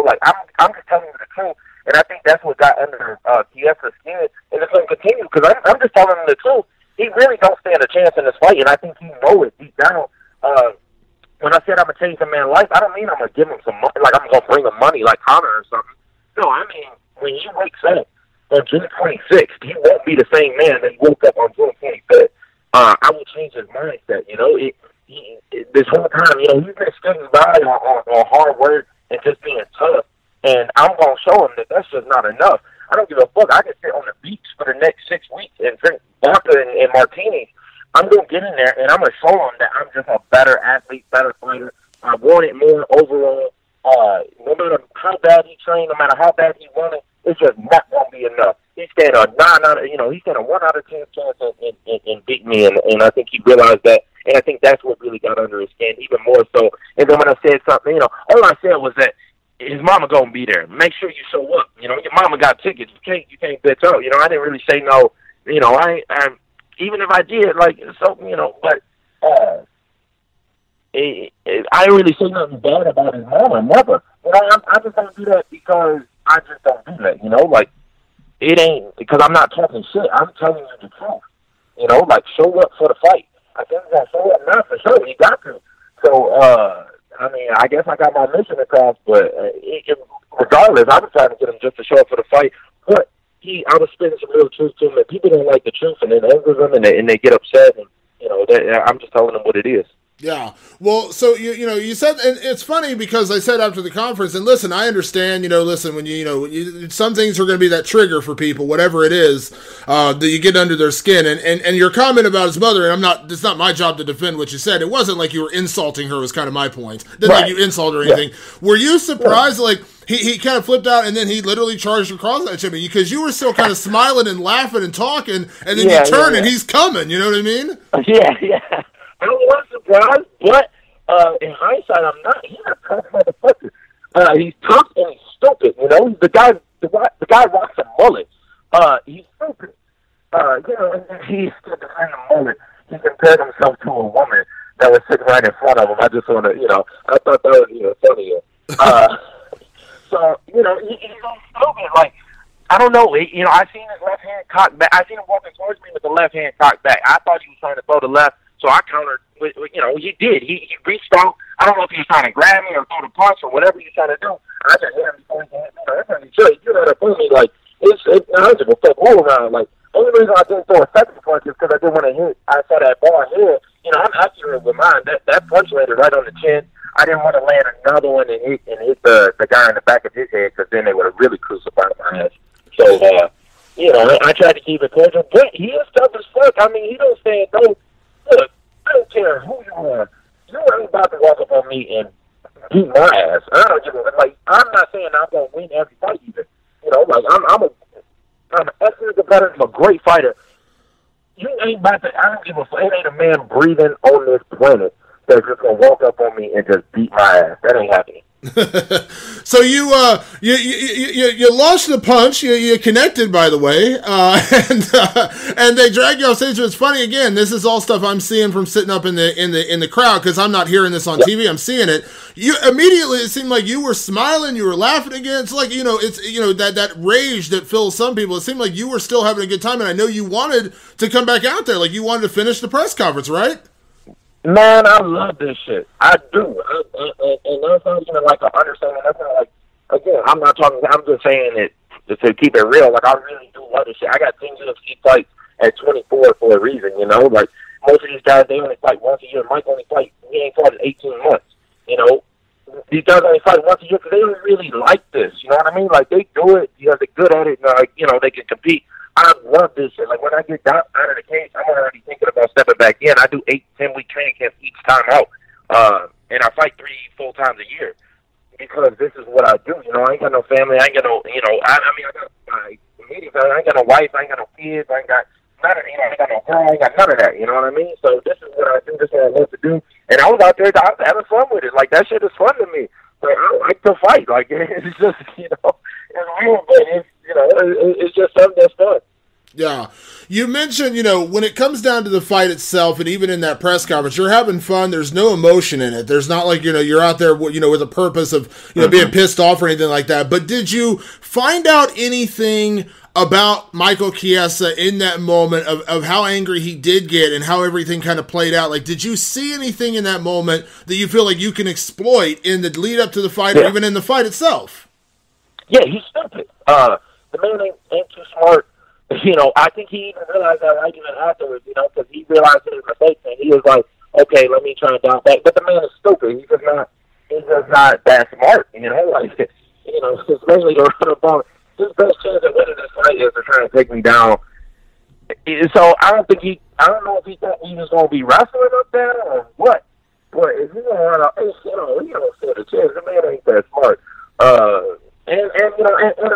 Like, I'm just telling you the truth, and I think that's what got under Chiesa's skin, and it's going to continue, because I'm just telling him the truth. He really don't stand a chance in this fight, and I think he knows it deep down. When I said I'm going to change a man's life, I don't mean I'm going to give him some money, like I'm going to bring him money like Connor or something. No, I mean, when he wakes up on June 26th, he won't be the same man that he woke up on June 25th. I will change his mindset, this whole time, he's been standing by on hard work, and just being tough. And I'm going to show him that that's just not enough. I don't give a fuck. I can sit on the beach for the next 6 weeks and drink vodka and martinis. I'm going to get in there, and I'm going to show him that I'm just a better athlete, better fighter. I want it more overall. No matter how bad he trained, no matter how bad he wanted, it's just not going to be enough. he stand a 9 out of, he stand a 1 out of 10 chance in beating me, and I think he realized that, and I think that's what really got under his skin even more so. And then when I said something, all I said was that his mama gonna be there. Make sure you show up. Your mama got tickets. You can't bitch out. I didn't really say no. I even if I did, but I didn't really say nothing bad about his mama. Never. I just don't do that because I just don't do that. It ain't because I'm not talking shit. I'm telling you the truth. Show up for the fight. I think he's gonna show up now for sure. He got to. So, I guess I got my mission across, but regardless, I was trying to get him just to show up for the fight. But I was spitting some real truth to him, and people don't like the truth, and it angers them, and they get upset, and I'm just telling them what it is. Yeah. Well, so, you said, and it's funny because I said after the conference, and listen, I understand, listen, when some things are going to be that trigger for people, whatever it is, that you get under their skin. And your comment about his mother, and it's not my job to defend what you said. It wasn't like you were insulting her was kind of my point. Didn't like you insult her or anything. Yeah. Were you surprised, he kind of flipped out and then he literally charged across at you because you were still kind of smiling and laughing and talking, and then you turn and he's coming, you know what I mean? Yeah. I was surprised, but in hindsight, I'm not. He's a tough motherfucker. He's tough and he's stupid. The guy rocks a mullet. He's stupid. And he's still behind the mullet. He compared himself to a woman that was sitting right in front of him. I just want to, I thought that was funny. So he's so stupid. I don't know. I seen his left hand cocked back. I seen him walking towards me with the left hand cocked back. I thought he was trying to throw the left. So I countered with, he did. He reached out. I don't know if he was trying to grab me or throw the punch or whatever he was trying to do. I just hit him before he hit me. That's how you should. You know that for me. It's knowledgeable stuff all around. Only reason I didn't throw a second punch is because I didn't want to hit. I saw that ball here. I'm accurate with mine. That punch landed right on the chin. I didn't want to land another one and hit the guy in the back of his head because then they would have really crucified my ass. So, I tried to keep it cordial. But he is tough as fuck. He don't stand no. Look, I don't care who you are. You ain't about to walk up on me and beat my ass. I don't give a I'm not saying I'm gonna win every fight either. I'm an excellent competitor. I'm a great fighter. You ain't about to. I don't give a fuck. It ain't a man breathing on this planet that's just gonna walk up on me and just beat my ass. That ain't happening. So you launched the punch. You connected, by the way, and they drag you off stage. So it's funny again. This is all stuff I'm seeing from sitting up in the crowd because I'm not hearing this on TV. I'm seeing it. You immediately it seemed like you were smiling. You were laughing again. It's like it's that rage that fills some people. It seemed like you were still having a good time, and I know you wanted to come back out there. You wanted to finish the press conference, right? Man, I love this shit. I do. And that's not even an understanding. That's not again, I'm not talking, I'm just saying it to keep it real. I really do love this shit. I got 10 UFC fights at 24 for a reason, Most of these guys, they only fight once a year. Mike only fight, he ain't fought in 18 months, These guys only fight once a year because they don't really like this, you know what I mean? They do it because they're good at it, and, they can compete. I love this shit. When I get out of the cage, I'm already thinking about stepping back in. I do 8-10 week training camps each time out, and I fight 3 full times a year because this is what I do. I ain't got no family. I ain't got no, I got my immediate family. I ain't got no wife. I ain't got no kids. I ain't got none of, I ain't got no girl. I ain't got none of that. You know what I mean? So this is what I do. This is what I love to do. And I was out there having fun with it. That shit is fun to me. I like to fight. It's just, it's real, but it's just something that's fun. Yeah. You mentioned, when it comes down to the fight itself, and even in that press conference, you're having fun. There's no emotion in it. There's not you're out there, with a purpose of, being pissed off or anything like that. But did you find out anything about Michael Chiesa in that moment of how angry he did get and how everything kind of played out? Did you see anything in that moment that you feel like you can exploit in the lead up to the fight or even in the fight itself? Yeah, he's stupid. The man ain't too smart. I think he even realized that even afterwards, because he realized his mistakes and he was like, okay, let me try and dial back. But the man is stupid. He's just not that smart, especially to run up on his best chance at winning this fight is to try and take me down. So I don't know if he thought he was going to be wrestling up there or what. But if he's going to run up, he don't stand a chance. The man ain't that smart. And I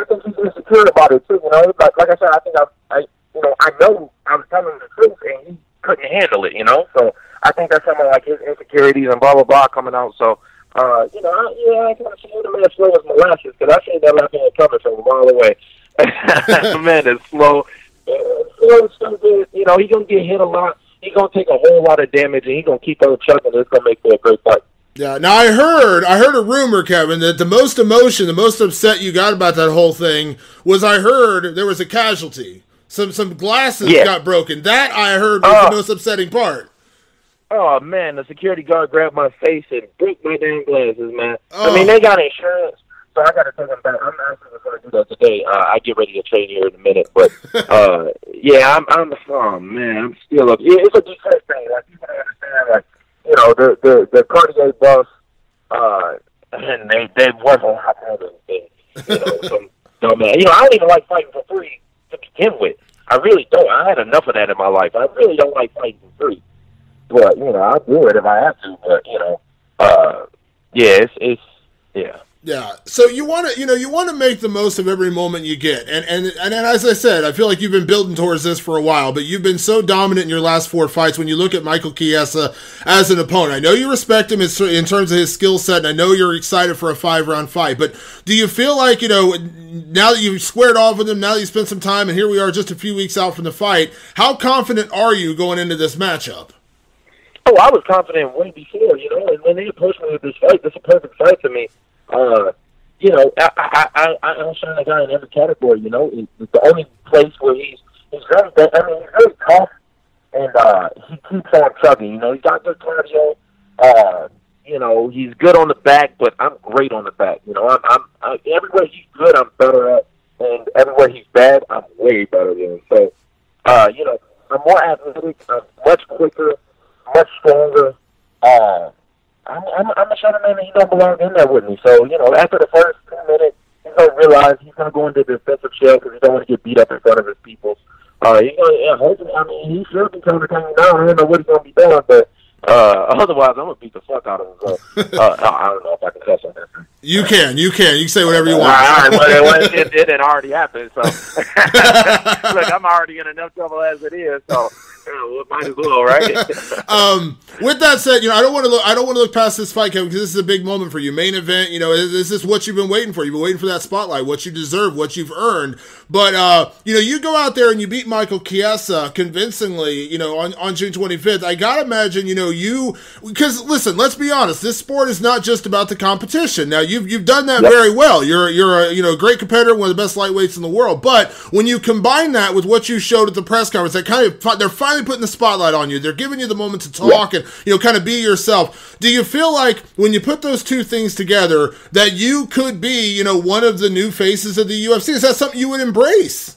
think he's insecure about it too. know, like I said, I think I know I was telling him the truth, and he couldn't handle it, you know. So I think that's some of like his insecurities and blah blah blah coming out. So you know, I kind of see the man slow as molasses, because I seen that left hand coming from a mile away. The man is slow, stupid. You know, he's gonna get hit a lot. He's gonna take a whole lot of damage, and he's gonna keep on chugging. It's gonna make for a great fight. Yeah. Now I heard a rumor, Kevin, that the most emotion, the most upset you got about that whole thing was I heard there was a casualty. Some glasses got broken. That I heard was the most upsetting part. Oh man, the security guard grabbed my face and broke my damn glasses, man. I mean, they got insurance, so I got to take them back. I'm actually going to do that today. I get ready to train here in a minute, but yeah, I'm still up. Yeah, it's a defense thing. Like you can understand, like you know, the Cartier bus, and they wasn't hot than anything. You know, some dumbass. You know, I don't even like fighting for free to begin with. I really don't. I had enough of that in my life. I really don't like fighting for free. But, you know, I'll do it if I have to. But, you know, yeah, it's yeah. Yeah. So you want to make the most of every moment you get. And as I said, I feel like you've been building towards this for a while, but you've been so dominant in your last 4 fights when you look at Michael Chiesa as an opponent. I know you respect him in terms of his skill set, and I know you're excited for a 5-round fight, but do you feel like, you know, now that you've squared off with him, now that you spent some time, and here we are just a few weeks out from the fight, how confident are you going into this matchup? Oh, I was confident way before, you know, and when they approached me with this fight, this is a perfect fight to me. You know, I outshine a guy in every category, you know. It's the only place where he's very, he's very tough, and he keeps on chugging, you know. He's got good cardio, you know, he's good on the back, but I'm great on the back, you know. I'm everywhere he's good, I'm better at, and everywhere he's bad, I'm way better than him. So, you know, I'm more athletic, I'm much quicker, much stronger. I'm a shot man, and he don't belong in there with me. So, you know, after the first 2 minutes, he's going to realize he's going to go into the defensive shell because he don't want to get beat up in front of his people. He's going to, I mean, he should be trying to take me down. I don't know what he's going to be doing, but otherwise, I'm going to beat the fuck out of him. So, I don't know if I can cuss on that. You can say whatever you want. All right, well, it had already happened. So, look, I'm already in enough trouble as it is. So, might as well, right? With that said, you know, I don't want to look past this fight, Kevin, because this is a big moment for you. Main event, you know, this is what you've been waiting for. You've been waiting for that spotlight, what you deserve, what you've earned. But you know, you go out there and you beat Michael Chiesa convincingly, you know, on June 25th. I gotta imagine, you know, because listen, let's be honest, this sport is not just about the competition. Now you've done that very well. You're a, you know, great competitor, one of the best lightweights in the world. But when you combine that with what you showed at the press conference, they're finally putting the spotlight on you. They're giving you the moment to talk and, you know, kind of be yourself. Do you feel like when you put those two things together that you could be, you know, one of the new faces of the UFC? Is that something you would embrace?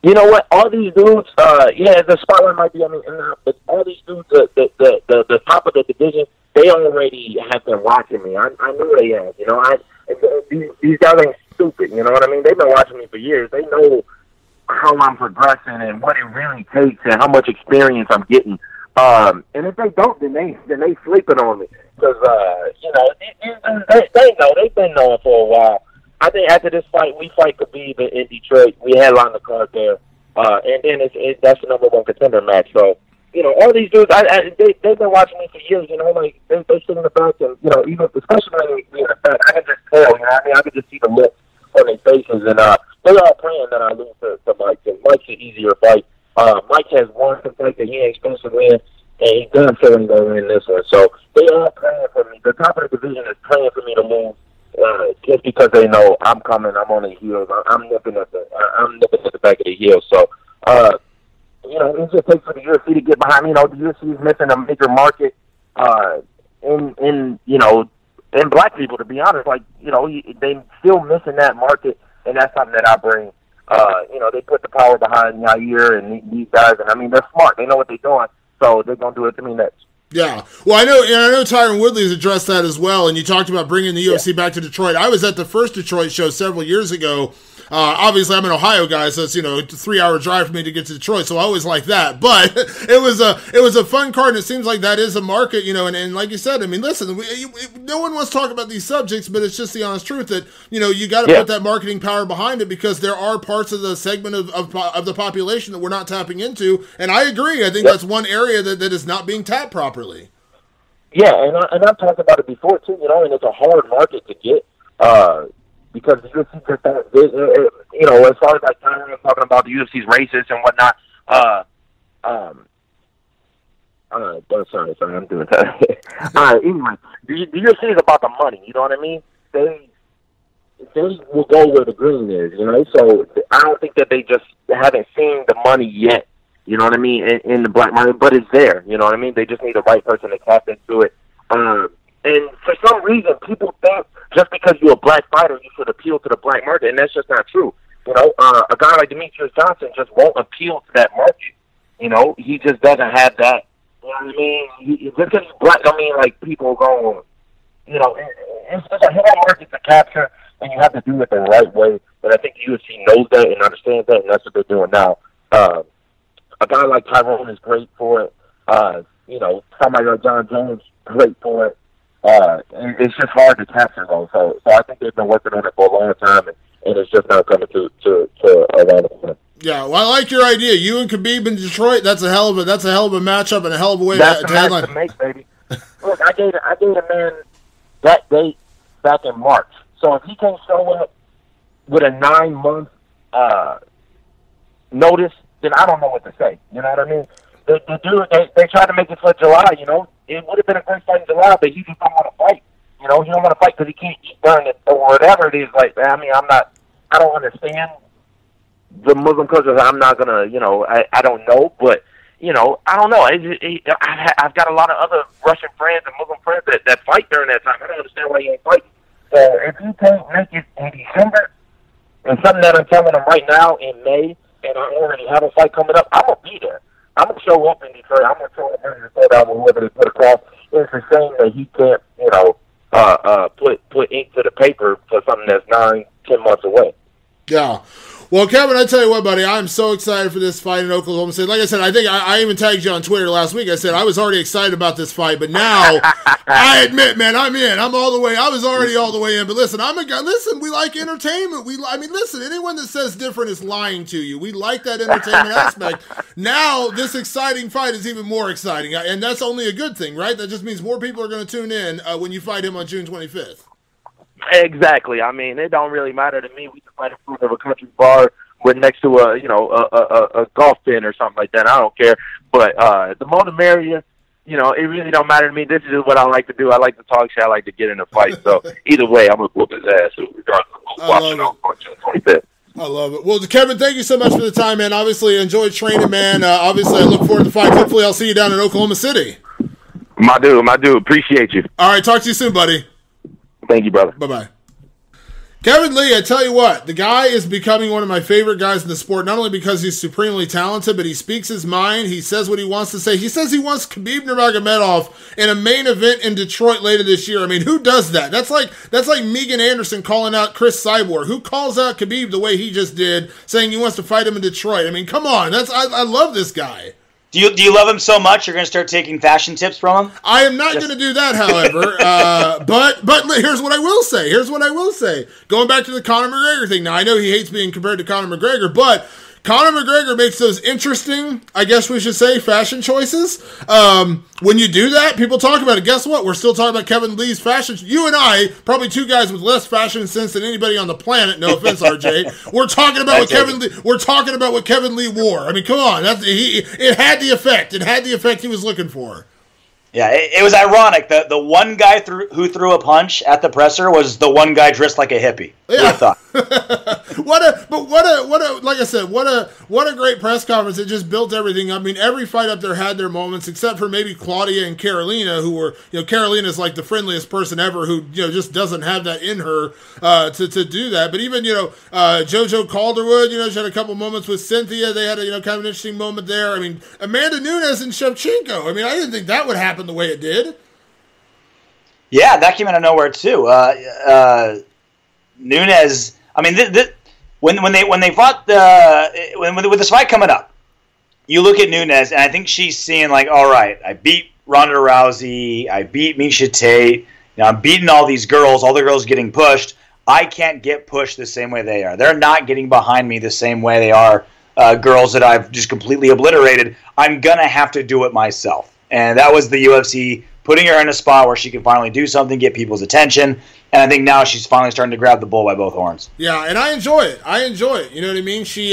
You know what? All these dudes, yeah, the spotlight might be on me, but all these dudes, the top of the division, they already have been watching me. I knew they have. You know, these guys ain't stupid. You know what I mean? They've been watching me for years. They know how I'm progressing and what it really takes and how much experience I'm getting. And if they don't, then they sleeping on me because you know they know they've been knowing for a while. I think after this fight, we fight Khabib in Detroit. We headline the card there, and then that's the number 1 contender match. So you know, all these dudes, they've been watching me for years. You know, like they sit in the back, and you know, even especially when we in the back, I can just tell. You know, I mean, I can just see the look on their faces, and they're all praying that I lose to Mike. Because Mike's an easier fight. Mike has won some fight that he ain't supposed to win, and he's done so he's gonna win this one. So they all praying for me. The top of the division is praying for me to lose. Just because they know I'm coming, I'm on the heels. I'm nipping at the back of the heels. So, you know, it just takes for the UFC to get behind me. You know, the UFC is missing a major market in you know, in black people. To be honest, like you know, they still missing that market, and that's something that I bring. You know, they put the power behind Yair and these guys, and I mean, they're smart. They know what they're doing, so they're gonna do it to me next. Yeah. Well, I know Tyron Woodley's addressed that as well, and you talked about bringing the UFC back to Detroit. I was at the first Detroit show several years ago Obviously, I'm an Ohio guy, so it's, a 3-hour drive for me to get to Detroit, so I always like that. But it was a fun card, and it seems like that is a market, and like you said, I mean, listen, no one wants to talk about these subjects, but it's just the honest truth that, you got to put that marketing power behind it, because there are parts of the segment of the population that we're not tapping into, and I agree. I think that's one area that is not being tapped properly. Yeah, and I've talked about it before too, and it's a hard market to get, because the UFC just as far as like Tyron talking about the UFC's racist and whatnot. Sorry, I'm doing that. Anyway, the UFC is about the money. You know what I mean? They will go where the green is. So I don't think that they just haven't seen the money yet. You know what I mean? In the black market, but it's there. You know what I mean? They just need the right person to tap into it. And for some reason, people think just because you're a black fighter, you should appeal to the black market, and that's just not true. A guy like Demetrius Johnson just won't appeal to that market. He just doesn't have that. You know what I mean? Just because he's black, I mean, like, people go, it's a hard market to capture, and you have to do it the right way. But I think the UFC knows that and understands that, and that's what they're doing now. A guy like Tyrone is great for it. Somebody like John Jones, great for it. And it's just hard to capture those. So I think they've been working on it for a long time, and it's just now coming to around the corner. Yeah, well, I like your idea. You and Khabib in Detroit. That's a hell of a matchup and a hell of a way to headline. To make, baby. Look, I gave a man that date back in March. So if he can't show up with a 9-month notice, then I don't know what to say. You know what I mean? They tried to make it for July. It would have been a great fight in July, but he just don't want to fight. He don't want to fight because he can't eat during it or whatever it is. Like, I mean, I don't understand the Muslim culture. I'm not gonna, I don't know, but I don't know. I've got a lot of other Russian friends and Muslim friends that fight during that time. I don't understand why he ain't fighting. So if you can't make it in December, and something that I'm telling him right now in May, and I already have a fight coming up, I'm gonna be there. I'm gonna show up in Detroit. I'm gonna show up ready to throw down with whoever they put across. It's a shame that he can't, put ink to the paper for something that's 9-10 months away. Yeah. Well, Kevin, I tell you what, buddy, I'm so excited for this fight in Oklahoma City. Like I said, I think I even tagged you on Twitter last week. I said I was already excited about this fight, but now I admit, man, I'm in. I'm all the way. I was already all the way in. But listen, I'm a guy. Listen, we like entertainment. Listen, anyone that says different is lying to you. We like that entertainment aspect. Now, this exciting fight is even more exciting, and that's only a good thing, right? That just means more people are going to tune in when you fight him on June 25th. Exactly. I mean, it don't really matter to me. We can fight in front of a country bar with next to a golf pin or something like that. I don't care. But the more the merrier. It really don't matter to me. This is just what I like to do. I like to talk shit. I like to get in a fight. So either way, I'm gonna whoop his ass regardless of watching on June 25th. I love it. Well, Kevin, thank you so much for the time, man. Obviously, enjoy training, man. Obviously, I look forward to the fight. Hopefully, I'll see you down in Oklahoma City. My dude. Appreciate you. All right, talk to you soon, buddy. Thank you, brother. Bye-bye. Kevin Lee, I tell you what, the guy is becoming one of my favorite guys in the sport, not only because he's supremely talented, but he speaks his mind. He says what he wants to say. He says he wants Khabib Nurmagomedov in a main event in Detroit later this year. I mean, who does that? That's like Megan Anderson calling out Chris Cyborg. Who calls out Khabib the way he just did, saying he wants to fight him in Detroit? I mean, come on. I love this guy. Do you love him so much you're going to start taking fashion tips from him? I am not going to do that, however. But here's what I will say. Going back to the Conor McGregor thing. Now, I know he hates being compared to Conor McGregor, but Conor McGregor makes those interesting, I guess we should say, fashion choices. When you do that, people talk about it. Guess what? We're still talking about Kevin Lee's fashion. You and I, probably two guys with less fashion sense than anybody on the planet. No offense, RJ. We're talking about what Kevin Lee. We're talking about what Kevin Lee wore. I mean, come on. It had the effect. It had the effect he was looking for. Yeah, it was ironic. The one guy who threw a punch at the presser was the one guy dressed like a hippie. Yeah. What a great press conference. It just built everything up. I mean, every fight up there had their moments, except for maybe Claudia and Carolina, who were, Carolina's like the friendliest person ever, who, just doesn't have that in her to do that. But even, JoJo Calderwood, she had a couple moments with Cynthia. They had a, kind of an interesting moment there. I mean, Amanda Nunes and Shevchenko. I mean, I didn't think that would happen the way it did. Yeah, that came out of nowhere too. Nunes, I mean, when they fought with this fight coming up, you look at Nunes, and I think she's seeing like, all right, I beat Ronda Rousey, I beat Miesha Tate, now I'm beating all these girls, all the girls getting pushed. I can't get pushed the same way they are. They're not getting behind me the same way they are girls that I've just completely obliterated. I'm going to have to do it myself. And that was the UFC putting her in a spot where she can finally do something, get people's attention. And I think now she's finally starting to grab the bull by both horns. Yeah, and I enjoy it. You know what I mean? She,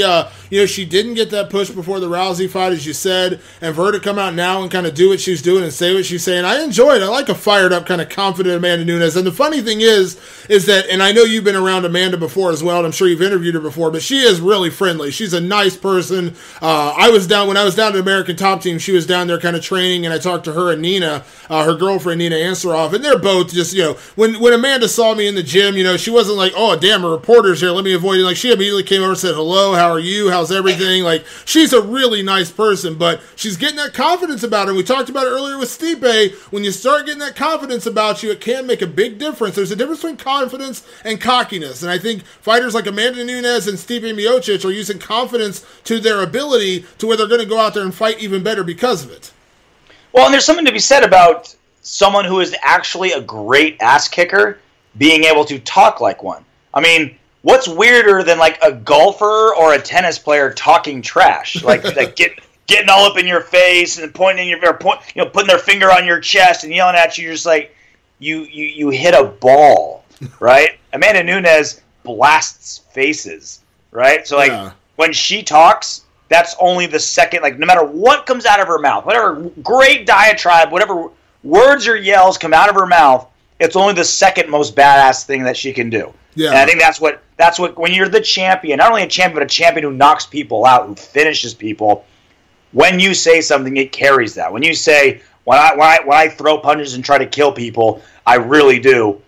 she didn't get that push before the Rousey fight, as you said, and for her to come out now and kind of do what she's doing and say what she's saying, I enjoy it. I like a fired up, kind of confident Amanda Nunes. And the funny thing is that, and I know you've been around Amanda before as well, and I'm sure you've interviewed her before, but she is really friendly. She's a nice person. When I was down at American Top Team, she was down there kind of training, and I talked to her and Nina, her girlfriend Nina Ansaroff, and they're both just, when Amanda saw me in the gym, she wasn't like, oh damn, a reporter's here, let me avoid it. Like, she immediately came over and said, hello, how are you, how's everything? Like, she's a really nice person, but she's getting that confidence about her. And we talked about it earlier with Stipe. When you start getting that confidence about you, it can make a big difference. There's a difference between confidence and cockiness, and I think fighters like Amanda Nunes and Stipe Miocic are using confidence to their ability to where they're going to go out there and fight even better because of it. Well, and there's something to be said about someone who is actually a great ass kicker being able to talk like one. I mean, what's weirder than like a golfer or a tennis player talking trash, like getting all up in your face and pointing putting their finger on your chest and yelling at you? You're just like, you hit a ball, right? Amanda Nunes blasts faces, right? So like when she talks, that's only the second. Like, no matter what comes out of her mouth, whatever great diatribe, whatever words or yells come out of her mouth, it's only the second most badass thing that she can do. Yeah. And I think that's what when you're the champion, not only a champion, but a champion who knocks people out, who finishes people, when you say something, it carries that. When you say, when I throw punches and try to kill people, I really do,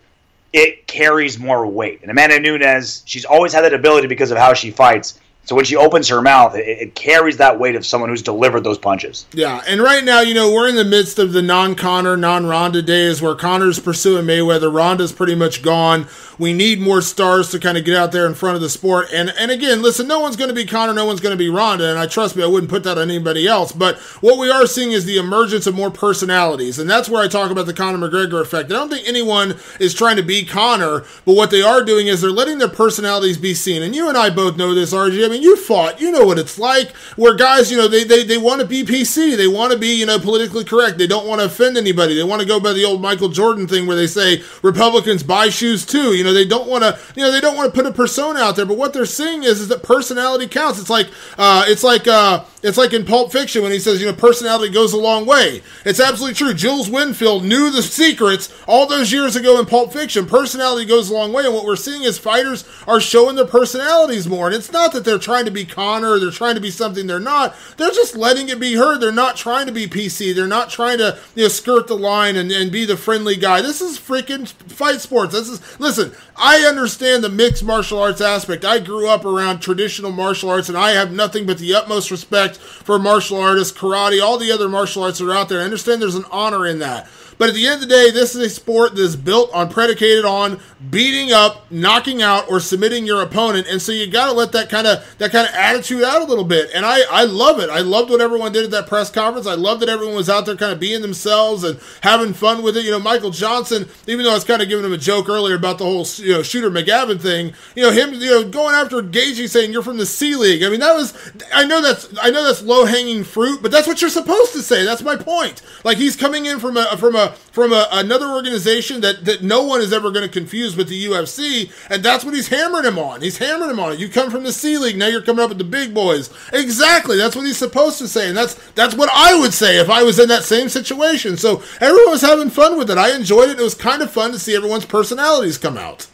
it carries more weight. And Amanda Nunes, she's always had that ability because of how she fights. So when she opens her mouth, it carries that weight of someone who's delivered those punches. Yeah, and right now, we're in the midst of the non-Conor, non-Ronda days where Conor's pursuing Mayweather. Ronda's pretty much gone. We need more stars to kind of get out there in front of the sport. And again, listen, no one's going to be Conor, no one's going to be Ronda, and trust me, I wouldn't put that on anybody else. But what we are seeing is the emergence of more personalities, and that's where I talk about the Conor McGregor effect. I don't think anyone is trying to be Conor, but what they are doing is they're letting their personalities be seen. And you and I both know this, RG. I mean, you fought, you know what it's like, where guys, they want to be PC, they want to be, politically correct, they don't want to offend anybody, they want to go by the old Michael Jordan thing where they say Republicans buy shoes too, they don't want to put a persona out there, but what they're seeing is that personality counts. It's like in Pulp Fiction when he says, personality goes a long way. It's absolutely true. Jules Winfield knew the secrets all those years ago in Pulp Fiction. Personality goes a long way, and what we're seeing is fighters are showing their personalities more, and it's not that they're trying to be Conor or they're trying to be something they're not. They're just letting it be heard. They're not trying to be PC. They're not trying to skirt the line and be the friendly guy. This is freaking fight sports. Listen, I understand the mixed martial arts aspect. I grew up around traditional martial arts, and I have nothing but the utmost respect for martial artists, karate, all the other martial arts that are out there. I understand there's an honor in that. But at the end of the day, this is a sport that is predicated on beating up, knocking out, or submitting your opponent. And so you got to let that kind of attitude out a little bit. And I love it. I loved what everyone did at that press conference. I love that everyone was out there kind of being themselves and having fun with it. Michael Johnson, even though I was kind of giving him a joke earlier about the whole Shooter McGavin thing, him going after Gaethje saying you're from the C League. I mean, I know that's low hanging fruit, but that's what you're supposed to say. That's my point. Like, he's coming in from another organization that no one is ever going to confuse with the UFC, and that's what he's hammering him on. He's hammering him on it. You come from the C League, now you're coming up with the big boys. Exactly. That's what he's supposed to say, and that's what I would say if I was in that same situation. So everyone was having fun with it. I enjoyed it. It was kind of fun to see everyone's personalities come out.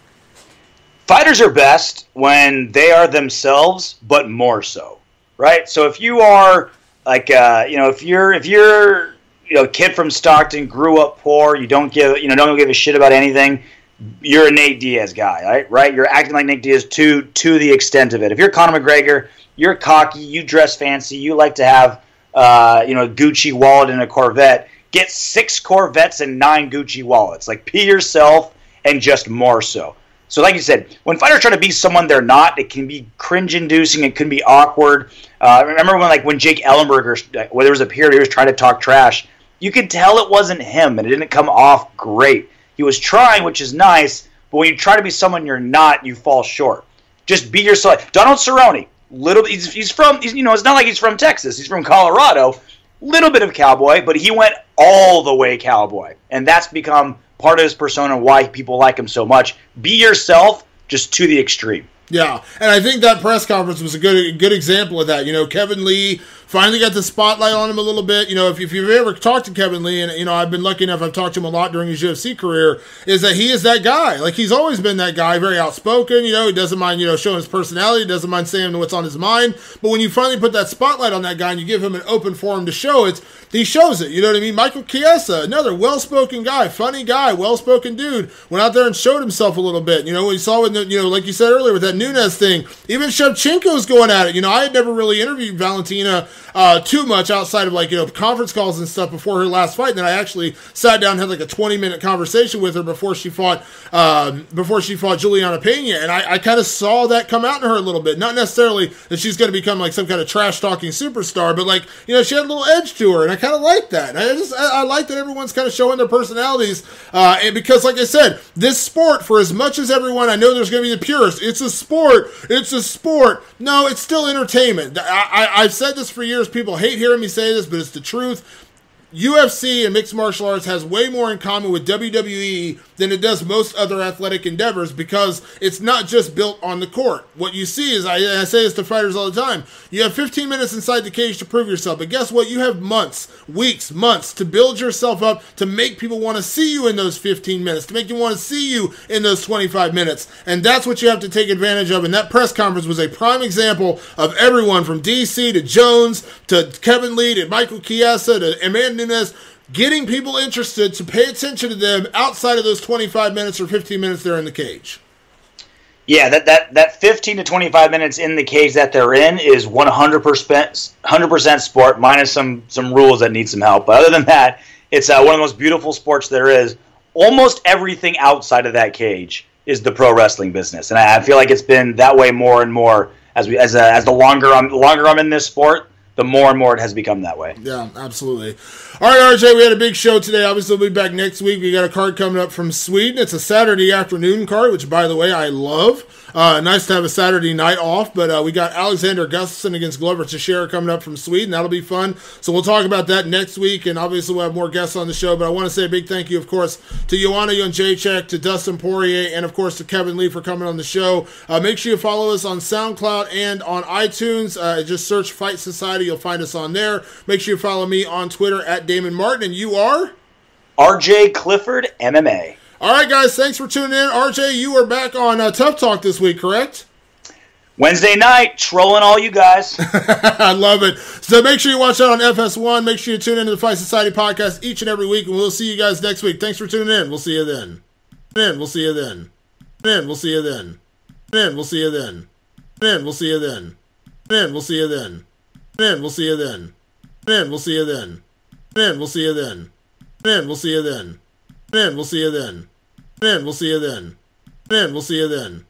Fighters are best when they are themselves, but more so, right? So if you are like, if you're a kid from Stockton, grew up poor, you don't give a shit about anything, you're a Nate Diaz guy, right? You're acting like Nate Diaz to the extent of it. If you're Conor McGregor, you're cocky, you dress fancy, you like to have a Gucci wallet and a Corvette. Get 6 Corvettes and 9 Gucci wallets. Like, be yourself and just more so. So like you said, when fighters try to be someone they're not, it can be cringe-inducing. It can be awkward. I remember when Jake Ellenberger, where there was a period he was trying to talk trash, you could tell it wasn't him, and it didn't come off great. He was trying, which is nice, but when you try to be someone you're not, you fall short. Just be yourself. Donald Cerrone, he's from, it's not like he's from Texas. He's from Colorado. Little bit of cowboy, but he went all the way cowboy, and that's become part of his persona, why people like him so much. Be yourself, just to the extreme. Yeah, and I think that press conference was a good example of that. Kevin Lee finally got the spotlight on him a little bit. If you've ever talked to Kevin Lee, and I've been lucky enough, I've talked to him a lot during his UFC career, is that he is that guy. Like, he's always been that guy, very outspoken. He doesn't mind showing his personality, doesn't mind saying what's on his mind. But when you finally put that spotlight on that guy and you give him an open forum to show it, he shows it. You know what I mean? Michael Chiesa, another well-spoken guy, funny guy, well-spoken dude, went out there and showed himself a little bit. We saw with like you said earlier with that Nunes thing. Even Shevchenko's going at it. I had never really interviewed Valentina too much outside of conference calls and stuff before her last fight. And then I actually sat down and had like a 20-minute conversation with her before she fought Juliana Pena. And I kind of saw that come out in her a little bit. Not necessarily that she's going to become like some kind of trash-talking superstar, but she had a little edge to her, and I kind of like that. And I like that everyone's kind of showing their personalities. And because, like I said, this sport, for as much as everyone, I know there's going to be the purists, it's a sport. No, it's still entertainment. I've said this for years. People hate hearing me say this, but it's the truth. UFC and mixed martial arts has way more in common with WWE than it does most other athletic endeavors, because it's not just built on the court. What you see is, I say this to fighters all the time, you have 15 minutes inside the cage to prove yourself, but guess what? You have months, weeks, months to build yourself up, to make people want to see you in those 15 minutes, to make you want to see you in those 25 minutes, and that's what you have to take advantage of, and that press conference was a prime example of everyone from DC to Jones to Kevin Lee to Michael Chiesa to Amanda Nunes, getting people interested to pay attention to them outside of those 25 minutes or 15 minutes they're in the cage. Yeah, that 15 to 25 minutes in the cage that they're in is 100% sport, minus some rules that need some help. But other than that, it's one of the most beautiful sports there is. Almost everything outside of that cage is the pro wrestling business, and I feel like it's been that way more and more as the longer I'm in this sport, the more and more it has become that way. Yeah, absolutely. All right, RJ, we had a big show today. Obviously, we'll be back next week. We got a card coming up from Sweden. It's a Saturday afternoon card, which, by the way, I love. Nice to have a Saturday night off, but we got Alexander Gustafsson against Glover Teixeira coming up from Sweden. That'll be fun. So we'll talk about that next week, and obviously we'll have more guests on the show. But I want to say a big thank you, of course, to Joanna Jedrzejczyk, to Dustin Poirier, and, of course, to Kevin Lee for coming on the show. Make sure you follow us on SoundCloud and on iTunes. Just search Fight Society. You'll find us on there. Make sure you follow me on Twitter at Damon Martin, and you are? RJ Clifford, MMA. All right, guys, thanks for tuning in. RJ, you are back on Tough Talk this week, correct? Wednesday night, trolling all you guys. I love it. So make sure you watch out on FS1. Make sure you tune into the Fight Society podcast each and every week, and we'll see you guys next week. Thanks for tuning in. We'll see you then. We'll see you then. We'll see you then. We'll see you then. We'll see you then. We'll see you then. We'll see you then. We'll see you then. We'll see you then. We'll see you then. We'll see you then. We'll see you then. We'll see you then.